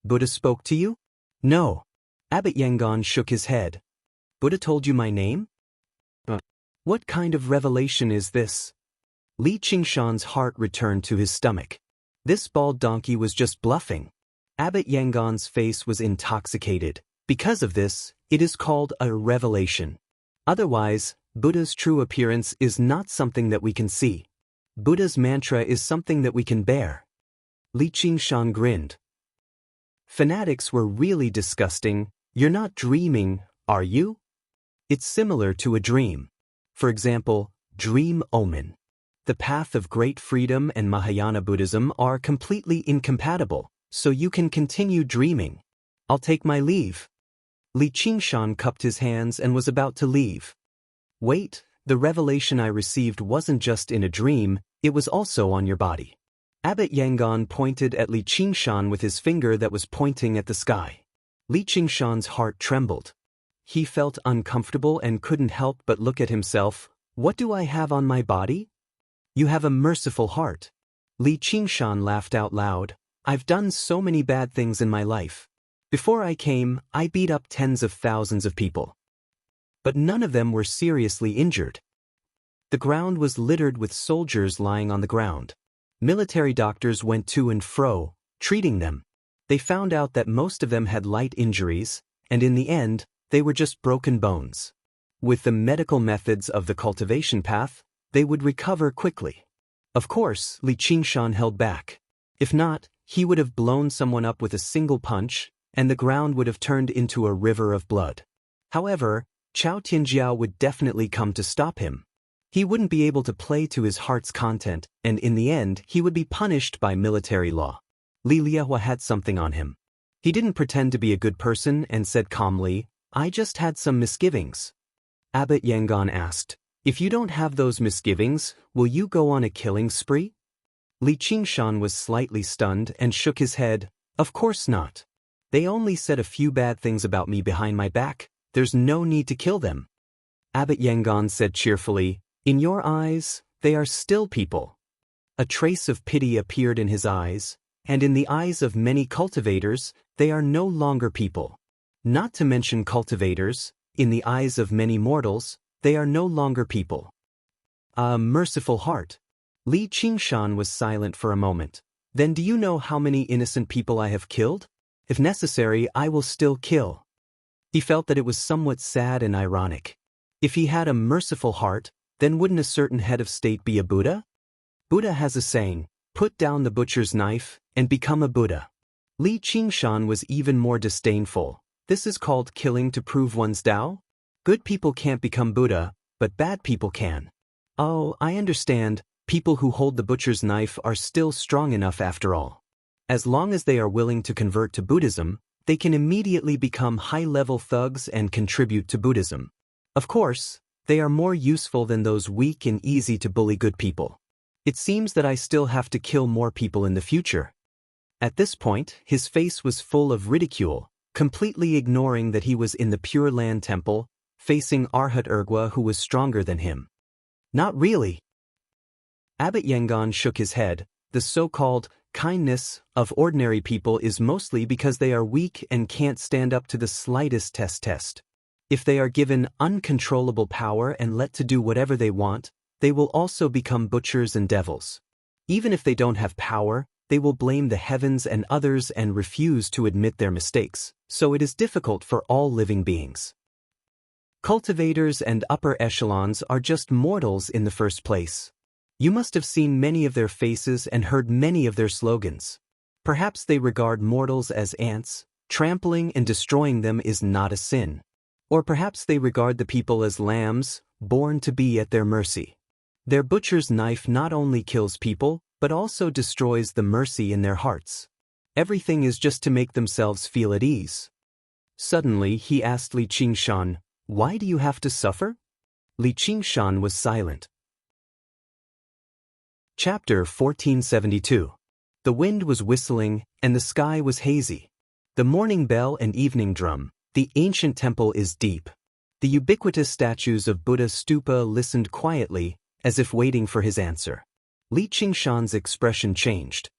Buddha spoke to you? No. Abbot Yangon shook his head. Buddha told you my name? What kind of revelation is this? Li Qingshan's heart returned to his stomach. This bald donkey was just bluffing. Abbot Yangon's face was intoxicated. Because of this, it is called a revelation. Otherwise, Buddha's true appearance is not something that we can see. Buddha's mantra is something that we can bear. Li Qingshan grinned. Fanatics were really disgusting. You're not dreaming, are you? It's similar to a dream. For example, dream omen. The path of great freedom and Mahayana Buddhism are completely incompatible, so you can continue dreaming. I'll take my leave. Li Qingshan cupped his hands and was about to leave. Wait, the revelation I received wasn't just in a dream, it was also on your body. Abbot Yangon pointed at Li Qingshan with his finger that was pointing at the sky. Li Qingshan's heart trembled. He felt uncomfortable and couldn't help but look at himself. What do I have on my body? You have a merciful heart. Li Qingshan laughed out loud. I've done so many bad things in my life. Before I came, I beat up tens of thousands of people. But none of them were seriously injured. The ground was littered with soldiers lying on the ground. Military doctors went to and fro, treating them. They found out that most of them had light injuries, and in the end, they were just broken bones. With the medical methods of the cultivation path, they would recover quickly. Of course, Li Qingshan held back. If not, he would have blown someone up with a single punch, and the ground would have turned into a river of blood. However, Chao Tianjiao would definitely come to stop him. He wouldn't be able to play to his heart's content, and in the end, he would be punished by military law. Li Liehua had something on him. He didn't pretend to be a good person and said calmly, I just had some misgivings. Abbot Yangon asked, If you don't have those misgivings, will you go on a killing spree? Li Qingshan was slightly stunned and shook his head. Of course not. They only said a few bad things about me behind my back. There's no need to kill them. Abbot Yangon said cheerfully, In your eyes, they are still people. A trace of pity appeared in his eyes, and in the eyes of many cultivators, they are no longer people. Not to mention cultivators, in the eyes of many mortals, they are no longer people. A merciful heart. Li Qingshan was silent for a moment. Then do you know how many innocent people I have killed? If necessary, I will still kill. He felt that it was somewhat sad and ironic. If he had a merciful heart, then wouldn't a certain head of state be a Buddha? Buddha has a saying, put down the butcher's knife and become a Buddha. Li Qingshan was even more disdainful. This is called killing to prove one's Tao? Good people can't become Buddha, but bad people can. Oh, I understand, people who hold the butcher's knife are still strong enough after all. As long as they are willing to convert to Buddhism, they can immediately become high-level thugs and contribute to Buddhism. Of course, they are more useful than those weak and easy-to-bully good people. It seems that I still have to kill more people in the future. At this point, his face was full of ridicule, completely ignoring that he was in the Pure Land Temple, facing Arhat Urgwa who was stronger than him. Not really. Abbot Yangon shook his head. The so-called kindness of ordinary people is mostly because they are weak and can't stand up to the slightest test. If they are given uncontrollable power and let to do whatever they want, they will also become butchers and devils. Even if they don't have power, they will blame the heavens and others and refuse to admit their mistakes, so it is difficult for all living beings. Cultivators and upper echelons are just mortals in the first place. You must have seen many of their faces and heard many of their slogans. Perhaps they regard mortals as ants, trampling and destroying them is not a sin. Or perhaps they regard the people as lambs, born to be at their mercy. Their butcher's knife not only kills people, but also destroys the mercy in their hearts. Everything is just to make themselves feel at ease. Suddenly he asked Li Qingshan, "Why do you have to suffer?" Li Qingshan was silent. Chapter 1472. The wind was whistling, and the sky was hazy. The morning bell and evening drum. The ancient temple is deep. The ubiquitous statues of Buddha Stupa listened quietly, as if waiting for his answer. Li Qingshan's expression changed.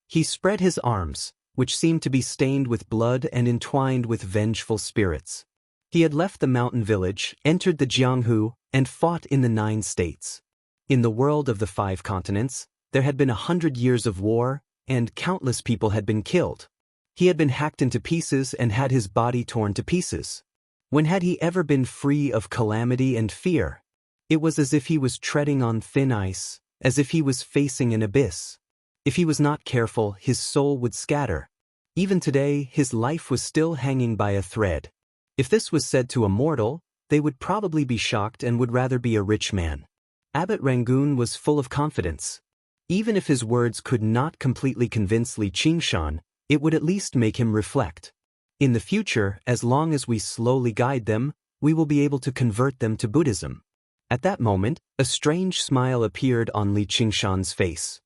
He spread his arms, which seemed to be stained with blood and entwined with vengeful spirits. He had left the mountain village, entered the Jianghu, and fought in the 9 states. In the world of the 5 continents, there had been 100 years of war, and countless people had been killed. He had been hacked into pieces and had his body torn to pieces. When had he ever been free of calamity and fear? It was as if he was treading on thin ice, as if he was facing an abyss. If he was not careful, his soul would scatter. Even today, his life was still hanging by a thread. If this was said to a mortal, they would probably be shocked and would rather be a rich man. Abbot Rangoon was full of confidence. Even if his words could not completely convince Li Qingshan, it would at least make him reflect. In the future, as long as we slowly guide them, we will be able to convert them to Buddhism. At that moment, a strange smile appeared on Li Qingshan's face.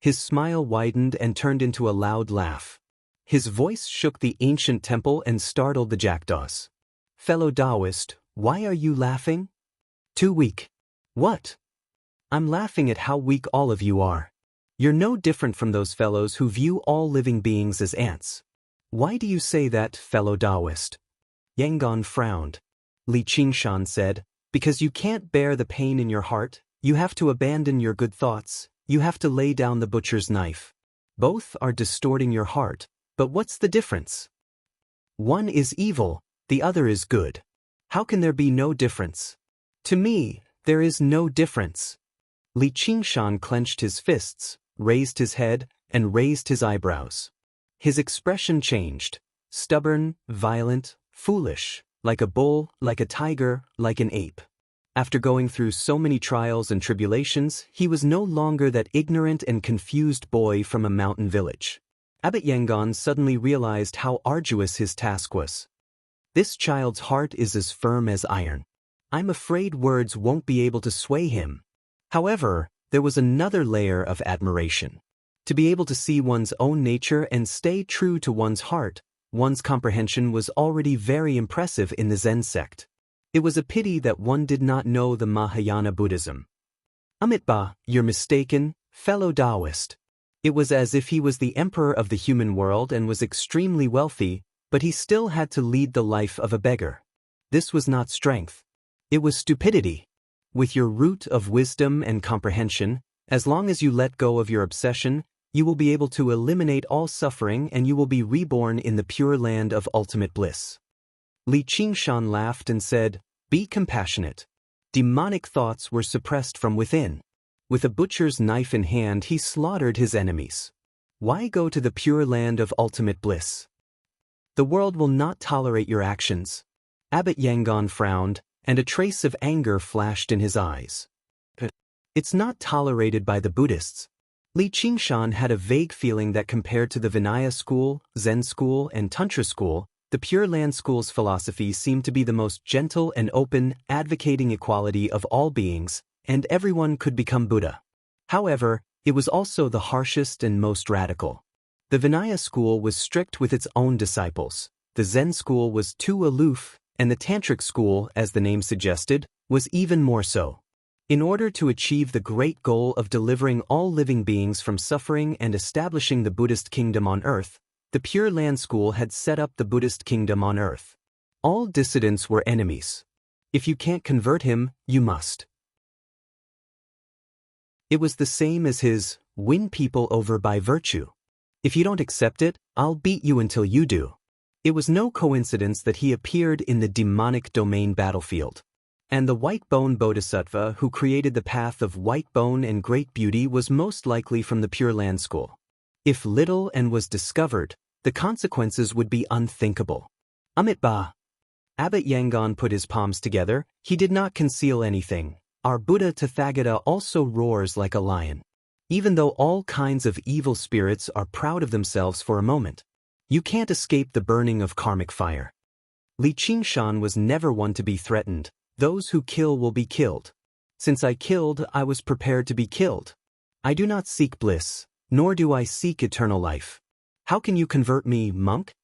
His smile widened and turned into a loud laugh. His voice shook the ancient temple and startled the jackdaws. "Fellow Taoist, why are you laughing?" "Too weak." "What?" "I'm laughing at how weak all of you are. You're no different from those fellows who view all living beings as ants." "Why do you say that, fellow Taoist?" Yangon frowned. Li Qingshan said, "Because you can't bear the pain in your heart, you have to abandon your good thoughts, you have to lay down the butcher's knife. Both are distorting your heart, but what's the difference? One is evil, the other is good. How can there be no difference? To me, there is no difference." Li Qingshan clenched his fists, raised his head, and raised his eyebrows. His expression changed, stubborn, violent, foolish, like a bull, like a tiger, like an ape. After going through so many trials and tribulations, he was no longer that ignorant and confused boy from a mountain village. Abbot Yangon suddenly realized how arduous his task was. This child's heart is as firm as iron. I'm afraid words won't be able to sway him. However, there was another layer of admiration. To be able to see one's own nature and stay true to one's heart, one's comprehension was already very impressive in the Zen sect. It was a pity that one did not know the Mahayana Buddhism. "Amitabha, you're mistaken, fellow Taoist." It was as if he was the emperor of the human world and was extremely wealthy, but he still had to lead the life of a beggar. This was not strength. It was stupidity. With your root of wisdom and comprehension, as long as you let go of your obsession, you will be able to eliminate all suffering and you will be reborn in the pure land of ultimate bliss. Li Qingshan laughed and said, Be compassionate. Demonic thoughts were suppressed from within. With a butcher's knife in hand, he slaughtered his enemies. Why go to the pure land of ultimate bliss? The world will not tolerate your actions. Abbot Yangon frowned, and a trace of anger flashed in his eyes. It's not tolerated by the Buddhists. Li Qingshan had a vague feeling that compared to the Vinaya school, Zen school, and Tantra school, the Pure Land school's philosophy seemed to be the most gentle and open, advocating equality of all beings, and everyone could become Buddha. However, it was also the harshest and most radical. The Vinaya school was strict with its own disciples, the Zen school was too aloof, and the Tantric school, as the name suggested, was even more so. In order to achieve the great goal of delivering all living beings from suffering and establishing the Buddhist kingdom on earth, the Pure Land School had set up the Buddhist kingdom on earth. All dissidents were enemies. If you can't convert him, you must. It was the same as his win people over by virtue. If you don't accept it, I'll beat you until you do. It was no coincidence that he appeared in the demonic domain battlefield. And the White Bone Bodhisattva who created the path of white bone and great beauty was most likely from the Pure Land School. If little and was discovered, the consequences would be unthinkable. Amit Ba. Abbot Yangon put his palms together. He did not conceal anything. Our Buddha Tathagata also roars like a lion. Even though all kinds of evil spirits are proud of themselves for a moment, you can't escape the burning of karmic fire. Li Qingshan was never one to be threatened. Those who kill will be killed. Since I killed, I was prepared to be killed. I do not seek bliss, nor do I seek eternal life. How can you convert me, monk?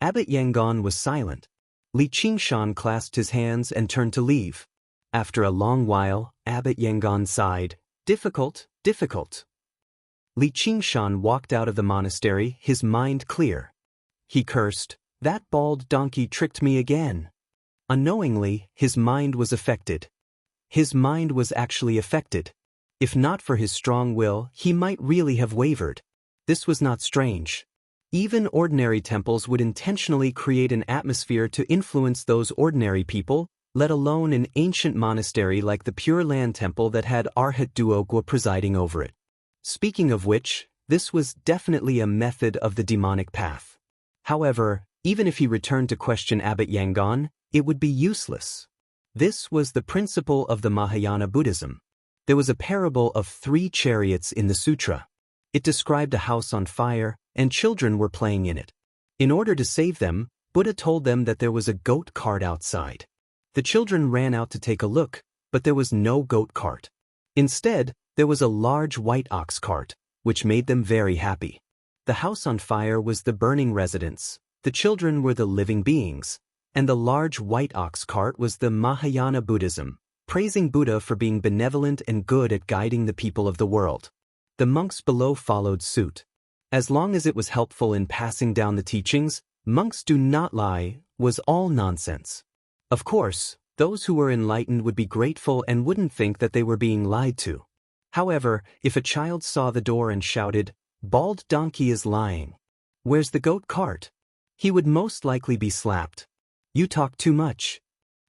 Abbot Yangon was silent. Li Qingshan clasped his hands and turned to leave. After a long while, Abbot Yangon sighed, difficult, difficult. Li Qingshan walked out of the monastery, his mind clear. He cursed, that bald donkey tricked me again. Unknowingly, his mind was affected. His mind was actually affected. If not for his strong will, he might really have wavered. This was not strange. Even ordinary temples would intentionally create an atmosphere to influence those ordinary people, let alone an ancient monastery like the Pure Land Temple that had Arhat Duogwa presiding over it. Speaking of which, this was definitely a method of the demonic path. However, even if he returned to question Abbot Yangon, it would be useless. This was the principle of the Mahayana Buddhism. There was a parable of 3 chariots in the sutra. It described a house on fire, and children were playing in it. In order to save them, Buddha told them that there was a goat cart outside. The children ran out to take a look, but there was no goat cart. Instead, there was a large white ox cart, which made them very happy. The house on fire was the burning residence, the children were the living beings, and the large white ox cart was the Mahayana Buddhism, praising Buddha for being benevolent and good at guiding the people of the world. The monks below followed suit. As long as it was helpful in passing down the teachings, monks do not lie, was all nonsense. Of course, those who were enlightened would be grateful and wouldn't think that they were being lied to. However, if a child saw the door and shouted, "Bald donkey is lying. Where's the goat cart?" he would most likely be slapped. You talk too much.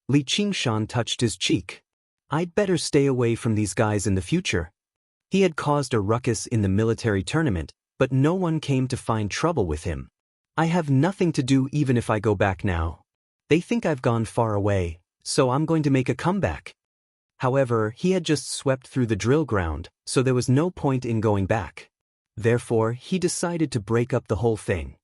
Li Qingshan touched his cheek. I'd better stay away from these guys in the future. He had caused a ruckus in the military tournament, but no one came to find trouble with him. I have nothing to do even if I go back now. They think I've gone far away, so I'm going to make a comeback. However, he had just swept through the drill ground, so there was no point in going back. Therefore, he decided to break up the whole thing.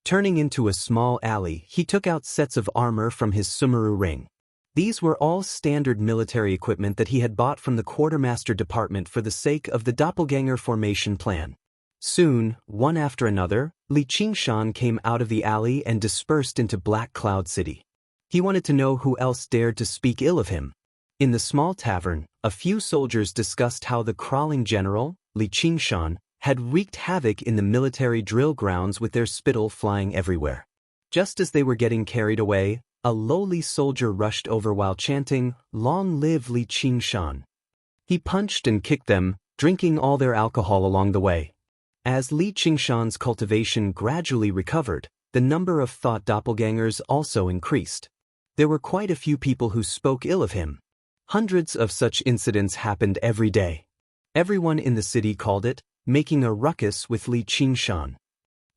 Turning into a small alley, he took out sets of armor from his Sumeru ring. These were all standard military equipment that he had bought from the quartermaster department for the sake of the doppelganger formation plan. Soon, one after another, Li Qingshan came out of the alley and dispersed into Black Cloud City. He wanted to know who else dared to speak ill of him. In the small tavern, a few soldiers discussed how the crawling general, Li Qingshan, had wreaked havoc in the military drill grounds with their spittle flying everywhere. Just as they were getting carried away, a lowly soldier rushed over while chanting, "Long live Li Qingshan." He punched and kicked them, drinking all their alcohol along the way. As Li Qingshan's cultivation gradually recovered, the number of thought doppelgangers also increased. There were quite a few people who spoke ill of him. Hundreds of such incidents happened every day. Everyone in the city called it making a ruckus with Li Qingshan.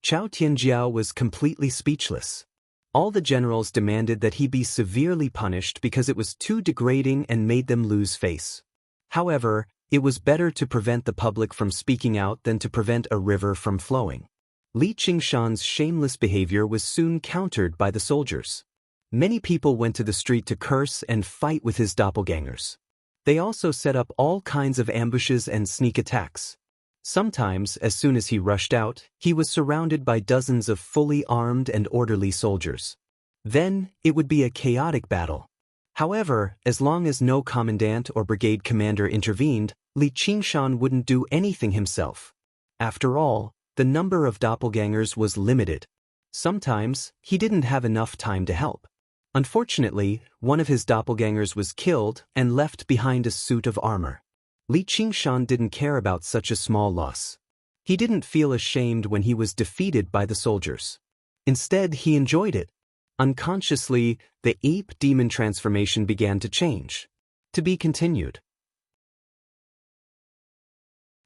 Chao Tianjiao was completely speechless. All the generals demanded that he be severely punished because it was too degrading and made them lose face. However, it was better to prevent the public from speaking out than to prevent a river from flowing. Li Qingshan's shameless behavior was soon countered by the soldiers. Many people went to the street to curse and fight with his doppelgangers. They also set up all kinds of ambushes and sneak attacks. Sometimes, as soon as he rushed out, he was surrounded by dozens of fully armed and orderly soldiers. Then, it would be a chaotic battle. However, as long as no commandant or brigade commander intervened, Li Qingshan wouldn't do anything himself. After all, the number of doppelgangers was limited. Sometimes, he didn't have enough time to help. Unfortunately, one of his doppelgangers was killed and left behind a suit of armor. Li Qingshan didn't care about such a small loss. He didn't feel ashamed when he was defeated by the soldiers. Instead, he enjoyed it. Unconsciously, the ape-demon transformation began to change. To be continued.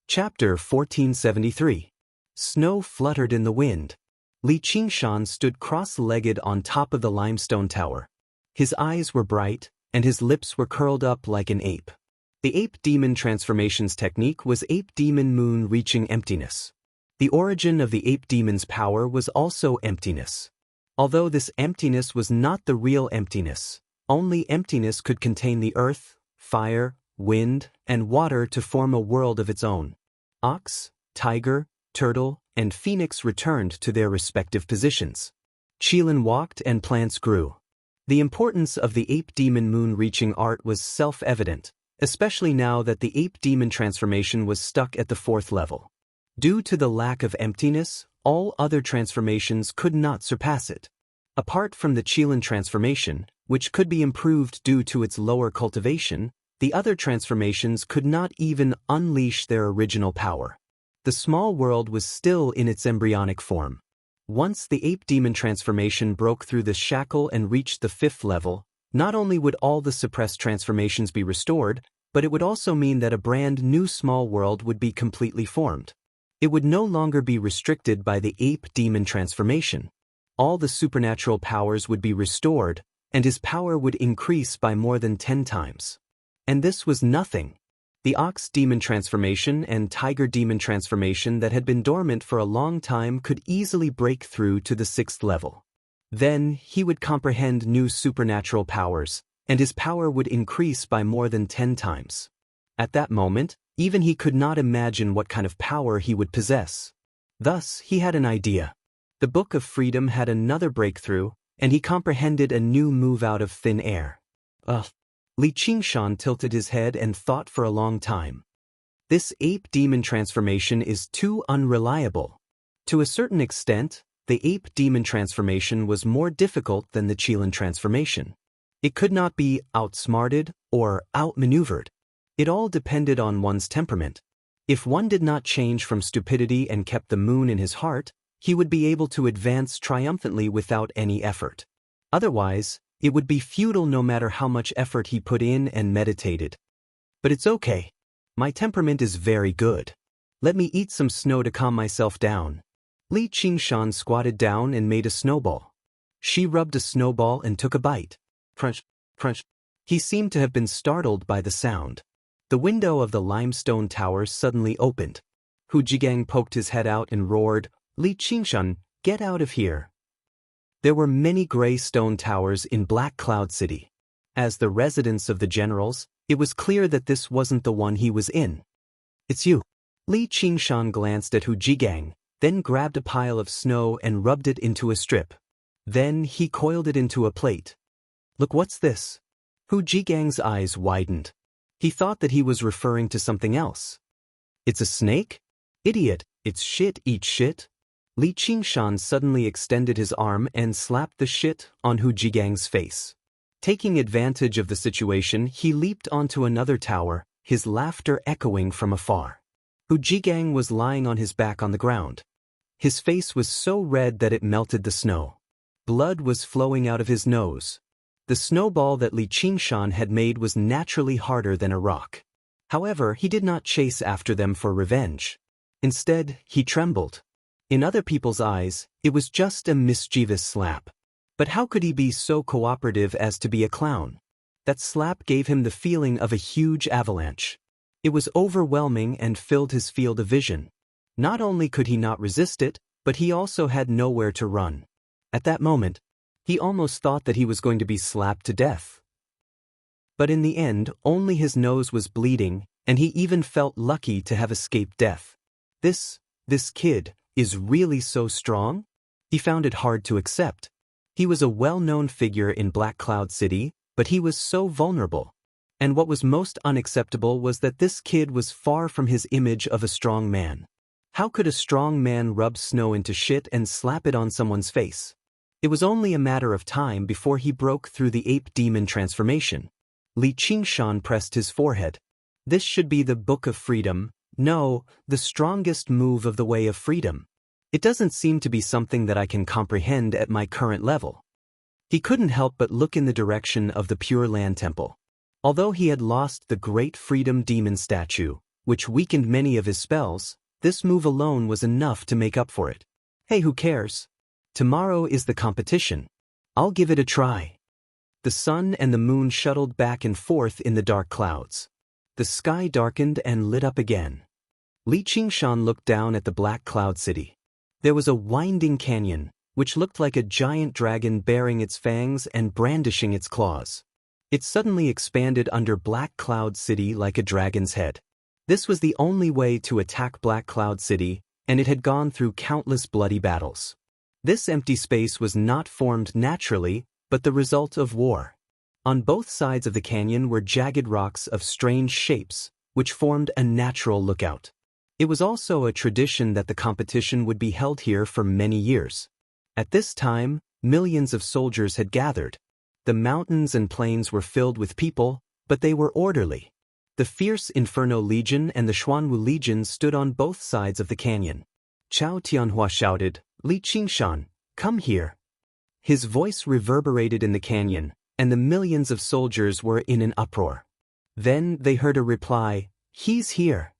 Chapter 1473. Snow fluttered in the wind. Li Qingshan stood cross-legged on top of the limestone tower. His eyes were bright, and his lips were curled up like an ape. The ape-demon transformations technique was ape-demon moon reaching emptiness. The origin of the ape-demon's power was also emptiness. Although this emptiness was not the real emptiness, only emptiness could contain the earth, fire, wind, and water to form a world of its own. Ox, tiger, turtle, and phoenix returned to their respective positions. Qilin walked and plants grew. The importance of the ape-demon moon-reaching art was self-evident, especially now that the ape-demon transformation was stuck at the 4th level. Due to the lack of emptiness, all other transformations could not surpass it. Apart from the Qilin transformation, which could be improved due to its lower cultivation, the other transformations could not even unleash their original power. The small world was still in its embryonic form. Once the ape-demon transformation broke through the shackle and reached the 5th level, not only would all the suppressed transformations be restored, but it would also mean that a brand new small world would be completely formed. It would no longer be restricted by the ape-demon transformation. All the supernatural powers would be restored, and his power would increase by more than 10 times. And this was nothing. The ox-demon transformation and tiger-demon transformation that had been dormant for a long time could easily break through to the 6th level. Then, he would comprehend new supernatural powers, and his power would increase by more than 10 times. At that moment, even he could not imagine what kind of power he would possess. Thus, he had an idea. The Book of Freedom had another breakthrough, and he comprehended a new move out of thin air. Li Qingshan tilted his head and thought for a long time. This ape-demon transformation is too unreliable. To a certain extent, the ape-demon transformation was more difficult than the Qilin transformation. It could not be outsmarted or outmaneuvered. It all depended on one's temperament. If one did not change from stupidity and kept the moon in his heart, he would be able to advance triumphantly without any effort. Otherwise, it would be futile no matter how much effort he put in and meditated. But it's okay. My temperament is very good. Let me eat some snow to calm myself down. Li Qingshan squatted down and made a snowball. She rubbed a snowball and took a bite. Crunch, crunch. He seemed to have been startled by the sound. The window of the limestone tower suddenly opened. Hu Jigang poked his head out and roared, "Li Qingshan, get out of here." There were many gray stone towers in Black Cloud City. As the residence of the generals, it was clear that this wasn't the one he was in. "It's you." Li Qingshan glanced at Hu Jigang, then grabbed a pile of snow and rubbed it into a strip. Then he coiled it into a plate. "Look, what's this?" Hu Jigang's eyes widened. He thought that he was referring to something else. "It's a snake? Idiot, it's shit, eat shit." Li Qingshan suddenly extended his arm and slapped the shit on Hu Jigang's face. Taking advantage of the situation, he leaped onto another tower, his laughter echoing from afar. Hu Jigang was lying on his back on the ground. His face was so red that it melted the snow. Blood was flowing out of his nose. The snowball that Li Qingshan had made was naturally harder than a rock. However, he did not chase after them for revenge. Instead, he trembled. In other people's eyes, it was just a mischievous slap. But how could he be so cooperative as to be a clown? That slap gave him the feeling of a huge avalanche. It was overwhelming and filled his field of vision. Not only could he not resist it, but he also had nowhere to run. At that moment, he almost thought that he was going to be slapped to death. But in the end, only his nose was bleeding, and he even felt lucky to have escaped death. This kid is really so strong? He found it hard to accept. He was a well-known figure in Black Cloud City, but he was so vulnerable. And what was most unacceptable was that this kid was far from his image of a strong man. How could a strong man rub snow into shit and slap it on someone's face? It was only a matter of time before he broke through the ape demon transformation. Li Qingshan pressed his forehead. This should be the Book of Freedom. No, the strongest move of the Way of Freedom. It doesn't seem to be something that I can comprehend at my current level. He couldn't help but look in the direction of the Pure Land Temple. Although he had lost the Great Freedom Demon statue, which weakened many of his spells, this move alone was enough to make up for it. Hey, who cares? Tomorrow is the competition. I'll give it a try. The sun and the moon shuttled back and forth in the dark clouds. The sky darkened and lit up again. Li Qingshan looked down at the Black Cloud City. There was a winding canyon, which looked like a giant dragon baring its fangs and brandishing its claws. It suddenly expanded under Black Cloud City like a dragon's head. This was the only way to attack Black Cloud City, and it had gone through countless bloody battles. This empty space was not formed naturally, but the result of war. On both sides of the canyon were jagged rocks of strange shapes, which formed a natural lookout. It was also a tradition that the competition would be held here for many years. At this time, millions of soldiers had gathered. The mountains and plains were filled with people, but they were orderly. The fierce Inferno Legion and the Xuanwu Legion stood on both sides of the canyon. Chao Tianhua shouted, "Li Qingshan, come here." His voice reverberated in the canyon, and the millions of soldiers were in an uproar. Then they heard a reply, "He's here."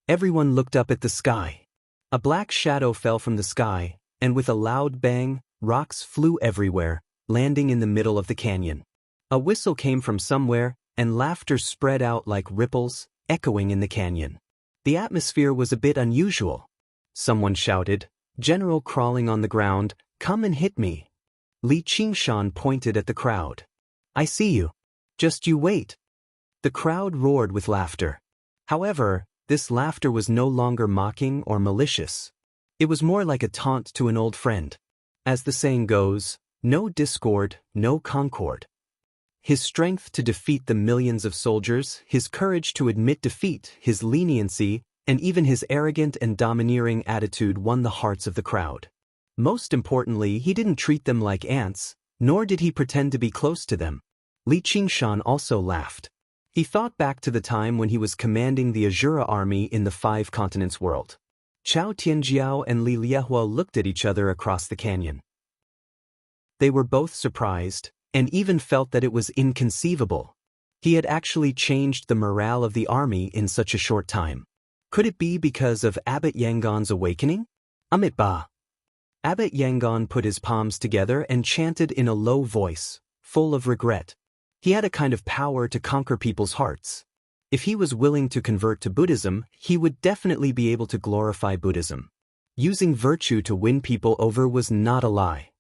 Everyone looked up at the sky. A black shadow fell from the sky, and with a loud bang, rocks flew everywhere, landing in the middle of the canyon. A whistle came from somewhere, and laughter spread out like ripples, echoing in the canyon. The atmosphere was a bit unusual. Someone shouted, "General crawling on the ground, come and hit me." Li Qingshan pointed at the crowd. "I see you. Just you wait." The crowd roared with laughter. However, this laughter was no longer mocking or malicious. It was more like a taunt to an old friend. As the saying goes, no discord, no concord. His strength to defeat the millions of soldiers, his courage to admit defeat, his leniency, and even his arrogant and domineering attitude won the hearts of the crowd. Most importantly, he didn't treat them like ants, nor did he pretend to be close to them. Li Qingshan also laughed. He thought back to the time when he was commanding the Azura army in the 5 continents world. Chao Tianjiao and Li Liehua looked at each other across the canyon. They were both surprised, and even felt that it was inconceivable. He had actually changed the morale of the army in such a short time. Could it be because of Abbot Yangon's awakening? Amit Ba. Abbot Yangon put his palms together and chanted in a low voice, full of regret. He had a kind of power to conquer people's hearts. If he was willing to convert to Buddhism, he would definitely be able to glorify Buddhism. Using virtue to win people over was not a lie.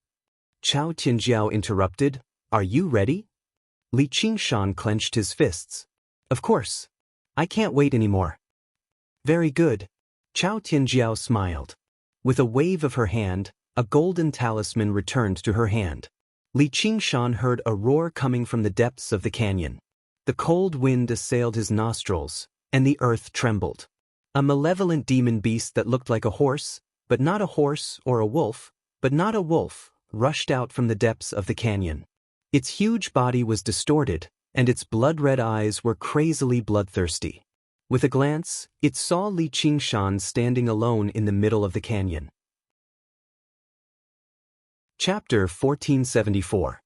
Chao Tianjiao interrupted, "Are you ready?" Li Qingshan clenched his fists. "Of course. I can't wait anymore." "Very good." Chao Tianjiao smiled. With a wave of her hand, a golden talisman returned to her hand. Li Qingshan heard a roar coming from the depths of the canyon. The cold wind assailed his nostrils, and the earth trembled. A malevolent demon beast that looked like a horse, but not a horse, or a wolf, but not a wolf, rushed out from the depths of the canyon. Its huge body was distorted, and its blood-red eyes were crazily bloodthirsty. With a glance, it saw Li Qingshan standing alone in the middle of the canyon. Chapter 1474.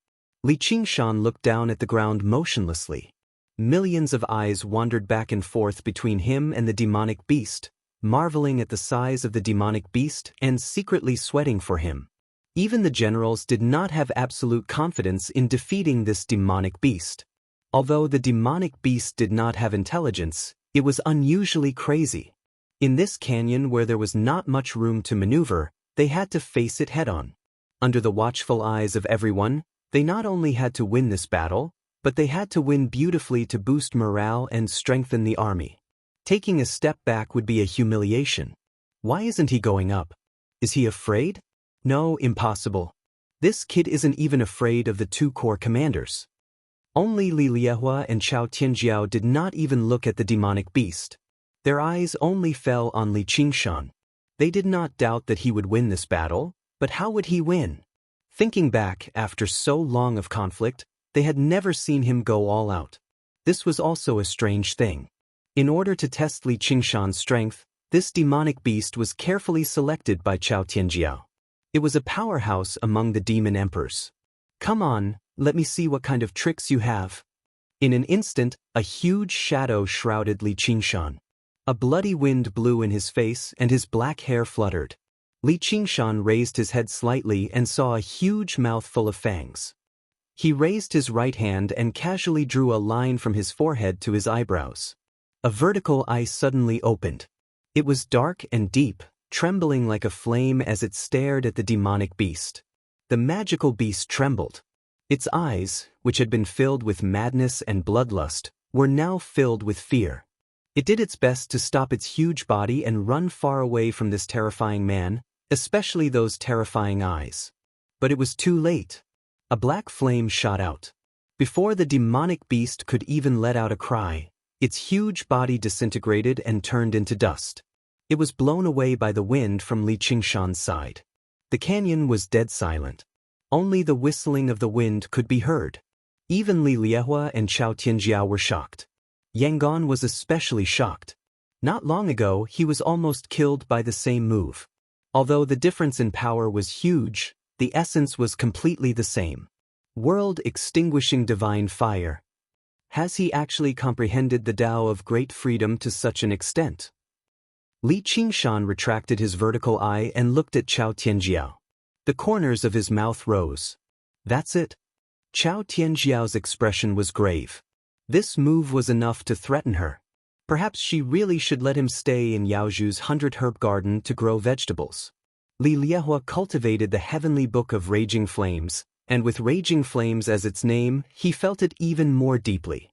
Li Qingshan looked down at the ground motionlessly. Millions of eyes wandered back and forth between him and the demonic beast, marveling at the size of the demonic beast and secretly sweating for him. Even the generals did not have absolute confidence in defeating this demonic beast. Although the demonic beast did not have intelligence, it was unusually crazy. In this canyon where there was not much room to maneuver, they had to face it head-on. Under the watchful eyes of everyone, they not only had to win this battle, but they had to win beautifully to boost morale and strengthen the army. Taking a step back would be a humiliation. Why isn't he going up? Is he afraid? No, impossible. This kid isn't even afraid of the two corps commanders. Only Li Liehua and Chao Tianjiao did not even look at the demonic beast. Their eyes only fell on Li Qingshan. They did not doubt that he would win this battle, but how would he win? Thinking back, after so long of conflict, they had never seen him go all out. This was also a strange thing. In order to test Li Qingshan's strength, this demonic beast was carefully selected by Chao Tianjiao. It was a powerhouse among the demon emperors. Come on, let me see what kind of tricks you have. In an instant, a huge shadow shrouded Li Qingshan. A bloody wind blew in his face and his black hair fluttered. Li Qingshan raised his head slightly and saw a huge mouth full of fangs. He raised his right hand and casually drew a line from his forehead to his eyebrows. A vertical eye suddenly opened. It was dark and deep, trembling like a flame as it stared at the demonic beast. The magical beast trembled. Its eyes, which had been filled with madness and bloodlust, were now filled with fear. It did its best to stop its huge body and run far away from this terrifying man, especially those terrifying eyes. But it was too late. A black flame shot out. Before the demonic beast could even let out a cry, its huge body disintegrated and turned into dust. It was blown away by the wind from Li Qingshan's side. The canyon was dead silent. Only the whistling of the wind could be heard. Even Li Liehua and Chao Tianjiao were shocked. Yangon was especially shocked. Not long ago, he was almost killed by the same move. Although the difference in power was huge, the essence was completely the same. World-extinguishing divine fire. Has he actually comprehended the Tao of great freedom to such an extent? Li Qingshan retracted his vertical eye and looked at Chao Tianjiao. The corners of his mouth rose. That's it. Chao Tianjiao's expression was grave. This move was enough to threaten her. Perhaps she really should let him stay in Yaozhu's 100-herb garden to grow vegetables. Li Liehua cultivated the heavenly book of raging flames, and with raging flames as its name, he felt it even more deeply.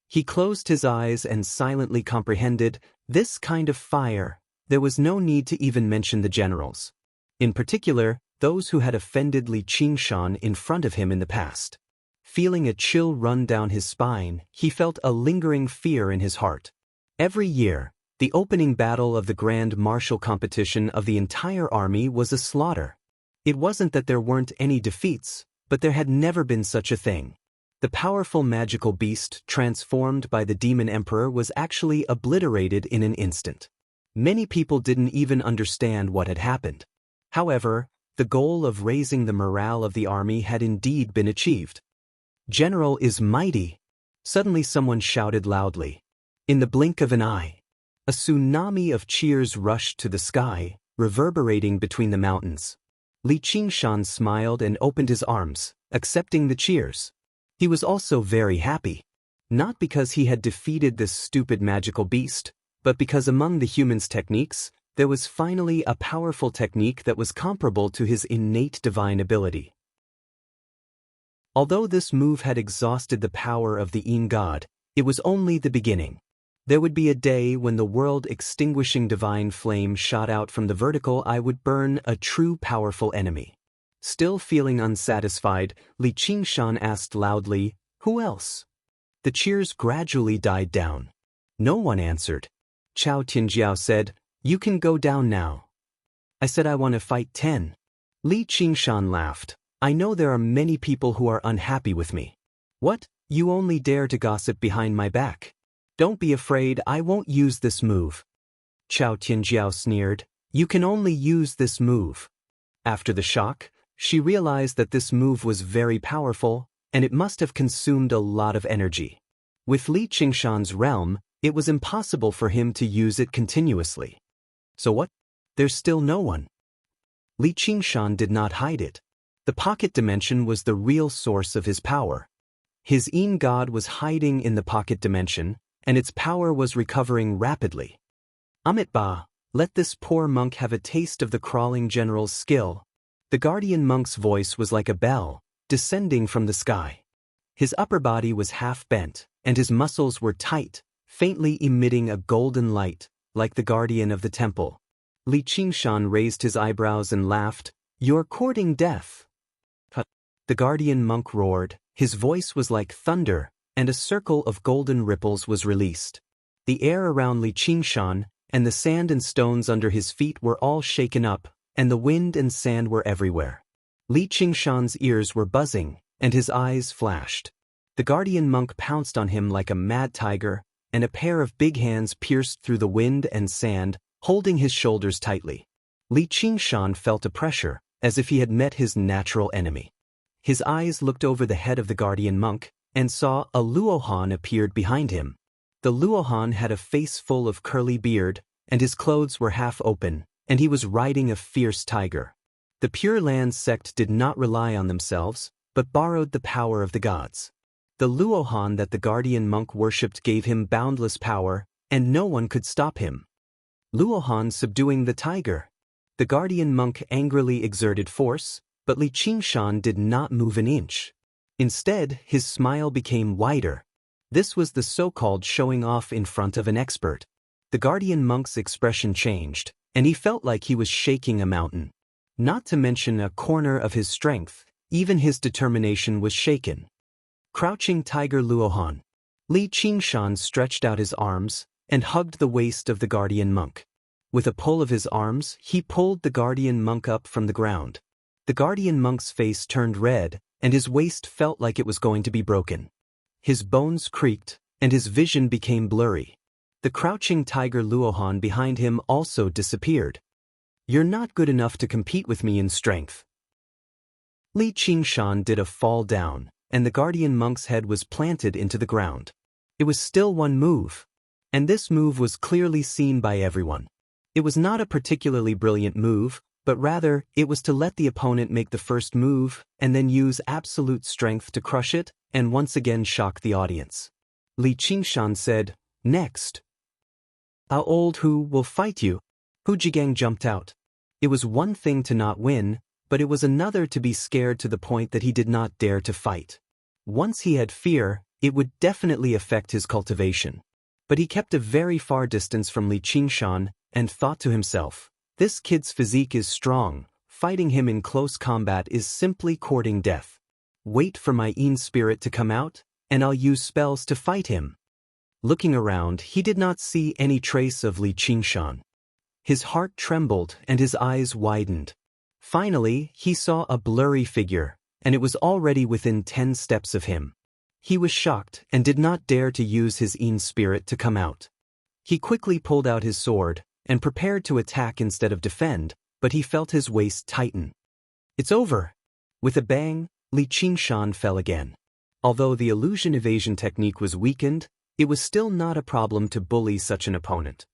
He closed his eyes and silently comprehended this kind of fire. There was no need to even mention the generals. In particular, those who had offended Li Qingshan in front of him in the past. Feeling a chill run down his spine, he felt a lingering fear in his heart. Every year, the opening battle of the grand martial competition of the entire army was a slaughter. It wasn't that there weren't any defeats, but there had never been such a thing. The powerful magical beast transformed by the demon emperor was actually obliterated in an instant. Many people didn't even understand what had happened. However, the goal of raising the morale of the army had indeed been achieved. General is mighty. Suddenly someone shouted loudly. In the blink of an eye, a tsunami of cheers rushed to the sky, reverberating between the mountains. Li Qingshan smiled and opened his arms, accepting the cheers. He was also very happy. Not because he had defeated this stupid magical beast, but because among the humans' techniques, there was finally a powerful technique that was comparable to his innate divine ability. Although this move had exhausted the power of the Yin God, it was only the beginning. There would be a day when the world-extinguishing divine flame shot out from the vertical eye would burn a true powerful enemy. Still feeling unsatisfied, Li Qingshan asked loudly, "Who else?" The cheers gradually died down. No one answered. Chao Tianjiao said, "You can go down now." I said I want to fight 10. Li Qingshan laughed. I know there are many people who are unhappy with me. What? You only dare to gossip behind my back. Don't be afraid, I won't use this move. Chao Tianjiao sneered. You can only use this move. After the shock, she realized that this move was very powerful, and it must have consumed a lot of energy. With Li Qingshan's realm, it was impossible for him to use it continuously. So what? There's still no one. Li Qingshan did not hide it. The pocket dimension was the real source of his power. His Yin God was hiding in the pocket dimension, and its power was recovering rapidly. Amitabha, let this poor monk have a taste of the crawling general's skill. The guardian monk's voice was like a bell, descending from the sky. His upper body was half bent, and his muscles were tight, faintly emitting a golden light, like the guardian of the temple. Li Qingshan raised his eyebrows and laughed. You're courting death. The guardian monk roared. His voice was like thunder, and a circle of golden ripples was released. The air around Li Qingshan and the sand and stones under his feet were all shaken up, and the wind and sand were everywhere. Li Qingshan's ears were buzzing, and his eyes flashed. The guardian monk pounced on him like a mad tiger, and a pair of big hands pierced through the wind and sand, holding his shoulders tightly. Li Qingshan felt a pressure, as if he had met his natural enemy. His eyes looked over the head of the guardian monk, and saw a Luohan appeared behind him. The Luohan had a face full of curly beard, and his clothes were half open, and he was riding a fierce tiger. The Pure Land sect did not rely on themselves, but borrowed the power of the gods. The Luohan that the guardian monk worshipped gave him boundless power, and no one could stop him. Luohan subduing the tiger. The guardian monk angrily exerted force, but Li Qingshan did not move an inch. Instead, his smile became wider. This was the so-called showing off in front of an expert. The guardian monk's expression changed, and he felt like he was shaking a mountain. Not to mention a corner of his strength, even his determination was shaken. Crouching Tiger Luohan. Li Qingshan stretched out his arms and hugged the waist of the guardian monk. With a pull of his arms, he pulled the guardian monk up from the ground. The guardian monk's face turned red, and his waist felt like it was going to be broken. His bones creaked, and his vision became blurry. The crouching Tiger Luohan behind him also disappeared. You're not good enough to compete with me in strength. Li Qingshan did a fall down, and the guardian monk's head was planted into the ground. It was still one move, and this move was clearly seen by everyone. It was not a particularly brilliant move, but rather, it was to let the opponent make the first move and then use absolute strength to crush it and once again shock the audience. Li Qingshan said, "Next." "How old who will fight you?" Hu Jigang jumped out. It was one thing to not win, but it was another to be scared to the point that he did not dare to fight. Once he had fear, it would definitely affect his cultivation. But he kept a very far distance from Li Qingshan and thought to himself, this kid's physique is strong, fighting him in close combat is simply courting death. Wait for my Yin spirit to come out, and I'll use spells to fight him. Looking around, he did not see any trace of Li Qingshan. His heart trembled and his eyes widened. Finally, he saw a blurry figure, and it was already within 10 steps of him. He was shocked and did not dare to use his Yin spirit to come out. He quickly pulled out his sword and prepared to attack instead of defend, but he felt his waist tighten. It's over. With a bang, Li Qingshan fell again. Although the illusion evasion technique was weakened, it was still not a problem to bully such an opponent.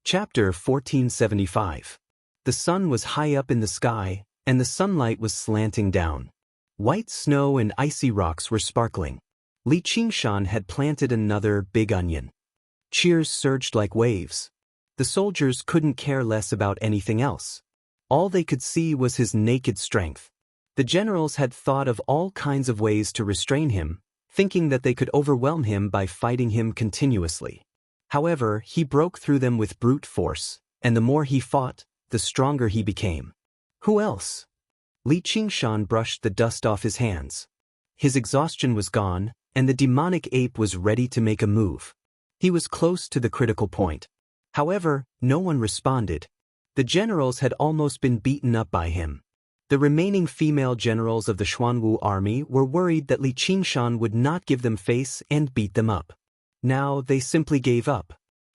Chapter 1475. The sun was high up in the sky, and the sunlight was slanting down. White snow and icy rocks were sparkling. Li Qingshan had planted another big onion. Cheers surged like waves. The soldiers couldn't care less about anything else. All they could see was his naked strength. The generals had thought of all kinds of ways to restrain him, thinking that they could overwhelm him by fighting him continuously. However, he broke through them with brute force, and the more he fought, the stronger he became. Who else? Li Qingshan brushed the dust off his hands. His exhaustion was gone, and the demonic ape was ready to make a move. He was close to the critical point. However, no one responded. The generals had almost been beaten up by him. The remaining female generals of the Xuanwu army were worried that Li Qingshan would not give them face and beat them up. Now they simply gave up.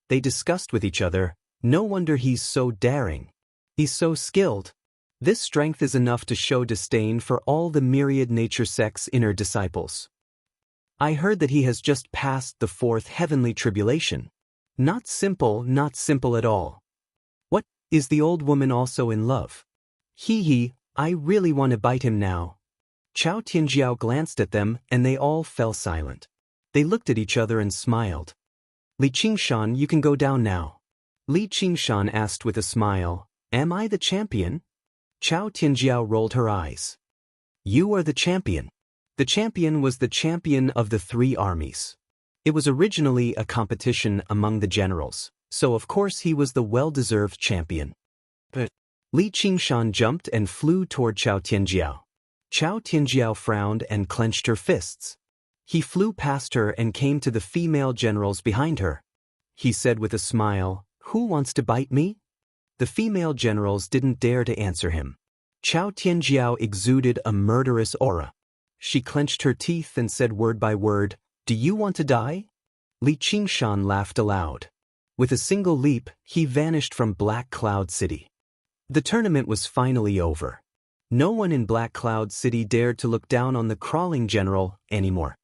They discussed with each other, no wonder he's so daring. He's so skilled. This strength is enough to show disdain for all the myriad nature sect's inner disciples. I heard that he has just passed the fourth heavenly tribulation. Not simple at all. What, is the old woman also in love? Hee, I really want to bite him now. Chao Tianjiao glanced at them and they all fell silent. They looked at each other and smiled. Li Qingshan, you can go down now. Li Qingshan asked with a smile, am I the champion? Chao Tianjiao rolled her eyes. You are the champion. The champion was the champion of the three armies. It was originally a competition among the generals, so of course he was the well-deserved champion. But Li Qingshan jumped and flew toward Chao Tianjiao. Chao Tianjiao frowned and clenched her fists. He flew past her and came to the female generals behind her. He said with a smile, who wants to bite me? The female generals didn't dare to answer him. Chao Tianjiao exuded a murderous aura. She clenched her teeth and said word by word, do you want to die? Li Qingshan laughed aloud. With a single leap, he vanished from Black Cloud City. The tournament was finally over. No one in Black Cloud City dared to look down on the crawling general anymore.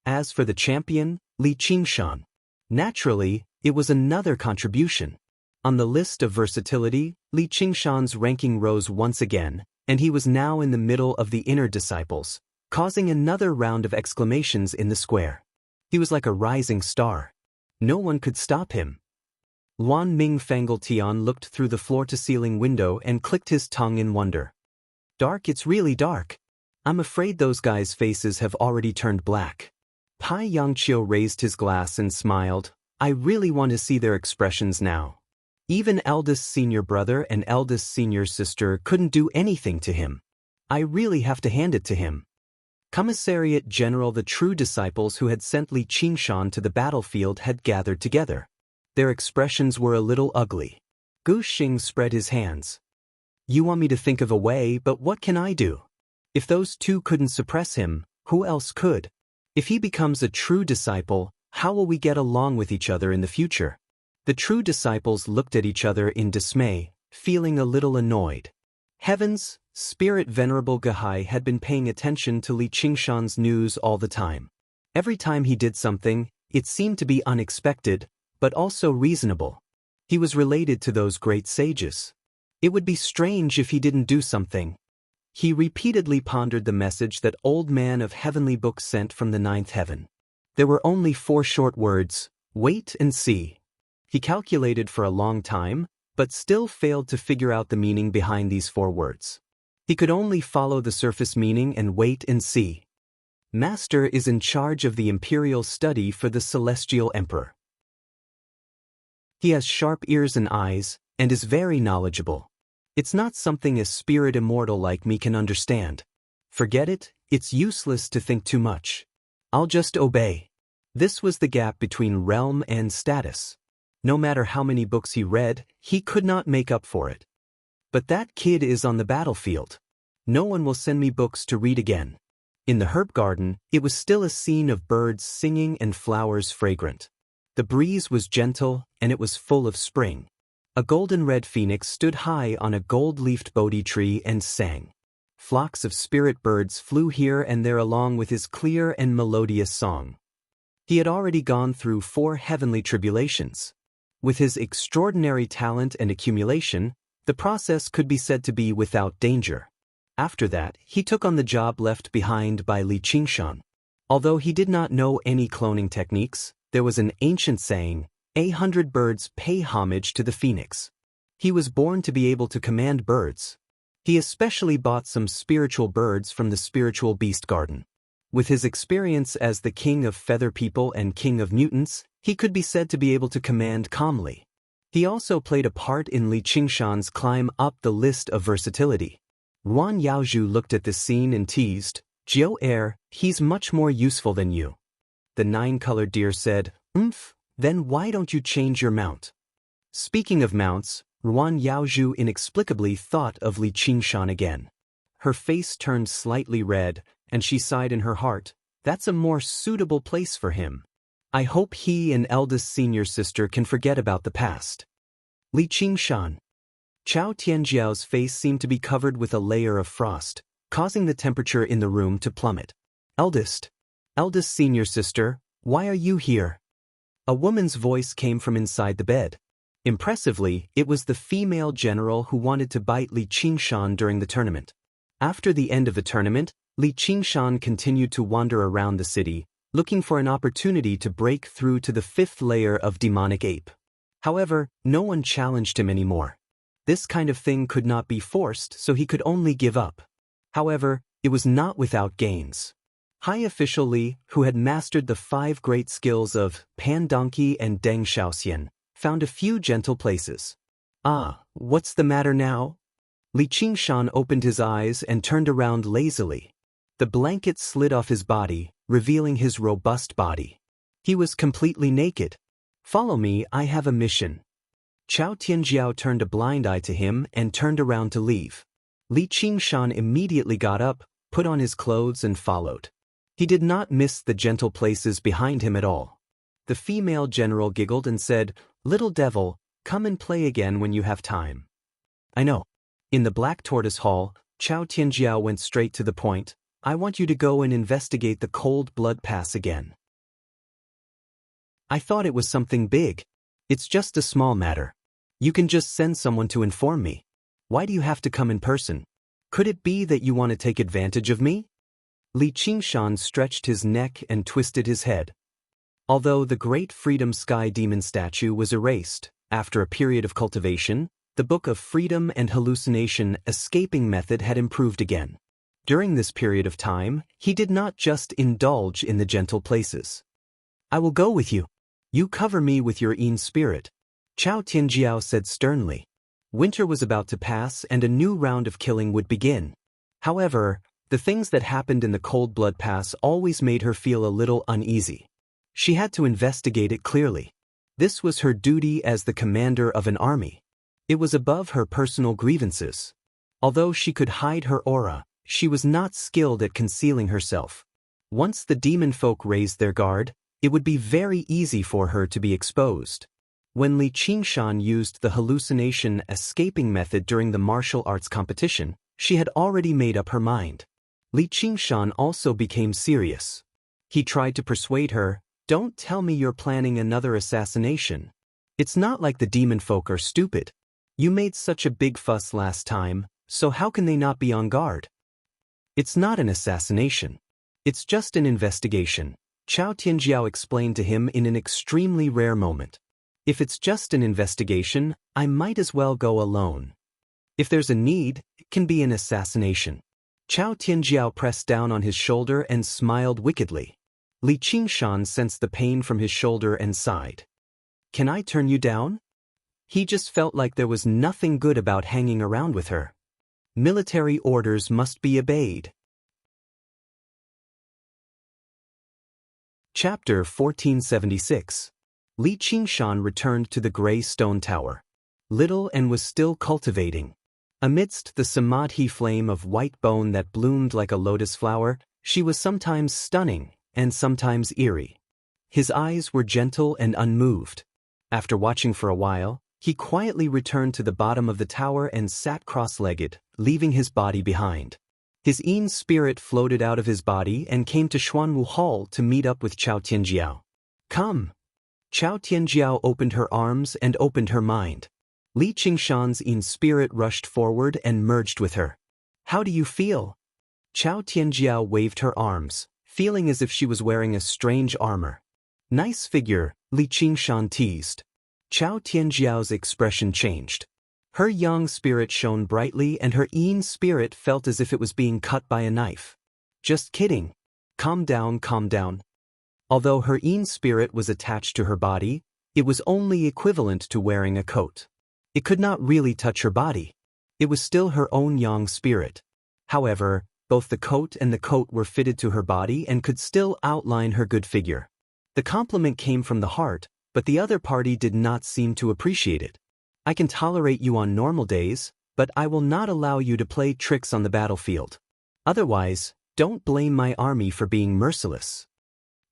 As for the champion, Li Qingshan, naturally, it was another contribution. On the list of versatility, Li Qingshan's ranking rose once again, and he was now in the middle of the inner disciples, causing another round of exclamations in the square. He was like a rising star. No one could stop him. Luan Ming Fangletian looked through the floor-to-ceiling window and clicked his tongue in wonder. Dark, it's really dark. I'm afraid those guys' faces have already turned black. Pai Yangqiu raised his glass and smiled. I really want to see their expressions now. Even eldest senior brother and eldest senior sister couldn't do anything to him. I really have to hand it to him. Commissariat General, the true disciples who had sent Li Qingshan to the battlefield had gathered together. Their expressions were a little ugly. Gu Xing spread his hands. You want me to think of a way, but what can I do? If those two couldn't suppress him, who else could? If he becomes a true disciple, how will we get along with each other in the future? The true disciples looked at each other in dismay, feeling a little annoyed. Heavens, Spirit Venerable Gahai had been paying attention to Li Qingshan's news all the time. Every time he did something, it seemed to be unexpected, but also reasonable. He was related to those great sages. It would be strange if he didn't do something. He repeatedly pondered the message that Old Man of Heavenly Book sent from the ninth heaven. There were only 4 short words, wait and see. He calculated for a long time, but still failed to figure out the meaning behind these 4 words. He could only follow the surface meaning and wait and see. Master is in charge of the imperial study for the celestial emperor. He has sharp ears and eyes, and is very knowledgeable. It's not something a spirit immortal like me can understand. Forget it, it's useless to think too much. I'll just obey. This was the gap between realm and status. No matter how many books he read, he could not make up for it. But that kid is on the battlefield. No one will send me books to read again. In the herb garden, it was still a scene of birds singing and flowers fragrant. The breeze was gentle, and it was full of spring. A golden-red phoenix stood high on a gold-leafed Bodhi tree and sang. Flocks of spirit birds flew here and there along with his clear and melodious song. He had already gone through 4 heavenly tribulations. With his extraordinary talent and accumulation, the process could be said to be without danger. After that, he took on the job left behind by Li Qingshan. Although he did not know any cloning techniques, there was an ancient saying, 100 birds pay homage to the phoenix. He was born to be able to command birds. He especially bought some spiritual birds from the spiritual beast garden. With his experience as the king of feather people and king of mutants, he could be said to be able to command calmly. He also played a part in Li Qingshan's climb up the list of versatility. Ruan Yaozhu looked at this scene and teased, Jiu Air, he's much more useful than you. The 9-colored deer said, then why don't you change your mount? Speaking of mounts, Ruan Yaozhu inexplicably thought of Li Qingshan again. Her face turned slightly red, and she sighed in her heart, that's a more suitable place for him. I hope he and eldest senior sister can forget about the past. Li Qingshan. Chao Tianjiao's face seemed to be covered with a layer of frost, causing the temperature in the room to plummet. Eldest senior sister, why are you here? A woman's voice came from inside the bed. Impressively, it was the female general who wanted to bite Li Qingshan during the tournament. After the end of the tournament, Li Qingshan continued to wander around the city, looking for an opportunity to break through to the 5th layer of demonic ape. However, no one challenged him anymore. This kind of thing could not be forced, so he could only give up. However, it was not without gains. High official Li, who had mastered the 5 great skills of Pan Donkey and Deng Xiaoxian, found a few gentle places. Ah, what's the matter now? Li Qingshan opened his eyes and turned around lazily. The blanket slid off his body, revealing his robust body. He was completely naked. Follow me, I have a mission. Chao Tianjiao turned a blind eye to him and turned around to leave. Li Qingshan immediately got up, put on his clothes and followed. He did not miss the gentle places behind him at all. The female general giggled and said, "Little devil, come and play again when you have time." I know. In the Black Tortoise Hall, Chao Tianjiao went straight to the point. I want you to go and investigate the cold blood pass again. I thought it was something big. It's just a small matter. You can just send someone to inform me. Why do you have to come in person? Could it be that you want to take advantage of me? Li Qingshan stretched his neck and twisted his head. Although the great Freedom Sky Demon statue was erased, after a period of cultivation, the Book of Freedom and Hallucination Escaping Method had improved again. During this period of time, he did not just indulge in the gentle places. I will go with you. You cover me with your Yin spirit, Chao Tianjiao said sternly. Winter was about to pass and a new round of killing would begin. However, the things that happened in the Cold Blood Pass always made her feel a little uneasy. She had to investigate it clearly. This was her duty as the commander of an army. It was above her personal grievances. Although she could hide her aura, she was not skilled at concealing herself. Once the demon folk raised their guard, it would be very easy for her to be exposed. When Li Qingshan used the hallucination escaping method during the martial arts competition, she had already made up her mind. Li Qingshan also became serious. He tried to persuade her, "Don't tell me you're planning another assassination. It's not like the demon folk are stupid. You made such a big fuss last time, so how can they not be on guard?" It's not an assassination. It's just an investigation, Chao Tianjiao explained to him in an extremely rare moment. If it's just an investigation, I might as well go alone. If there's a need, it can be an assassination. Chao Tianjiao pressed down on his shoulder and smiled wickedly. Li Qingshan sensed the pain from his shoulder and sighed. Can I turn you down? He just felt like there was nothing good about hanging around with her. Military orders must be obeyed. Chapter 1476. Li Qingshan returned to the gray stone tower. Little and was still cultivating. Amidst the samadhi flame of white bone that bloomed like a lotus flower, she was sometimes stunning and sometimes eerie. His eyes were gentle and unmoved. After watching for a while, he quietly returned to the bottom of the tower and sat cross-legged, leaving his body behind. His Yin spirit floated out of his body and came to Xuanwu Hall to meet up with Chao Tianjiao. Come! Chao Tianjiao opened her arms and opened her mind. Li Qingshan's Yin spirit rushed forward and merged with her. How do you feel? Chao Tianjiao waved her arms, feeling as if she was wearing a strange armor. Nice figure, Li Qingshan teased. Chao Tianjiao's expression changed. Her yang spirit shone brightly and her Yin spirit felt as if it was being cut by a knife. Just kidding. Calm down, calm down. Although her Yin spirit was attached to her body, it was only equivalent to wearing a coat. It could not really touch her body. It was still her own yang spirit. However, both the coat and the coat were fitted to her body and could still outline her good figure. The compliment came from the heart, but the other party did not seem to appreciate it. I can tolerate you on normal days, but I will not allow you to play tricks on the battlefield. Otherwise, don't blame my army for being merciless.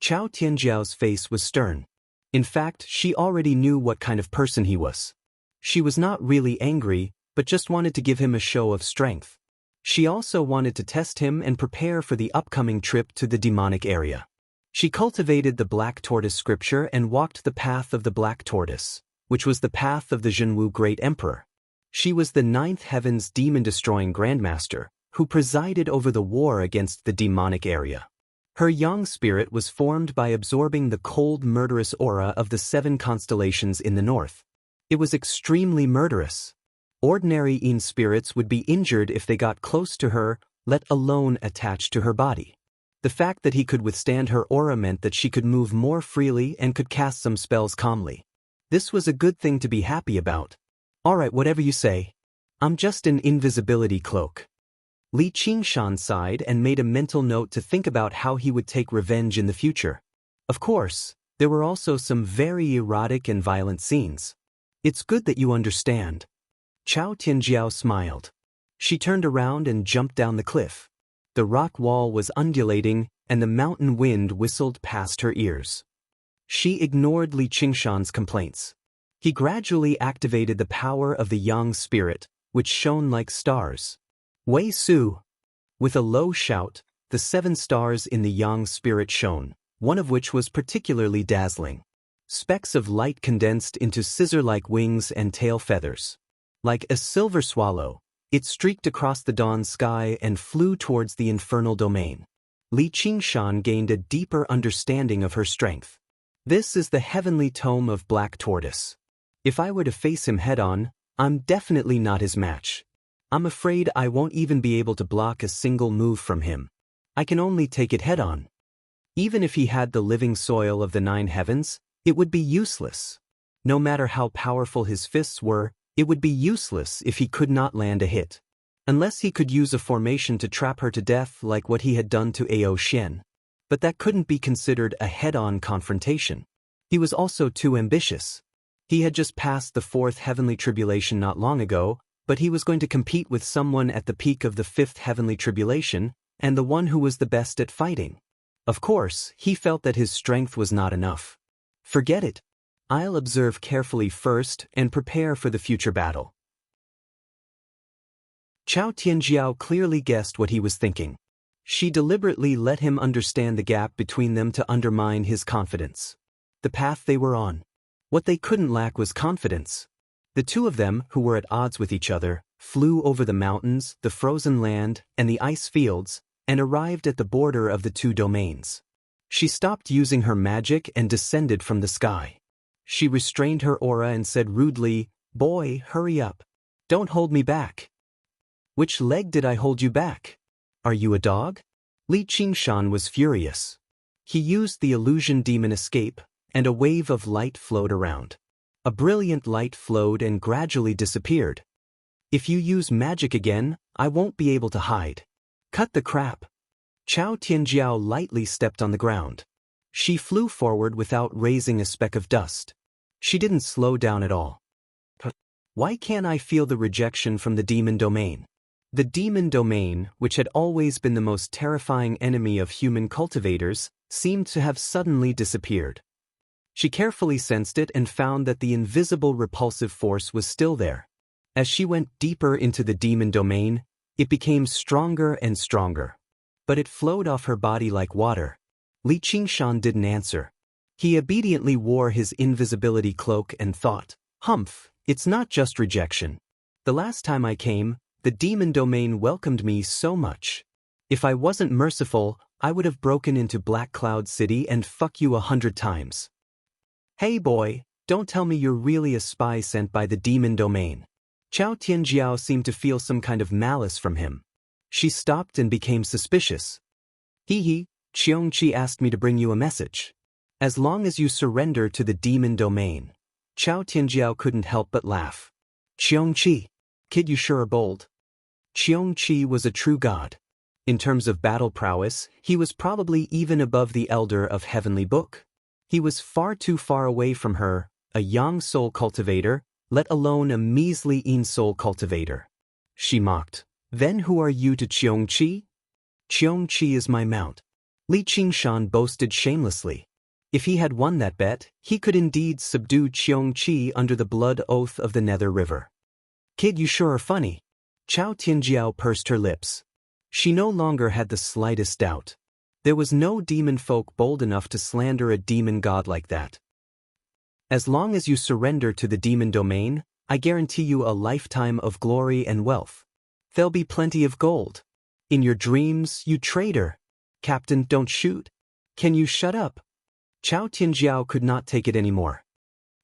Chao Tianjiao's face was stern. In fact, she already knew what kind of person he was. She was not really angry, but just wanted to give him a show of strength. She also wanted to test him and prepare for the upcoming trip to the demonic area. She cultivated the Black Tortoise scripture and walked the path of the Black Tortoise, which was the path of the Zhenwu Great Emperor. She was the ninth heaven's demon-destroying grandmaster, who presided over the war against the demonic area. Her yang spirit was formed by absorbing the cold, murderous aura of the 7 constellations in the north. It was extremely murderous. Ordinary yin spirits would be injured if they got close to her, let alone attached to her body. The fact that he could withstand her aura meant that she could move more freely and could cast some spells calmly. This was a good thing to be happy about. Alright, whatever you say. I'm just an invisibility cloak. Li Qingshan sighed and made a mental note to think about how he would take revenge in the future. Of course, there were also some very erotic and violent scenes. It's good that you understand. Chao Tianjiao smiled. She turned around and jumped down the cliff. The rock wall was undulating, and the mountain wind whistled past her ears. She ignored Li Qingshan's complaints. He gradually activated the power of the yang spirit, which shone like stars. Wei Su! With a low shout, the 7 stars in the yang spirit shone, one of which was particularly dazzling. Specks of light condensed into scissor-like wings and tail feathers. Like a silver swallow, it streaked across the dawn sky and flew towards the infernal domain. Li Qingshan gained a deeper understanding of her strength. This is the heavenly tome of Black Tortoise. If I were to face him head-on, I'm definitely not his match. I'm afraid I won't even be able to block a single move from him. I can only take it head-on. Even if he had the living soil of the 9 heavens, it would be useless. No matter how powerful his fists were, it would be useless if he could not land a hit. Unless he could use a formation to trap her to death like what he had done to Ao Xian. But that couldn't be considered a head-on confrontation. He was also too ambitious. He had just passed the 4th heavenly tribulation not long ago, but he was going to compete with someone at the peak of the 5th heavenly tribulation, and the one who was the best at fighting. Of course, he felt that his strength was not enough. Forget it. I'll observe carefully first and prepare for the future battle. Chao Tianjiao clearly guessed what he was thinking. She deliberately let him understand the gap between them to undermine his confidence. The path they were on. What they couldn't lack was confidence. The two of them, who were at odds with each other, flew over the mountains, the frozen land, and the ice fields, and arrived at the border of the 2 domains. She stopped using her magic and descended from the sky. She restrained her aura and said rudely, "Boy, hurry up. Don't hold me back." "Which leg did I hold you back? Are you a dog?" Li Qingshan was furious. He used the illusion demon escape, and a wave of light flowed around. A brilliant light flowed and gradually disappeared. "If you use magic again, I won't be able to hide." "Cut the crap." Chao Tianjiao lightly stepped on the ground. She flew forward without raising a speck of dust. She didn't slow down at all. Why can't I feel the rejection from the demon domain? The demon domain, which had always been the most terrifying enemy of human cultivators, seemed to have suddenly disappeared. She carefully sensed it and found that the invisible repulsive force was still there. As she went deeper into the demon domain, it became stronger and stronger. But it flowed off her body like water. Li Qingshan didn't answer. He obediently wore his invisibility cloak and thought, "Humph, it's not just rejection. The last time I came, the demon domain welcomed me so much. If I wasn't merciful, I would have broken into Black Cloud City and fuck you 100 times. Hey boy, don't tell me you're really a spy sent by the demon domain." Chao Tianjiao seemed to feel some kind of malice from him. She stopped and became suspicious. "Hee, Qiongqi asked me to bring you a message. As long as you surrender to the demon domain." Chao Tianjiao couldn't help but laugh. "Qiongqi, kid, you sure are bold." Qiongqi was a true god. In terms of battle prowess, he was probably even above the elder of Heavenly Book. He was far too far away from her, a yang soul cultivator, let alone a measly yin soul cultivator. She mocked. "Then who are you to Qiongqi?" "Qiongqi is my mount." Li Qingshan boasted shamelessly. If he had won that bet, he could indeed subdue Qiongqi under the blood oath of the Nether River. Kid, you sure are funny. Chao Tianjiao pursed her lips. She no longer had the slightest doubt. There was no demon folk bold enough to slander a demon god like that. As long as you surrender to the demon domain, I guarantee you a lifetime of glory and wealth. There'll be plenty of gold. In your dreams, you traitor. Captain, don't shoot. Can you shut up? Chao Tianjiao could not take it anymore.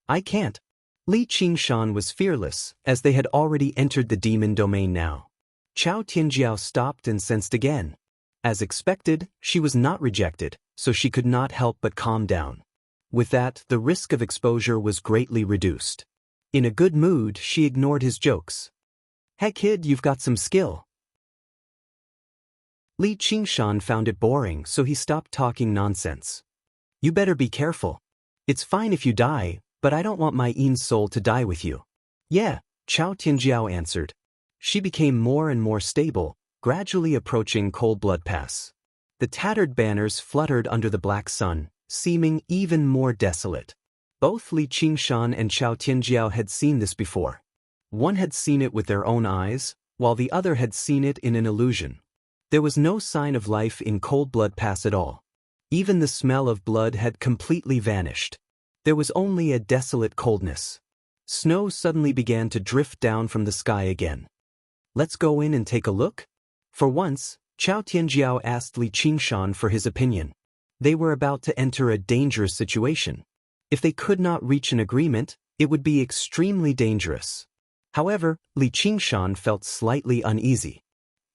I can't. Li Qingshan was fearless, as they had already entered the demon domain now. Chao Tianjiao stopped and sensed again. As expected, she was not rejected, so she could not help but calm down. With that, the risk of exposure was greatly reduced. In a good mood, she ignored his jokes. Hey kid, you've got some skill. Li Qingshan found it boring, so he stopped talking nonsense. You better be careful. It's fine if you die, but I don't want my Yin's soul to die with you. Yeah, Chao Tianjiao answered. She became more and more stable, gradually approaching Cold Blood Pass. The tattered banners fluttered under the black sun, seeming even more desolate. Both Li Qingshan and Chao Tianjiao had seen this before. One had seen it with their own eyes, while the other had seen it in an illusion. There was no sign of life in Cold Blood Pass at all. Even the smell of blood had completely vanished. There was only a desolate coldness. Snow suddenly began to drift down from the sky again. Let's go in and take a look? For once, Chao Tianjiao asked Li Qingshan for his opinion. They were about to enter a dangerous situation. If they could not reach an agreement, it would be extremely dangerous. However, Li Qingshan felt slightly uneasy.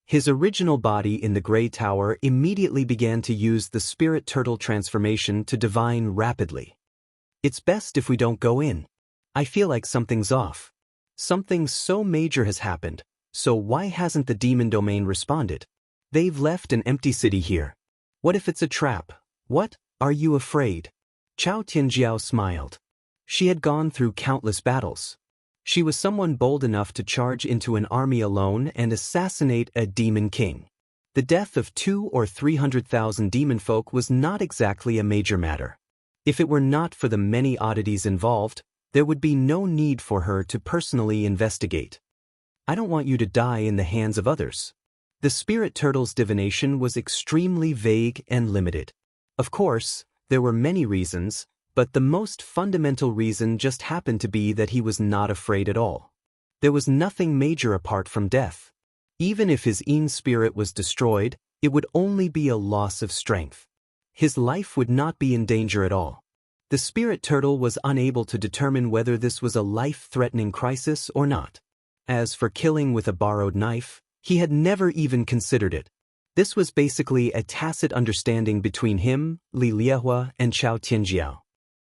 His original body in the Grey Tower immediately began to use the spirit turtle transformation to divine rapidly. It's best if we don't go in. I feel like something's off. Something so major has happened, so why hasn't the demon domain responded? They've left an empty city here. What if it's a trap? What? Are you afraid? Chao Tianjiao smiled. She had gone through countless battles. She was someone bold enough to charge into an army alone and assassinate a demon king. The death of 200,000 or 300,000 demon folk was not exactly a major matter. If it were not for the many oddities involved, there would be no need for her to personally investigate. I don't want you to die in the hands of others. The spirit turtle's divination was extremely vague and limited. Of course, there were many reasons, but the most fundamental reason just happened to be that he was not afraid at all. There was nothing major apart from death. Even if his Yin spirit was destroyed, it would only be a loss of strength. His life would not be in danger at all. The spirit turtle was unable to determine whether this was a life-threatening crisis or not. As for killing with a borrowed knife, he had never even considered it. This was basically a tacit understanding between him, Li Liehua, and Chao Tianjiao.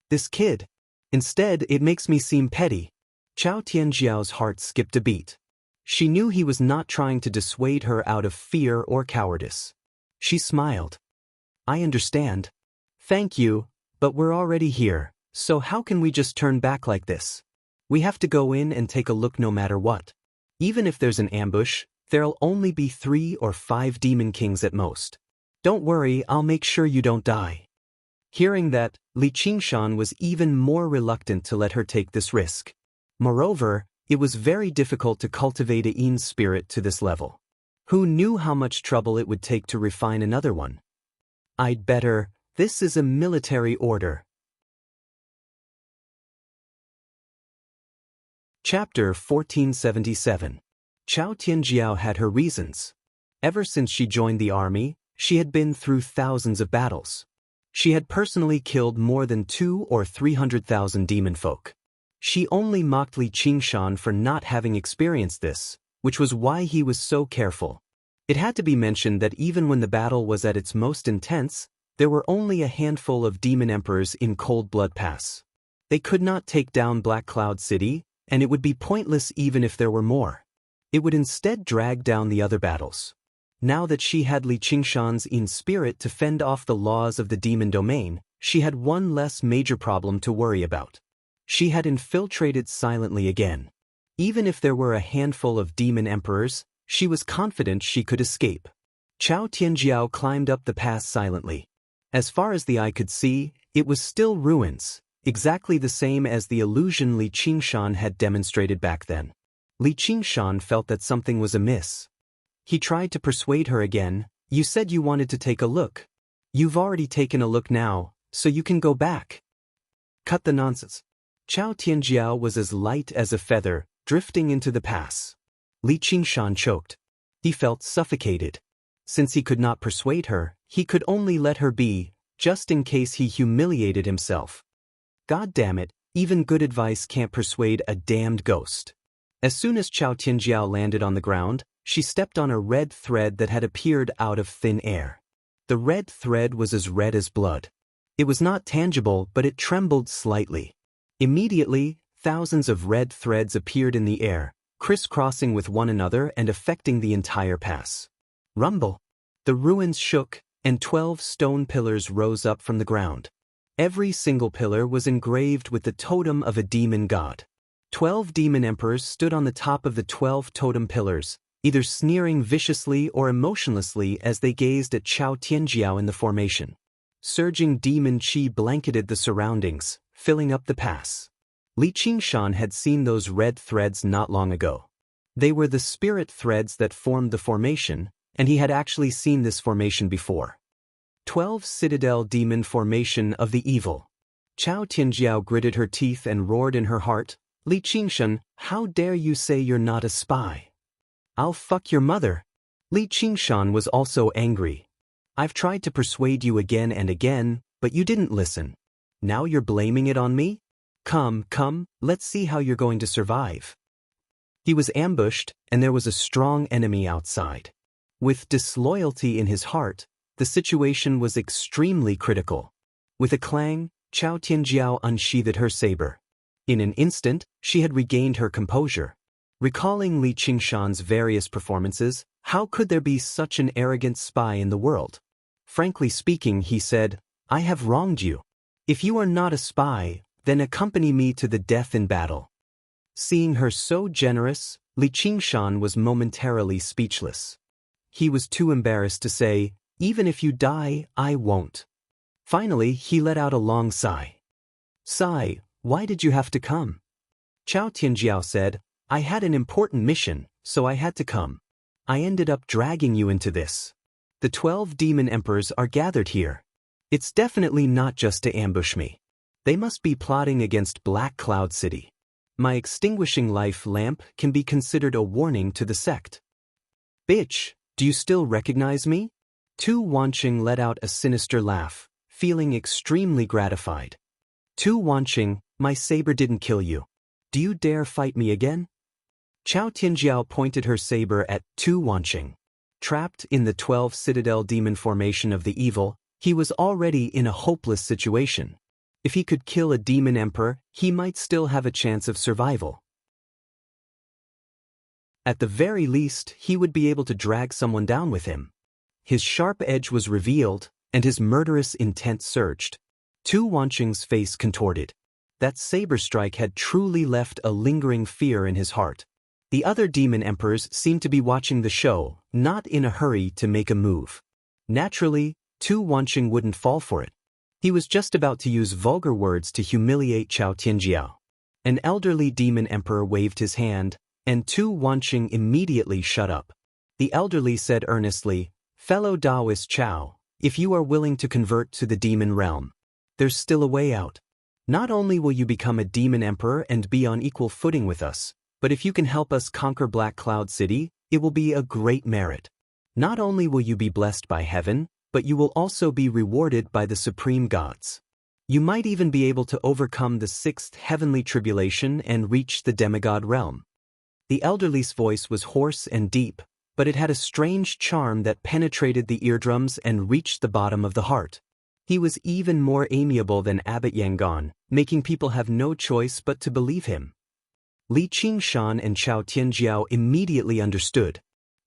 This kid. Instead, it makes me seem petty. Chao Tianjiao's heart skipped a beat. She knew he was not trying to dissuade her out of fear or cowardice. She smiled. I understand. Thank you, but we're already here, so how can we just turn back like this? We have to go in and take a look no matter what. Even if there's an ambush, there'll only be 3 or 5 demon kings at most. Don't worry, I'll make sure you don't die. Hearing that, Li Qingshan was even more reluctant to let her take this risk. Moreover, it was very difficult to cultivate a Yin spirit to this level. Who knew how much trouble it would take to refine another one? I'd better. This is a military order. Chapter 1477. Chao Tianjiao had her reasons. Ever since she joined the army, she had been through thousands of battles. She had personally killed more than 200,000 or 300,000 demon folk. She only mocked Li Qingshan for not having experienced this, which was why he was so careful. It had to be mentioned that even when the battle was at its most intense, there were only a handful of demon emperors in Cold Blood Pass. They could not take down Black Cloud City, and it would be pointless even if there were more. It would instead drag down the other battles. Now that she had Li Qingshan's Yin spirit to fend off the laws of the demon domain, she had one less major problem to worry about. She had infiltrated silently again. Even if there were a handful of demon emperors, she was confident she could escape. Chao Tianjiao climbed up the pass silently. As far as the eye could see, it was still ruins, exactly the same as the illusion Li Qingshan had demonstrated back then. Li Qingshan felt that something was amiss. He tried to persuade her again. You said you wanted to take a look. You've already taken a look now, so you can go back. Cut the nonsense. Chao Tianjiao was as light as a feather, drifting into the pass. Li Qingshan choked. He felt suffocated. Since he could not persuade her, he could only let her be, just in case he humiliated himself. God damn it, even good advice can't persuade a damned ghost. As soon as Chao Tianjiao landed on the ground, she stepped on a red thread that had appeared out of thin air. The red thread was as red as blood. It was not tangible, but it trembled slightly. Immediately, thousands of red threads appeared in the air, crisscrossing with one another and affecting the entire pass. Rumble! The ruins shook, and 12 stone pillars rose up from the ground. Every single pillar was engraved with the totem of a demon god. 12 demon emperors stood on the top of the 12 totem pillars, either sneering viciously or emotionlessly as they gazed at Chao Tianjiao in the formation. Surging demon chi blanketed the surroundings, filling up the pass. Li Qingshan had seen those red threads not long ago. They were the spirit threads that formed the formation, and he had actually seen this formation before. 12 Citadel Demon Formation of the Evil. Chao Tianjiao gritted her teeth and roared in her heart, Li Qingshan, how dare you say you're not a spy? I'll fuck your mother. Li Qingshan was also angry. I've tried to persuade you again and again, but you didn't listen. Now you're blaming it on me? Come, let's see how you're going to survive. He was ambushed, and there was a strong enemy outside. With disloyalty in his heart, the situation was extremely critical. With a clang, Chao Tianjiao unsheathed her saber. In an instant, she had regained her composure. Recalling Li Qingshan's various performances, how could there be such an arrogant spy in the world? Frankly speaking, he said, I have wronged you. If you are not a spy, then accompany me to the death in battle. Seeing her so generous, Li Qingshan was momentarily speechless. He was too embarrassed to say, even if you die, I won't. Finally, he let out a long sigh. Sigh, why did you have to come? Chao Tianjiao said, I had an important mission, so I had to come. I ended up dragging you into this. The 12 demon emperors are gathered here. It's definitely not just to ambush me. They must be plotting against Black Cloud City. My extinguishing life lamp can be considered a warning to the sect. Bitch, do you still recognize me? Tu Wanqing let out a sinister laugh, feeling extremely gratified. Tu Wanqing, my saber didn't kill you. Do you dare fight me again? Chao Tianjiao pointed her saber at Tu Wanqing. Trapped in the 12 Citadel Demon Formation of the Evil, he was already in a hopeless situation. If he could kill a demon emperor, he might still have a chance of survival. At the very least, he would be able to drag someone down with him. His sharp edge was revealed, and his murderous intent surged. Tu Wanqing's face contorted. That saber strike had truly left a lingering fear in his heart. The other demon emperors seemed to be watching the show, not in a hurry to make a move. Naturally, Tu Wanqing wouldn't fall for it. He was just about to use vulgar words to humiliate Chao Tianjiao. An elderly demon emperor waved his hand, and Tu Wanqing immediately shut up. The elderly said earnestly, Fellow Taoist Chao, if you are willing to convert to the demon realm, there's still a way out. Not only will you become a demon emperor and be on equal footing with us, but if you can help us conquer Black Cloud City, it will be a great merit. Not only will you be blessed by heaven, but you will also be rewarded by the supreme gods. You might even be able to overcome the 6th heavenly tribulation and reach the demigod realm. The elderly's voice was hoarse and deep, but it had a strange charm that penetrated the eardrums and reached the bottom of the heart. He was even more amiable than Abbot Yangon, making people have no choice but to believe him. Li Qingshan and Chao Tianjiao immediately understood.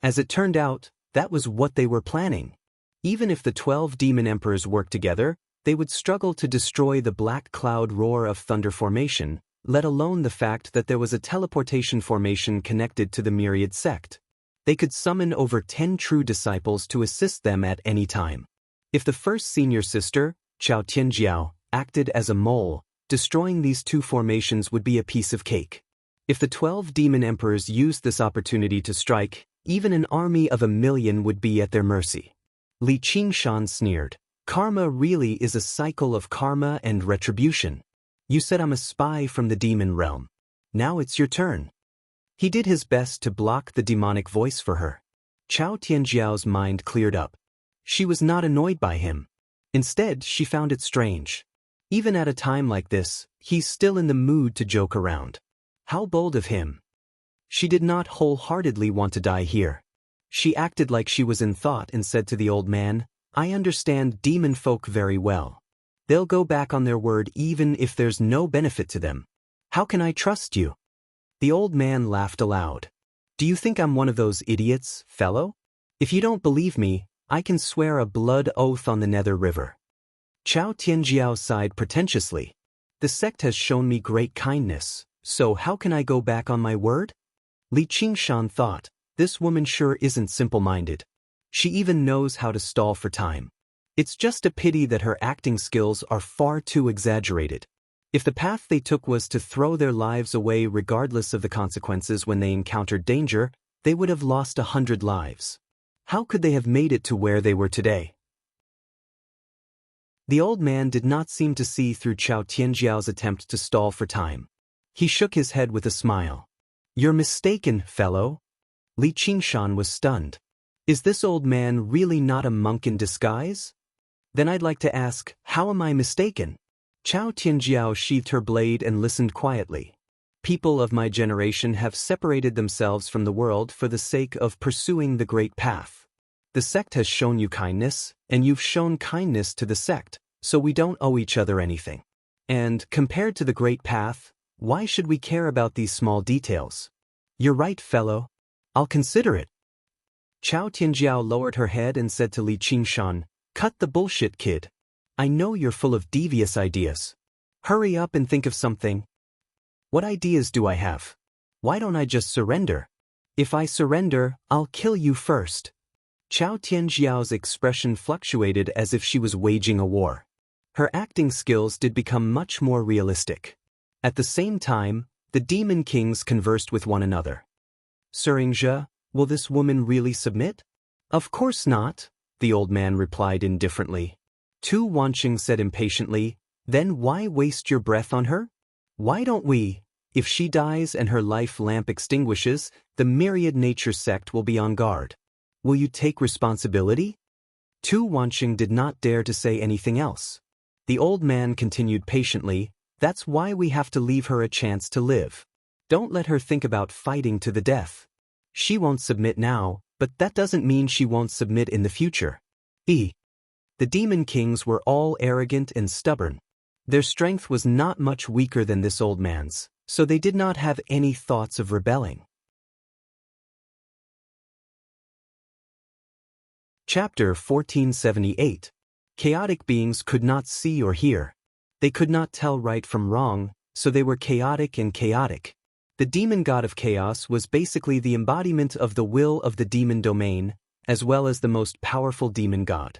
As it turned out, that was what they were planning. Even if the 12 demon emperors worked together, they would struggle to destroy the Black Cloud Roar of Thunder formation, let alone the fact that there was a teleportation formation connected to the Myriad sect. They could summon over 10 true disciples to assist them at any time. If the first senior sister, Chao Tianjiao, acted as a mole, destroying these two formations would be a piece of cake. If the 12 demon emperors used this opportunity to strike, even an army of 1,000,000 would be at their mercy. Li Qingshan sneered. Karma really is a cycle of karma and retribution. You said I'm a spy from the demon realm. Now it's your turn. He did his best to block the demonic voice for her. Chao Tianjiao's mind cleared up. She was not annoyed by him. Instead, she found it strange. Even at a time like this, he's still in the mood to joke around. How bold of him. She did not wholeheartedly want to die here. She acted like she was in thought and said to the old man, I understand demon folk very well. They'll go back on their word even if there's no benefit to them. How can I trust you? The old man laughed aloud. Do you think I'm one of those idiots, fellow? If you don't believe me, I can swear a blood oath on the Nether River. Chao Tianjiao sighed pretentiously. The sect has shown me great kindness, so how can I go back on my word? Li Qingshan thought, this woman sure isn't simple-minded. She even knows how to stall for time. It's just a pity that her acting skills are far too exaggerated. If the path they took was to throw their lives away regardless of the consequences when they encountered danger, they would have lost 100 lives. How could they have made it to where they were today? The old man did not seem to see through Chao Tianjiao's attempt to stall for time. He shook his head with a smile. You're mistaken, fellow. Li Qingshan was stunned. Is this old man really not a monk in disguise? Then I'd like to ask, how am I mistaken? Chao Tianjiao sheathed her blade and listened quietly. People of my generation have separated themselves from the world for the sake of pursuing the great path. The sect has shown you kindness, and you've shown kindness to the sect, so we don't owe each other anything. And, compared to the great path, why should we care about these small details? You're right, fellow. I'll consider it. Chao Tianjiao lowered her head and said to Li Qingshan, cut the bullshit, kid. I know you're full of devious ideas. Hurry up and think of something. What ideas do I have? Why don't I just surrender? If I surrender, I'll kill you first. Chao Tianjiao's expression fluctuated as if she was waging a war. Her acting skills did become much more realistic. At the same time, the demon kings conversed with one another. Suringzhe, will this woman really submit? Of course not, the old man replied indifferently. Tu Wanqing said impatiently, then why waste your breath on her? Why don't we? If she dies and her life lamp extinguishes, the myriad nature sect will be on guard. Will you take responsibility? Tu Wanqing did not dare to say anything else. The old man continued patiently, that's why we have to leave her a chance to live. Don't let her think about fighting to the death. She won't submit now, but that doesn't mean she won't submit in the future. The demon kings were all arrogant and stubborn. Their strength was not much weaker than this old man's, so they did not have any thoughts of rebelling. Chapter 1478. Chaotic beings could not see or hear. They could not tell right from wrong, so they were chaotic and chaotic. The demon god of chaos was basically the embodiment of the will of the demon domain, as well as the most powerful demon god.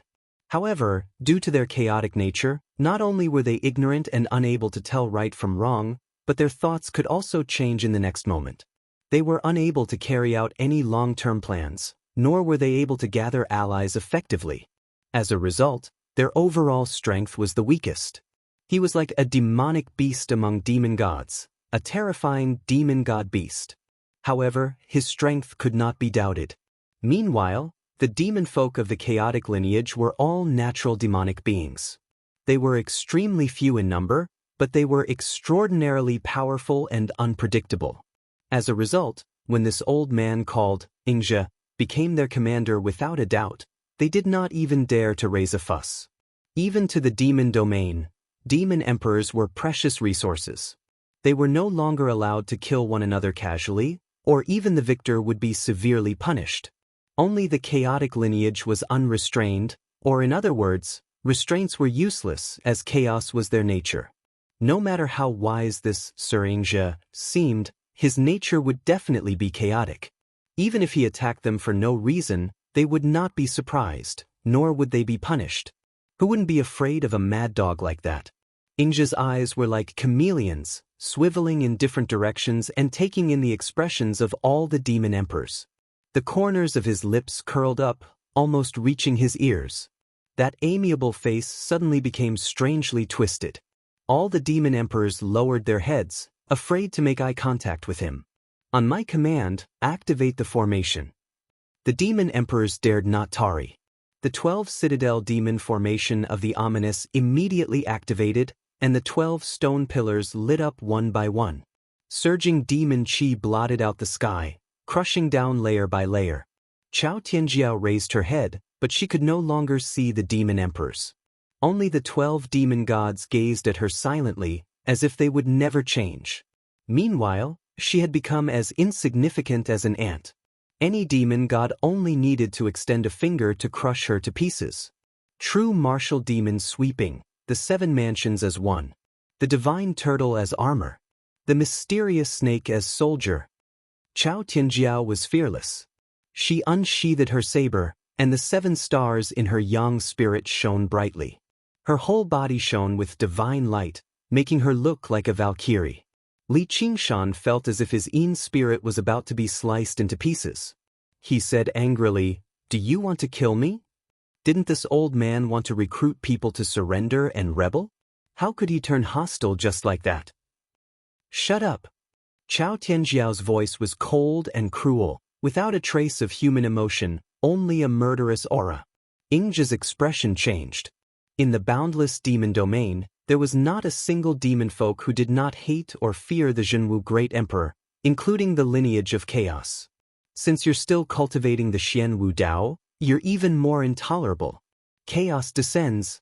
However, due to their chaotic nature, not only were they ignorant and unable to tell right from wrong, but their thoughts could also change in the next moment. They were unable to carry out any long-term plans, nor were they able to gather allies effectively. As a result, their overall strength was the weakest. He was like a demonic beast among demon gods, a terrifying demon god beast. However, his strength could not be doubted. Meanwhile, the demon folk of the chaotic lineage were all natural demonic beings. They were extremely few in number, but they were extraordinarily powerful and unpredictable. As a result, when this old man called Ingzhe became their commander without a doubt, they did not even dare to raise a fuss. Even to the demon domain, demon emperors were precious resources. They were no longer allowed to kill one another casually, or even the victor would be severely punished. Only the chaotic lineage was unrestrained, or in other words, restraints were useless as chaos was their nature. No matter how wise this Suringzhe seemed, his nature would definitely be chaotic. Even if he attacked them for no reason, they would not be surprised, nor would they be punished. Who wouldn't be afraid of a mad dog like that? Ingzhe's eyes were like chameleons, swiveling in different directions and taking in the expressions of all the demon emperors. The corners of his lips curled up, almost reaching his ears. That amiable face suddenly became strangely twisted. All the demon emperors lowered their heads, afraid to make eye contact with him. On my command, activate the formation. The demon emperors dared not tarry. The 12 citadel demon formation of the ominous immediately activated, and the 12 stone pillars lit up one by one. Surging demon chi blotted out the sky, crushing down layer by layer. Chao Tianjiao raised her head, but she could no longer see the demon emperors. Only the 12 demon gods gazed at her silently, as if they would never change. Meanwhile, she had become as insignificant as an ant. Any demon god only needed to extend a finger to crush her to pieces. True martial demon sweeping, the 7 mansions as one. The divine turtle as armor. The mysterious snake as soldier. Chao Tianjiao was fearless. She unsheathed her saber, and the 7 stars in her yang spirit shone brightly. Her whole body shone with divine light, making her look like a valkyrie. Li Qingshan felt as if his yin spirit was about to be sliced into pieces. He said angrily, "Do you want to kill me? Didn't this old man want to recruit people to surrender and rebel? How could he turn hostile just like that?" "Shut up." Chao Tianjiao's voice was cold and cruel, without a trace of human emotion, only a murderous aura. Ingja's expression changed. In the boundless demon domain, there was not a single demon folk who did not hate or fear the Zhenwu Great Emperor, including the lineage of chaos. Since you're still cultivating the Xianwu Dao, you're even more intolerable. Chaos descends.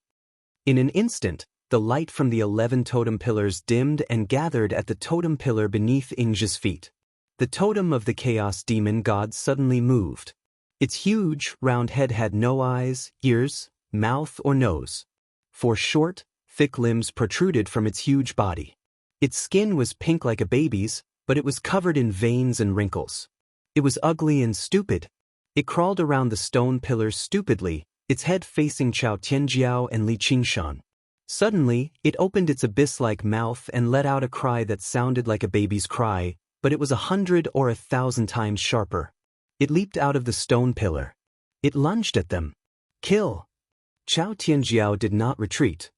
In an instant, the light from the 11 totem pillars dimmed and gathered at the totem pillar beneath Ingja's feet. The totem of the chaos demon god suddenly moved. Its huge, round head had no eyes, ears, mouth, or nose. 4 short, thick limbs protruded from its huge body. Its skin was pink like a baby's, but it was covered in veins and wrinkles. It was ugly and stupid. It crawled around the stone pillars stupidly, its head facing Chao Tianjiao and Li Qingshan. Suddenly, it opened its abyss-like mouth and let out a cry that sounded like a baby's cry, but it was 100 or 1,000 times sharper. It leaped out of the stone pillar. It lunged at them. Kill! Chao Tianjiao did not retreat.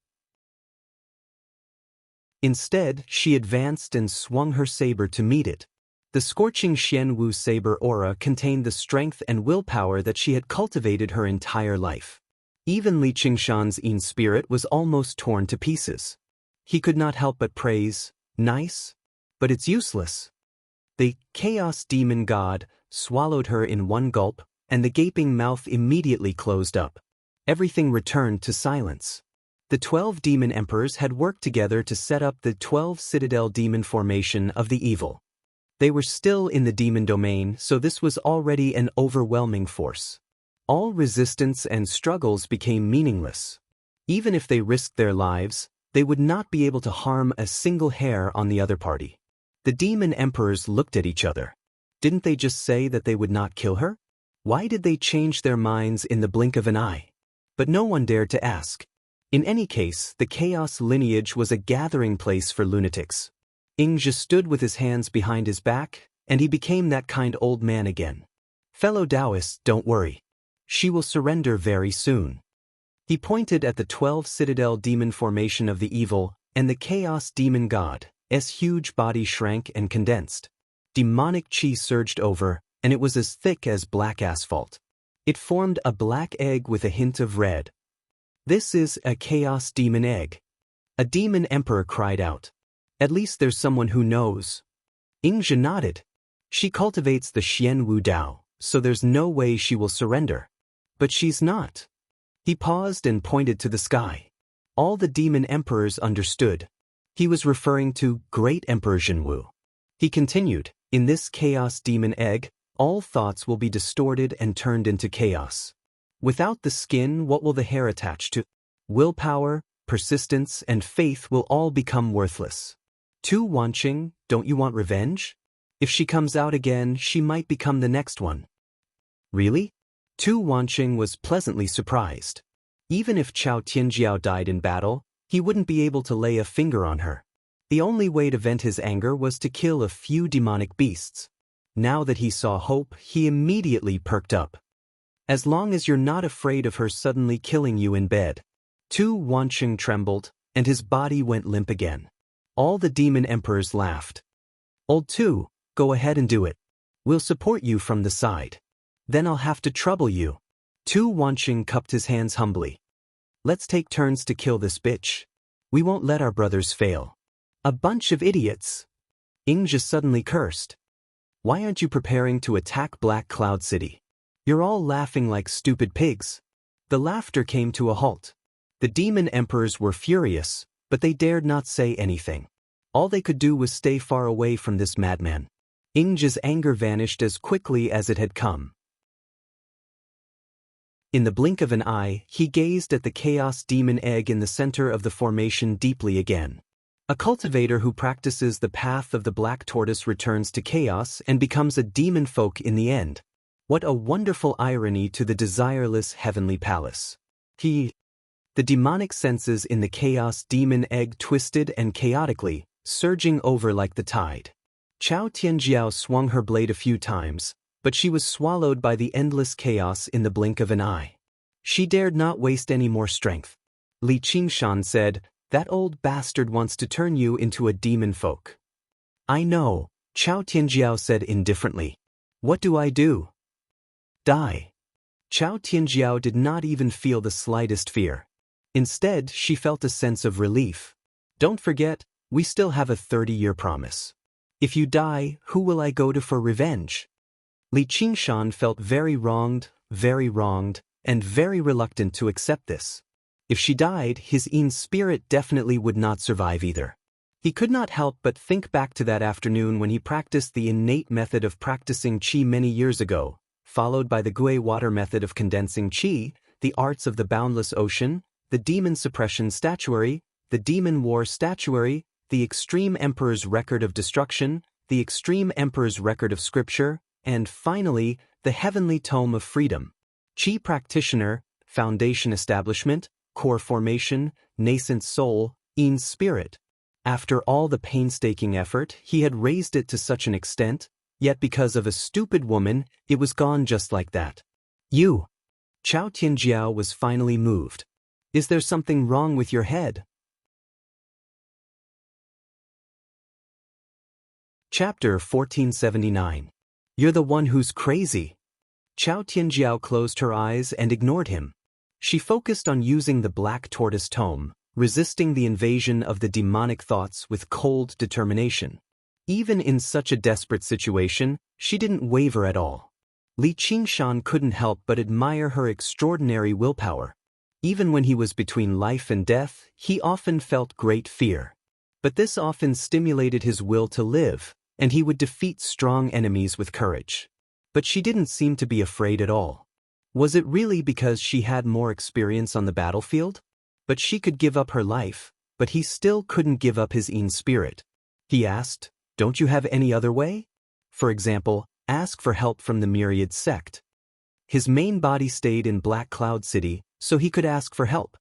Instead, she advanced and swung her saber to meet it. The scorching Xianwu saber aura contained the strength and willpower that she had cultivated her entire life. Even Li Qingshan's yin spirit was almost torn to pieces. He could not help but praise, "Nice, but it's useless." The chaos demon god swallowed her in one gulp, and the gaping mouth immediately closed up. Everything returned to silence. The 12 demon emperors had worked together to set up the 12 citadel demon formation of the evil. They were still in the demon domain, so this was already an overwhelming force. All resistance and struggles became meaningless. Even if they risked their lives, they would not be able to harm a single hair on the other party. The demon emperors looked at each other. Didn't they just say that they would not kill her? Why did they change their minds in the blink of an eye? But no one dared to ask. In any case, the chaos lineage was a gathering place for lunatics. Ingja stood with his hands behind his back, and he became that kind old man again. "Fellow Taoists, don't worry. She will surrender very soon." He pointed at the 12 citadel demon formation of the evil, and the chaos demon god's huge body shrank and condensed. Demonic chi surged over, and it was as thick as black asphalt. It formed a black egg with a hint of red. "This is a chaos demon egg." A demon emperor cried out. "At least there's someone who knows." Ingja nodded. "She cultivates the Xianwu Dao, so there's no way she will surrender. But she's not." He paused and pointed to the sky. All the demon emperors understood. He was referring to Great Emperor Zhenwu. He continued, "In this chaos demon egg, all thoughts will be distorted and turned into chaos. Without the skin, what will the hair attach to? Willpower, persistence, and faith will all become worthless. Tu Wanqing, don't you want revenge? If she comes out again, she might become the next one." "Really?" Tu Wanqing was pleasantly surprised. Even if Chao Tianjiao died in battle, he wouldn't be able to lay a finger on her. The only way to vent his anger was to kill a few demonic beasts. Now that he saw hope, he immediately perked up. As long as you're not afraid of her suddenly killing you in bed. Tu Wancheng trembled, and his body went limp again. All the demon emperors laughed. Old Tu, go ahead and do it. We'll support you from the side. Then I'll have to trouble you. Tu Wancheng cupped his hands humbly. Let's take turns to kill this bitch. We won't let our brothers fail. A bunch of idiots. Ing just suddenly cursed. Why aren't you preparing to attack Black Cloud City? You're all laughing like stupid pigs. The laughter came to a halt. The demon emperors were furious, but they dared not say anything. All they could do was stay far away from this madman. Ing's anger vanished as quickly as it had come. In the blink of an eye, he gazed at the chaos demon egg in the center of the formation deeply again. A cultivator who practices the path of the black tortoise returns to chaos and becomes a demon folk in the end. What a wonderful irony to the desireless heavenly palace. The demonic senses in the chaos demon egg twisted and chaotically, surging over like the tide. Chao Tianjiao swung her blade a few times, but she was swallowed by the endless chaos in the blink of an eye. She dared not waste any more strength. Li Qingshan said, "That old bastard wants to turn you into a demon folk." "I know," Chao Tianjiao said indifferently. "What do I do?" "Die." Chao Tianjiao did not even feel the slightest fear. Instead, she felt a sense of relief. "Don't forget, we still have a 30-year promise. If you die, who will I go to for revenge?" Li Qingshan felt very wronged, and very reluctant to accept this. If she died, his Yin spirit definitely would not survive either. He could not help but think back to that afternoon when he practiced the innate method of practicing qi many years ago, followed by the Gui water method of condensing qi, the arts of the boundless ocean, the demon suppression statuary, the demon war statuary, the extreme emperor's record of destruction, the extreme emperor's record of scripture, and finally, the heavenly tome of freedom. Qi practitioner, foundation establishment, core formation, nascent soul, Yin spirit. After all the painstaking effort, he had raised it to such an extent, yet because of a stupid woman, it was gone just like that. "You." Chao Tianjiao was finally moved. "Is there something wrong with your head?" Chapter 1479. You're the one who's crazy. Chao Tianjiao closed her eyes and ignored him. She focused on using the black tortoise tome, resisting the invasion of the demonic thoughts with cold determination. Even in such a desperate situation, she didn't waver at all. Li Qingshan couldn't help but admire her extraordinary willpower. Even when he was between life and death, he often felt great fear. But this often stimulated his will to live, and he would defeat strong enemies with courage. But she didn't seem to be afraid at all. Was it really because she had more experience on the battlefield? But she could give up her life, but he still couldn't give up his Yin spirit. He asked, "Don't you have any other way? For example, ask for help from the Myriad sect." His main body stayed in Black Cloud City, so he could ask for help.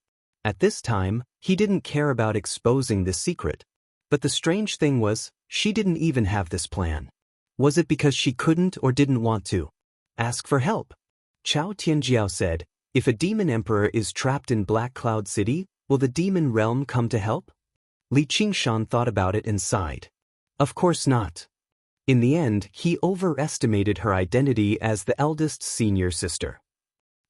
At this time, he didn't care about exposing this secret. But the strange thing was, she didn't even have this plan. Was it because she couldn't or didn't want to ask for help? Chao Tianjiao said, "If a demon emperor is trapped in Black Cloud City, will the demon realm come to help?" Li Qingshan thought about it and sighed. Of course not. In the end, he overestimated her identity as the eldest senior sister.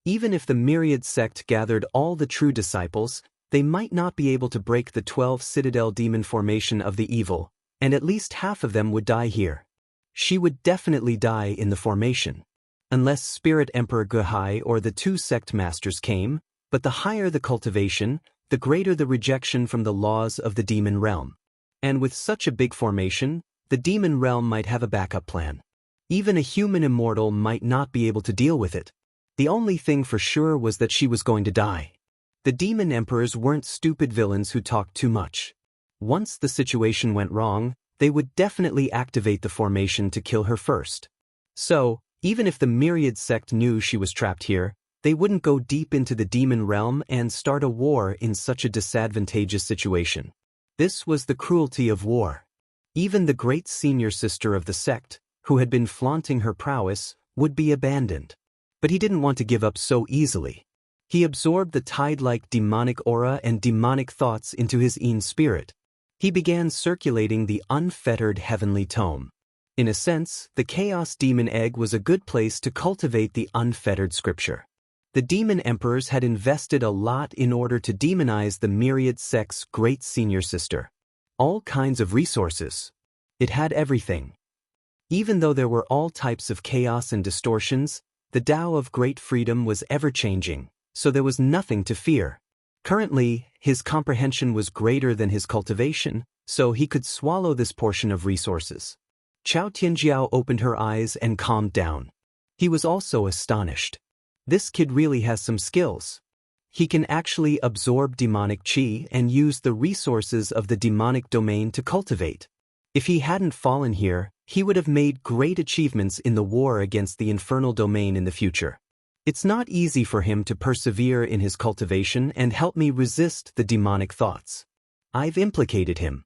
Even if the Myriad sect gathered all the true disciples, they might not be able to break the 12 citadel demon formation of the evil, and at least half of them would die here. She would definitely die in the formation. Unless Spirit Emperor Guhai or the 2 sect masters came, but the higher the cultivation, the greater the rejection from the laws of the demon realm. And with such a big formation, the demon realm might have a backup plan. Even a human immortal might not be able to deal with it. The only thing for sure was that she was going to die. The demon emperors weren't stupid villains who talked too much. Once the situation went wrong, they would definitely activate the formation to kill her first. So, even if the Myriad sect knew she was trapped here, they wouldn't go deep into the demon realm and start a war in such a disadvantageous situation. This was the cruelty of war. Even the great senior sister of the sect, who had been flaunting her prowess, would be abandoned. But he didn't want to give up so easily. He absorbed the tide-like demonic aura and demonic thoughts into his own spirit. He began circulating the unfettered heavenly tome. In a sense, the Chaos Demon Egg was a good place to cultivate the unfettered scripture. The demon emperors had invested a lot in order to demonize the myriad sect's great senior sister. All kinds of resources. It had everything. Even though there were all types of chaos and distortions, the Tao of Great Freedom was ever-changing, so there was nothing to fear. Currently, his comprehension was greater than his cultivation, so he could swallow this portion of resources. Chao Tianjiao opened her eyes and calmed down. He was also astonished. This kid really has some skills. He can actually absorb demonic chi and use the resources of the demonic domain to cultivate. If he hadn't fallen here, he would have made great achievements in the war against the infernal domain in the future. It's not easy for him to persevere in his cultivation and help me resist the demonic thoughts. I've implicated him.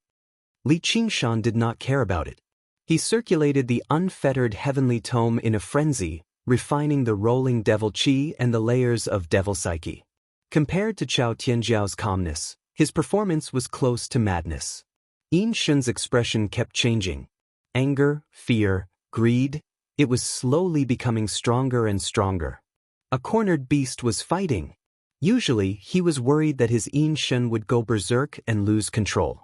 Li Qingshan did not care about it. He circulated the unfettered heavenly tome in a frenzy, refining the rolling devil chi and the layers of devil psyche. Compared to Chao Tianjiao's calmness, his performance was close to madness. Yin Shun's expression kept changing. Anger, fear, greed, it was slowly becoming stronger and stronger. A cornered beast was fighting. Usually, he was worried that his Yin Shun would go berserk and lose control.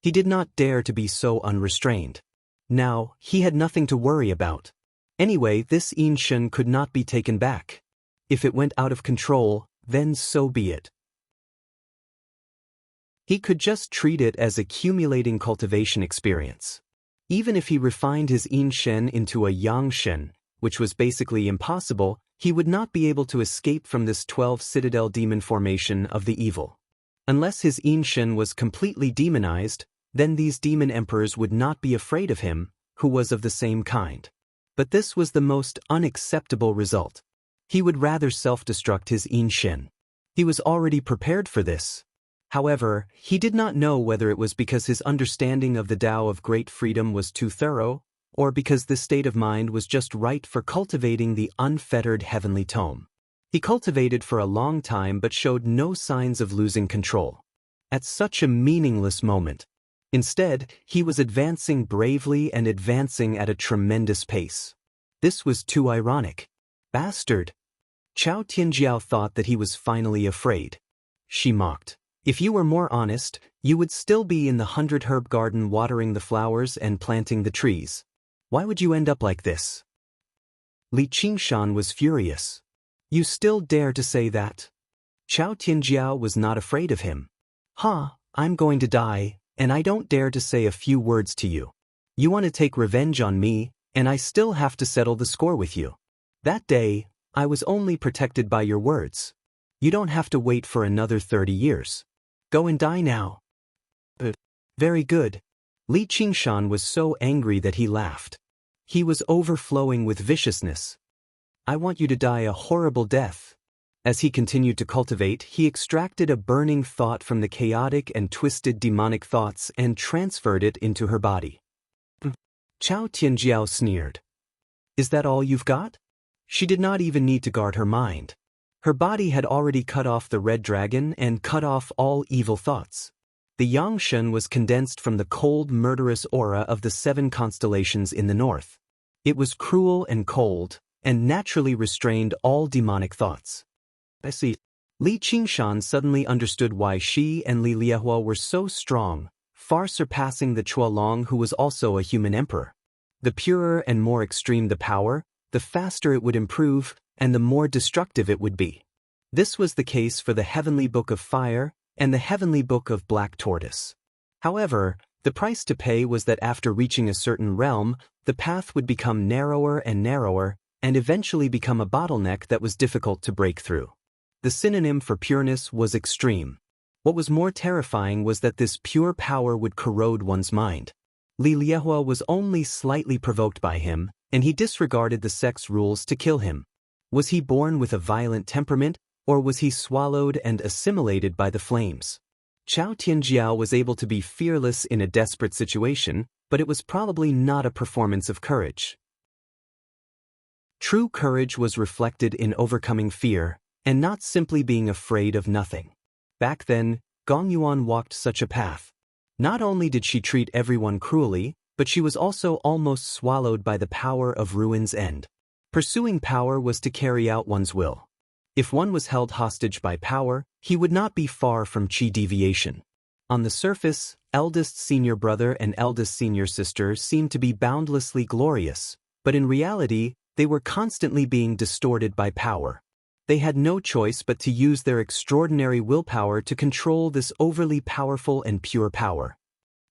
He did not dare to be so unrestrained. Now, he had nothing to worry about. Anyway, this Yin Shun could not be taken back. If it went out of control, then so be it. He could just treat it as accumulating cultivation experience. Even if he refined his Yin Shen into a Yang Shen, which was basically impossible, he would not be able to escape from this 12 citadel demon formation of the evil. Unless his Yin Shen was completely demonized, then these demon emperors would not be afraid of him, who was of the same kind. But this was the most unacceptable result. He would rather self-destruct his Yin Shen. He was already prepared for this. However, he did not know whether it was because his understanding of the Tao of Great Freedom was too thorough, or because this state of mind was just right for cultivating the unfettered heavenly tome. He cultivated for a long time but showed no signs of losing control. At such a meaningless moment. Instead, he was advancing bravely and advancing at a tremendous pace. This was too ironic. Bastard. Chao Tianjiao thought that he was finally afraid. She mocked. If you were more honest, you would still be in the 100-herb garden watering the flowers and planting the trees. Why would you end up like this? Li Qingshan was furious. You still dare to say that? Chao Tianjiao was not afraid of him. I'm going to die, and I don't dare to say a few words to you. You want to take revenge on me, and I still have to settle the score with you. That day, I was only protected by your words. You don't have to wait for another 30 years. Go and die now. Very good. Li Qingshan was so angry that he laughed. He was overflowing with viciousness. I want you to die a horrible death. As he continued to cultivate, he extracted a burning thought from the chaotic and twisted demonic thoughts and transferred it into her body. Chao Tianjiao sneered. Is that all you've got? She did not even need to guard her mind. Her body had already cut off the red dragon and cut off all evil thoughts. The Yang Shen was condensed from the cold, murderous aura of the 7 constellations in the north. It was cruel and cold, and naturally restrained all demonic thoughts. I see. Li Qingshan suddenly understood why she and Li Liehua were so strong, far surpassing the Chualong who was also a human emperor. The purer and more extreme the power, the faster it would improve, and the more destructive it would be. This was the case for the Heavenly Book of Fire and the Heavenly Book of Black Tortoise. However, the price to pay was that after reaching a certain realm, the path would become narrower and narrower, and eventually become a bottleneck that was difficult to break through. The synonym for pureness was extreme. What was more terrifying was that this pure power would corrode one's mind. Li Liehua was only slightly provoked by him, and he disregarded the sect's rules to kill him. Was he born with a violent temperament, or was he swallowed and assimilated by the flames? Chao Tianjiao was able to be fearless in a desperate situation, but it was probably not a performance of courage. True courage was reflected in overcoming fear, and not simply being afraid of nothing. Back then, Gong Yuan walked such a path. Not only did she treat everyone cruelly, but she was also almost swallowed by the power of ruin's end. Pursuing power was to carry out one's will. If one was held hostage by power, he would not be far from qi deviation. On the surface, eldest senior brother and eldest senior sister seemed to be boundlessly glorious, but in reality, they were constantly being distorted by power. They had no choice but to use their extraordinary willpower to control this overly powerful and pure power.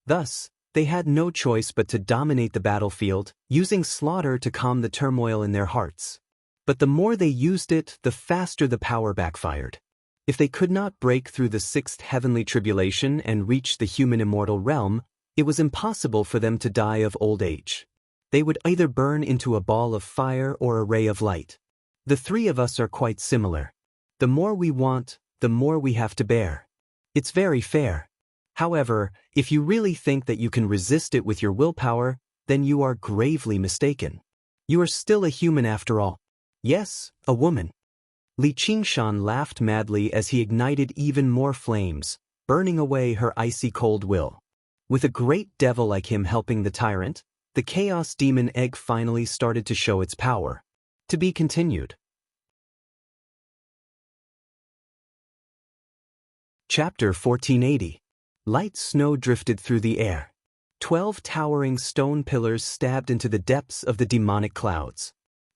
Thus, they had no choice but to dominate the battlefield, using slaughter to calm the turmoil in their hearts. But the more they used it, the faster the power backfired. If they could not break through the sixth heavenly tribulation and reach the human immortal realm, it was impossible for them to die of old age. They would either burn into a ball of fire or a ray of light. The three of us are quite similar. The more we want, the more we have to bear. It's very fair. However, if you really think that you can resist it with your willpower, then you are gravely mistaken. You are still a human after all. Yes, a woman. Li Qingshan laughed madly as he ignited even more flames, burning away her icy cold will. With a great devil like him helping the tyrant, the Chaos Demon Egg finally started to show its power. To be continued. Chapter 1480. Light snow drifted through the air. 12 towering stone pillars stabbed into the depths of the demonic clouds.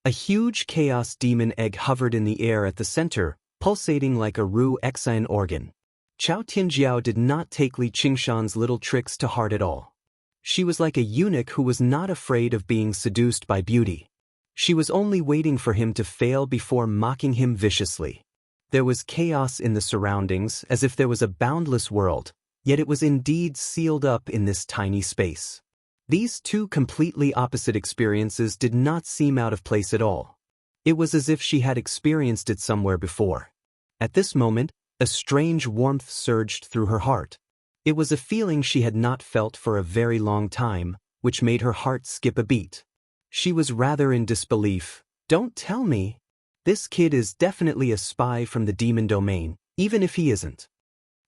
A huge chaos demon egg hovered in the air at the center, pulsating like a Ru Exine organ. Chao Tianjiao did not take Li Qingshan's little tricks to heart at all. She was like a eunuch who was not afraid of being seduced by beauty. She was only waiting for him to fail before mocking him viciously. There was chaos in the surroundings, as if there was a boundless world, yet it was indeed sealed up in this tiny space. These two completely opposite experiences did not seem out of place at all. It was as if she had experienced it somewhere before. At this moment, a strange warmth surged through her heart. It was a feeling she had not felt for a very long time, which made her heart skip a beat. She was rather in disbelief. Don't tell me. This kid is definitely a spy from the demon domain, even if he isn't.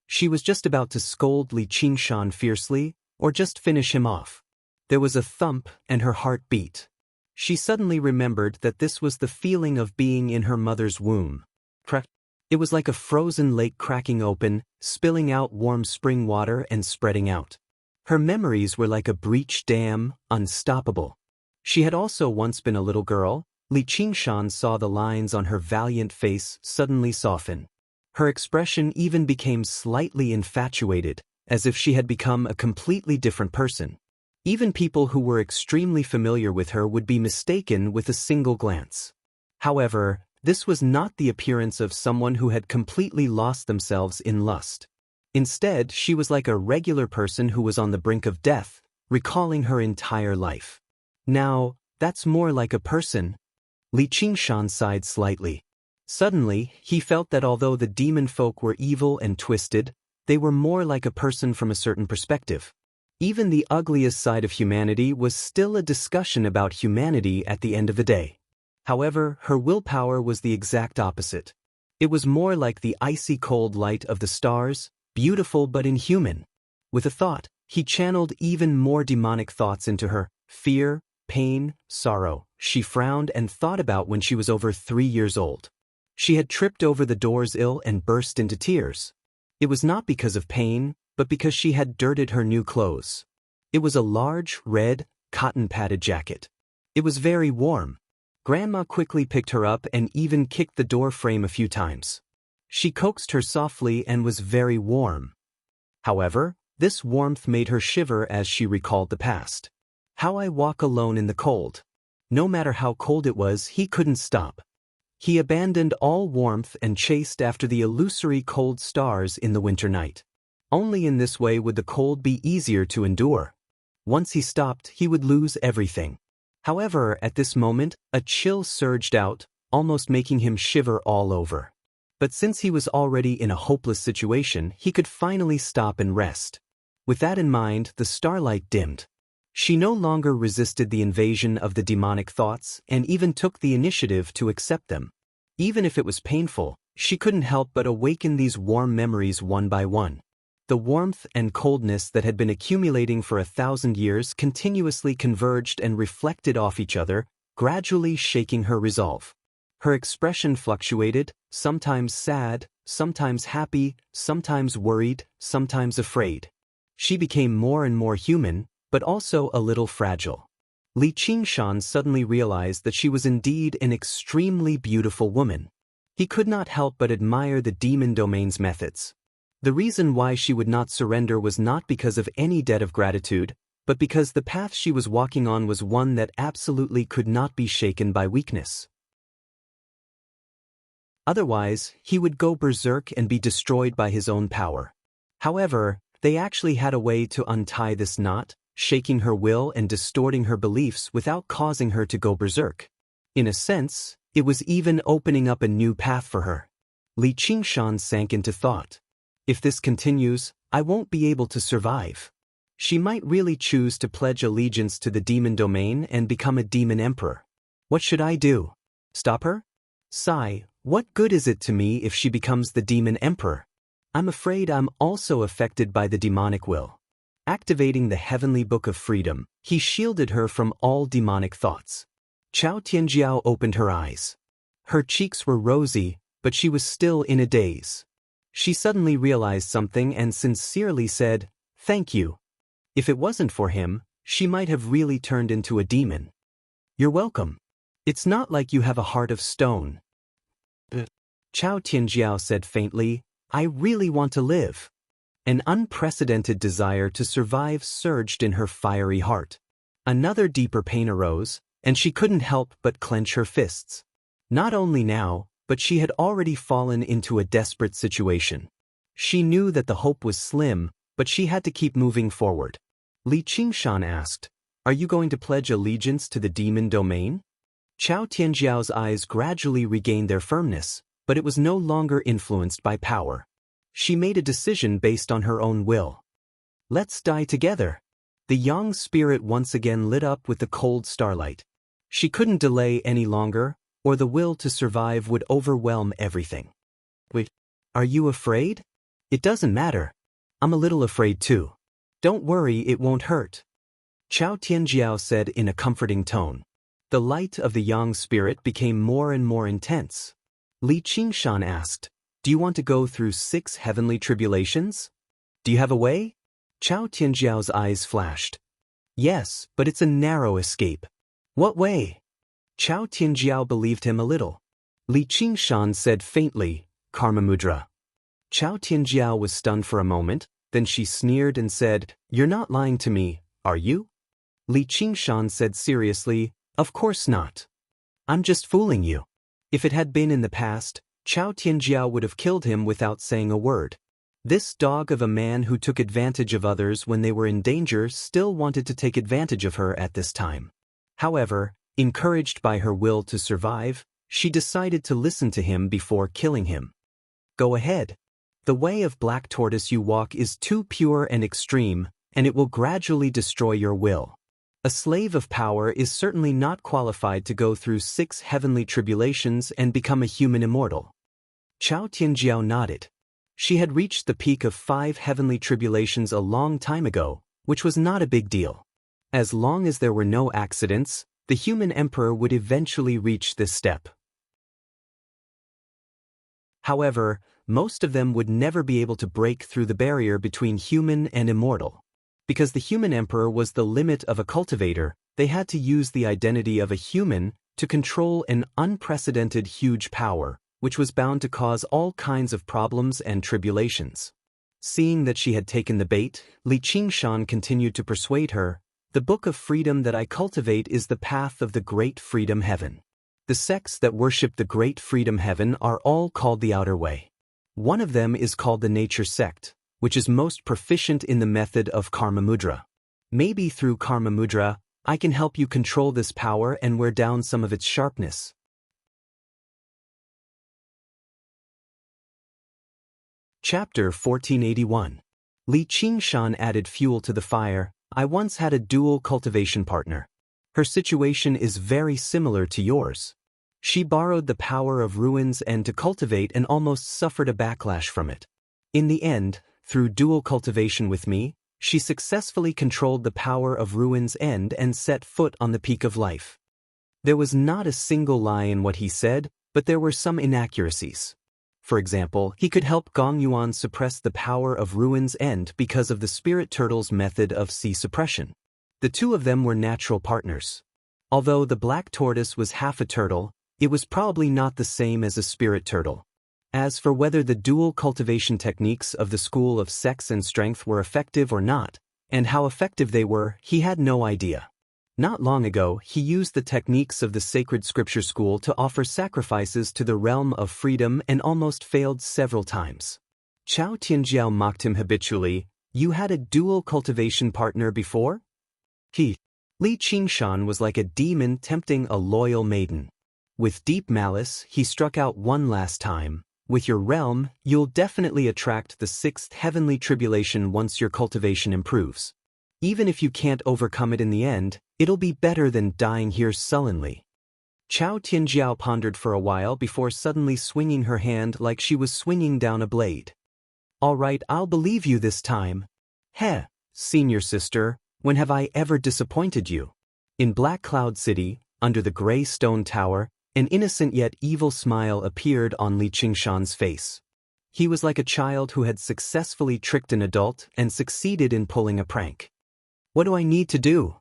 She was just about to scold Li Qingshan fiercely, or just finish him off. There was a thump and her heart beat. She suddenly remembered that this was the feeling of being in her mother's womb. It was like a frozen lake cracking open, spilling out warm spring water and spreading out. Her memories were like a breached dam, unstoppable. She had also once been a little girl. Li Qingshan saw the lines on her valiant face suddenly soften. Her expression even became slightly infatuated, as if she had become a completely different person. Even people who were extremely familiar with her would be mistaken with a single glance. However, this was not the appearance of someone who had completely lost themselves in lust. Instead, she was like a regular person who was on the brink of death, recalling her entire life. Now, that's more like a person. Li Qingshan sighed slightly. Suddenly, he felt that although the demon folk were evil and twisted, they were more like a person from a certain perspective. Even the ugliest side of humanity was still a discussion about humanity at the end of the day. However, her willpower was the exact opposite. It was more like the icy cold light of the stars, beautiful but inhuman. With a thought, he channeled even more demonic thoughts into her: fear, pain, sorrow. She frowned and thought about when she was over 3 years old. She had tripped over the door's sill and burst into tears. It was not because of pain, but because she had dirted her new clothes. It was a large, red, cotton-padded jacket. It was very warm. Grandma quickly picked her up and even kicked the door frame a few times. She coaxed her softly and was very warm. However, this warmth made her shiver as she recalled the past. How I walk alone in the cold. No matter how cold it was, he couldn't stop. He abandoned all warmth and chased after the illusory cold stars in the winter night. Only in this way would the cold be easier to endure. Once he stopped, he would lose everything. However, at this moment, a chill surged out, almost making him shiver all over. But since he was already in a hopeless situation, he could finally stop and rest. With that in mind, the starlight dimmed. She no longer resisted the invasion of the demonic thoughts and even took the initiative to accept them. Even if it was painful, she couldn't help but awaken these warm memories one by one. The warmth and coldness that had been accumulating for 1,000 years continuously converged and reflected off each other, gradually shaking her resolve. Her expression fluctuated, sometimes sad, sometimes happy, sometimes worried, sometimes afraid. She became more and more human, but also a little fragile. Li Qingshan suddenly realized that she was indeed an extremely beautiful woman. He could not help but admire the demon domain's methods. The reason why she would not surrender was not because of any debt of gratitude, but because the path she was walking on was one that absolutely could not be shaken by weakness. Otherwise, he would go berserk and be destroyed by his own power. However, they actually had a way to untie this knot, shaking her will and distorting her beliefs without causing her to go berserk. In a sense, it was even opening up a new path for her. Li Qingshan sank into thought. If this continues, I won't be able to survive. She might really choose to pledge allegiance to the demon domain and become a demon emperor. What should I do? Stop her? Sigh, what good is it to me if she becomes the demon emperor? I'm afraid I'm also affected by the demonic will. Activating the heavenly book of freedom, he shielded her from all demonic thoughts. Chao Tianjiao opened her eyes. Her cheeks were rosy, but she was still in a daze. She suddenly realized something and sincerely said, "Thank you." If it wasn't for him, she might have really turned into a demon. You're welcome. It's not like you have a heart of stone. Chao Tianjiao said faintly, I really want to live. An unprecedented desire to survive surged in her fiery heart. Another deeper pain arose, and she couldn't help but clench her fists. Not only now, but she had already fallen into a desperate situation. She knew that the hope was slim, but she had to keep moving forward. Li Qingshan asked, Are you going to pledge allegiance to the demon domain? Chao Tianjiao's eyes gradually regained their firmness, but it was no longer influenced by power. She made a decision based on her own will. Let's die together. The young spirit once again lit up with the cold starlight. She couldn't delay any longer, or the will to survive would overwhelm everything. Wait, are you afraid? It doesn't matter. I'm a little afraid too. Don't worry, it won't hurt. Chao Tianjiao said in a comforting tone. The light of the yang spirit became more and more intense. Li Qingshan asked, Do you want to go through 6 heavenly tribulations? Do you have a way? Chao Tianjiao's eyes flashed. Yes, but it's a narrow escape. What way? Chao Tianjiao believed him a little. Li Qingshan said faintly, Karma Mudra. Chao Tianjiao was stunned for a moment, then she sneered and said, You're not lying to me, are you? Li Qingshan said seriously, Of course not. I'm just fooling you. If it had been in the past, Chao Tianjiao would have killed him without saying a word. This dog of a man who took advantage of others when they were in danger still wanted to take advantage of her at this time. However, encouraged by her will to survive, she decided to listen to him before killing him. Go ahead. The way of black tortoise you walk is too pure and extreme, and it will gradually destroy your will. A slave of power is certainly not qualified to go through 6 heavenly tribulations and become a human immortal. Chao Tianjiao nodded. She had reached the peak of 5 heavenly tribulations a long time ago, which was not a big deal. As long as there were no accidents, the human emperor would eventually reach this step. However, most of them would never be able to break through the barrier between human and immortal. Because the human emperor was the limit of a cultivator, they had to use the identity of a human to control an unprecedented huge power, which was bound to cause all kinds of problems and tribulations. Seeing that she had taken the bait, Li Qingshan continued to persuade her, The book of freedom that I cultivate is the path of the great freedom heaven. The sects that worship the great freedom heaven are all called the outer way. One of them is called the nature sect, which is most proficient in the method of Karma Mudra. Maybe through Karma Mudra, I can help you control this power and wear down some of its sharpness. Chapter 1481. Li Qingshan added fuel to the fire. I once had a dual cultivation partner. Her situation is very similar to yours. She borrowed the power of Ruin's End to cultivate and almost suffered a backlash from it. In the end, through dual cultivation with me, she successfully controlled the power of Ruin's End and set foot on the peak of life. There was not a single lie in what he said, but there were some inaccuracies. For example, he could help Gong Yuan suppress the power of Ruin's End because of the spirit turtle's method of sea suppression. The two of them were natural partners. Although the black tortoise was half a turtle, it was probably not the same as a spirit turtle. As for whether the dual cultivation techniques of the School of Sex and Strength were effective or not, and how effective they were, he had no idea. Not long ago, he used the techniques of the Sacred Scripture School to offer sacrifices to the realm of freedom and almost failed several times. Chao Tianjiao mocked him habitually. You had a dual cultivation partner before? Li Qingshan was like a demon tempting a loyal maiden. With deep malice, he struck out one last time. With your realm, you'll definitely attract the sixth heavenly tribulation once your cultivation improves. Even if you can't overcome it in the end, it'll be better than dying here sullenly. Chao Tianjiao pondered for a while before suddenly swinging her hand like she was swinging down a blade. All right, I'll believe you this time. Heh, senior sister, when have I ever disappointed you? In Black Cloud City, under the gray stone tower, an innocent yet evil smile appeared on Li Qingshan's face. He was like a child who had successfully tricked an adult and succeeded in pulling a prank. What do I need to do?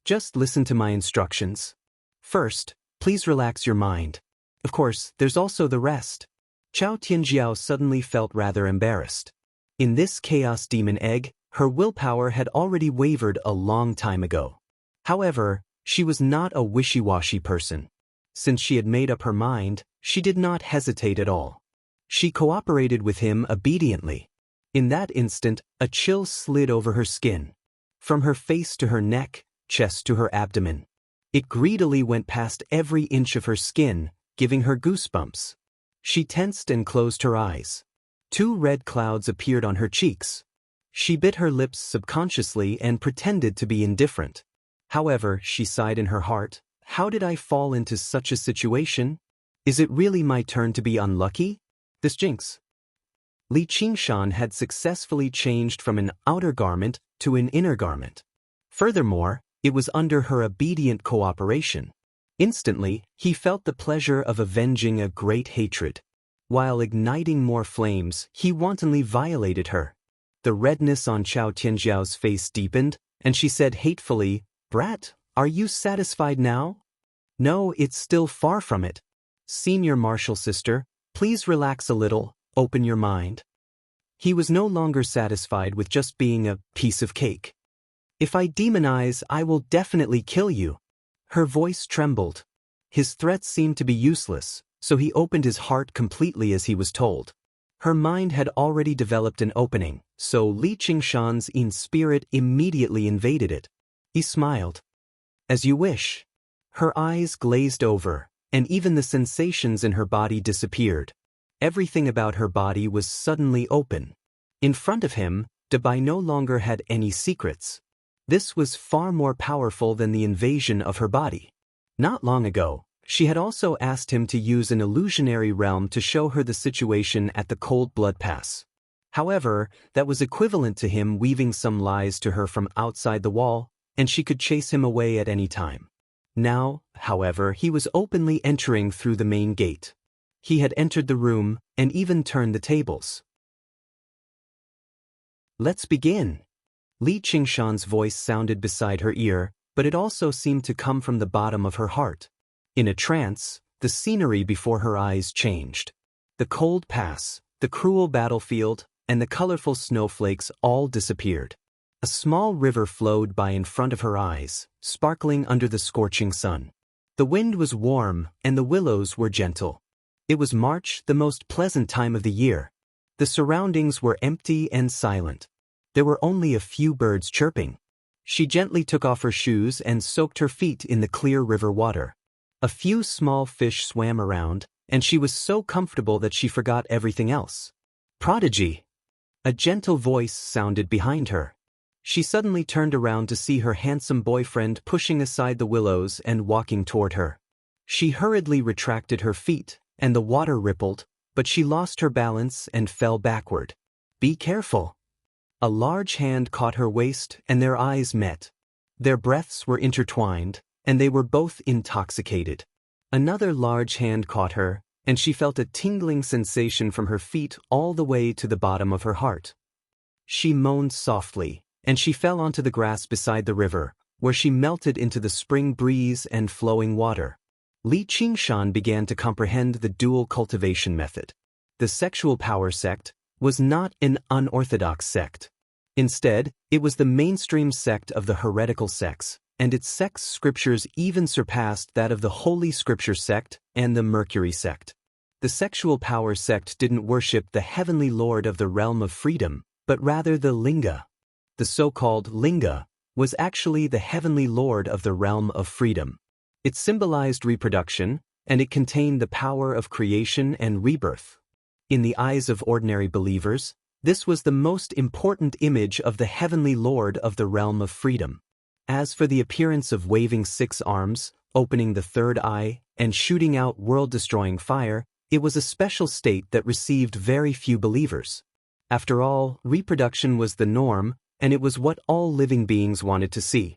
Just listen to my instructions. First, please relax your mind. Of course, there's also the rest. Chao Tianjiao suddenly felt rather embarrassed. In this chaos demon egg, her willpower had already wavered a long time ago. However, she was not a wishy-washy person. Since she had made up her mind, she did not hesitate at all. She cooperated with him obediently. In that instant, a chill slid over her skin. From her face to her neck, chest to her abdomen. It greedily went past every inch of her skin, giving her goosebumps. She tensed and closed her eyes. 2 red clouds appeared on her cheeks. She bit her lips subconsciously and pretended to be indifferent. However, she sighed in her heart, how did I fall into such a situation? Is it really my turn to be unlucky? This jinx. Li Qingshan had successfully changed from an outer garment to an inner garment. Furthermore, it was under her obedient cooperation. Instantly, he felt the pleasure of avenging a great hatred. While igniting more flames, he wantonly violated her. The redness on Chao Tianjiao's face deepened, and she said hatefully, "Brat, are you satisfied now?" "No, it's still far from it. Senior martial sister, please relax a little, open your mind." He was no longer satisfied with just being a piece of cake. "If I demonize, I will definitely kill you." Her voice trembled. His threats seemed to be useless, so he opened his heart completely as he was told. Her mind had already developed an opening, so Li Qingshan's in spirit immediately invaded it. He smiled. "As you wish." Her eyes glazed over, and even the sensations in her body disappeared. Everything about her body was suddenly open. In front of him, Dabai no longer had any secrets. This was far more powerful than the invasion of her body. Not long ago, she had also asked him to use an illusionary realm to show her the situation at the Cold Blood Pass. However, that was equivalent to him weaving some lies to her from outside the wall, and she could chase him away at any time. Now, however, he was openly entering through the main gate. He had entered the room, and even turned the tables. "Let's begin." Li Qingshan's voice sounded beside her ear, but it also seemed to come from the bottom of her heart. In a trance, the scenery before her eyes changed. The cold pass, the cruel battlefield, and the colorful snowflakes all disappeared. A small river flowed by in front of her eyes, sparkling under the scorching sun. The wind was warm, and the willows were gentle. It was March, the most pleasant time of the year. The surroundings were empty and silent. There were only a few birds chirping. She gently took off her shoes and soaked her feet in the clear river water. A few small fish swam around, and she was so comfortable that she forgot everything else. "Prodigy," A gentle voice sounded behind her. She suddenly turned around to see her handsome boyfriend pushing aside the willows and walking toward her. She hurriedly retracted her feet, and the water rippled, but she lost her balance and fell backward. "Be careful." A large hand caught her waist, and their eyes met. Their breaths were intertwined, and they were both intoxicated. Another large hand caught her, and she felt a tingling sensation from her feet all the way to the bottom of her heart. She moaned softly, and she fell onto the grass beside the river, where she melted into the spring breeze and flowing water. Li Qingshan began to comprehend the dual cultivation method. The sexual power sect was not an unorthodox sect. Instead, it was the mainstream sect of the heretical sects, and its sex scriptures even surpassed that of the Holy Scripture sect and the Mercury sect. The sexual power sect didn't worship the heavenly lord of the realm of freedom, but rather the linga. The so-called linga was actually the heavenly lord of the realm of freedom. It symbolized reproduction, and it contained the power of creation and rebirth. In the eyes of ordinary believers, this was the most important image of the heavenly lord of the realm of freedom. As for the appearance of waving 6 arms, opening the third eye, and shooting out world-destroying fire, it was a special state that received very few believers. After all, reproduction was the norm, and it was what all living beings wanted to see.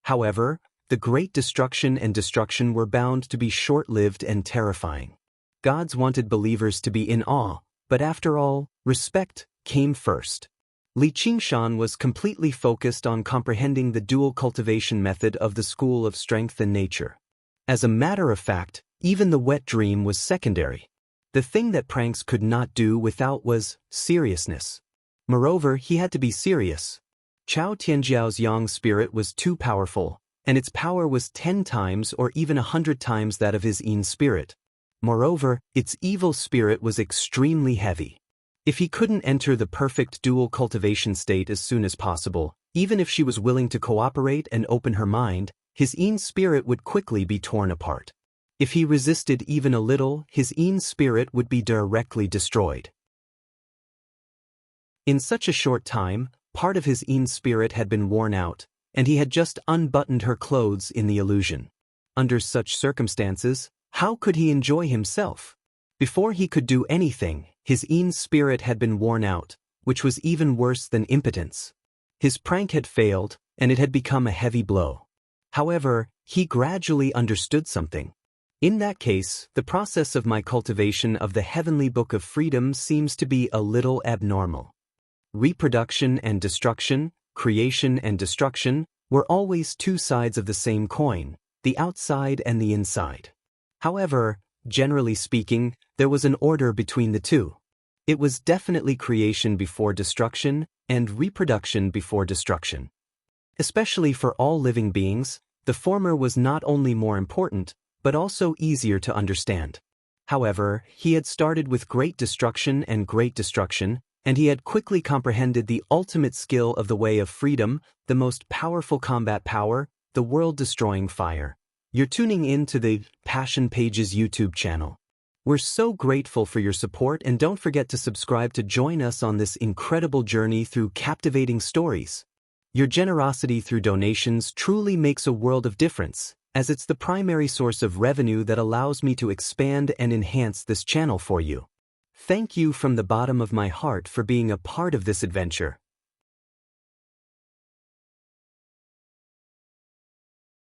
However, the great destruction and destruction were bound to be short-lived and terrifying. Gods wanted believers to be in awe, but after all, respect came first. Li Qingshan was completely focused on comprehending the dual cultivation method of the school of strength and nature. As a matter of fact, even the wet dream was secondary. The thing that pranks could not do without was seriousness. Moreover, he had to be serious. Chao Tianjiao's yang spirit was too powerful, and its power was 10 times or even 100 times that of his yin spirit. Moreover, its evil spirit was extremely heavy. If he couldn't enter the perfect dual cultivation state as soon as possible, even if she was willing to cooperate and open her mind, his yin spirit would quickly be torn apart. If he resisted even a little, his yin spirit would be directly destroyed. In such a short time, part of his yin spirit had been worn out, and he had just unbuttoned her clothes in the illusion. Under such circumstances, how could he enjoy himself? Before he could do anything, his yin spirit had been worn out, which was even worse than impotence. His prank had failed, and it had become a heavy blow. However, he gradually understood something. In that case, the process of my cultivation of the heavenly book of freedom seems to be a little abnormal. Reproduction and destruction, creation and destruction, were always 2 sides of the same coin, the outside and the inside. However, generally speaking, there was an order between the two. It was definitely creation before destruction and reproduction before destruction. Especially for all living beings, the former was not only more important, but also easier to understand. However, he had started with great destruction, and he had quickly comprehended the ultimate skill of the way of freedom, the most powerful combat power, the world-destroying fire. You're tuning in to the Passion Pages YouTube channel. We're so grateful for your support, and don't forget to subscribe to join us on this incredible journey through captivating stories. Your generosity through donations truly makes a world of difference, as it's the primary source of revenue that allows me to expand and enhance this channel for you. Thank you from the bottom of my heart for being a part of this adventure.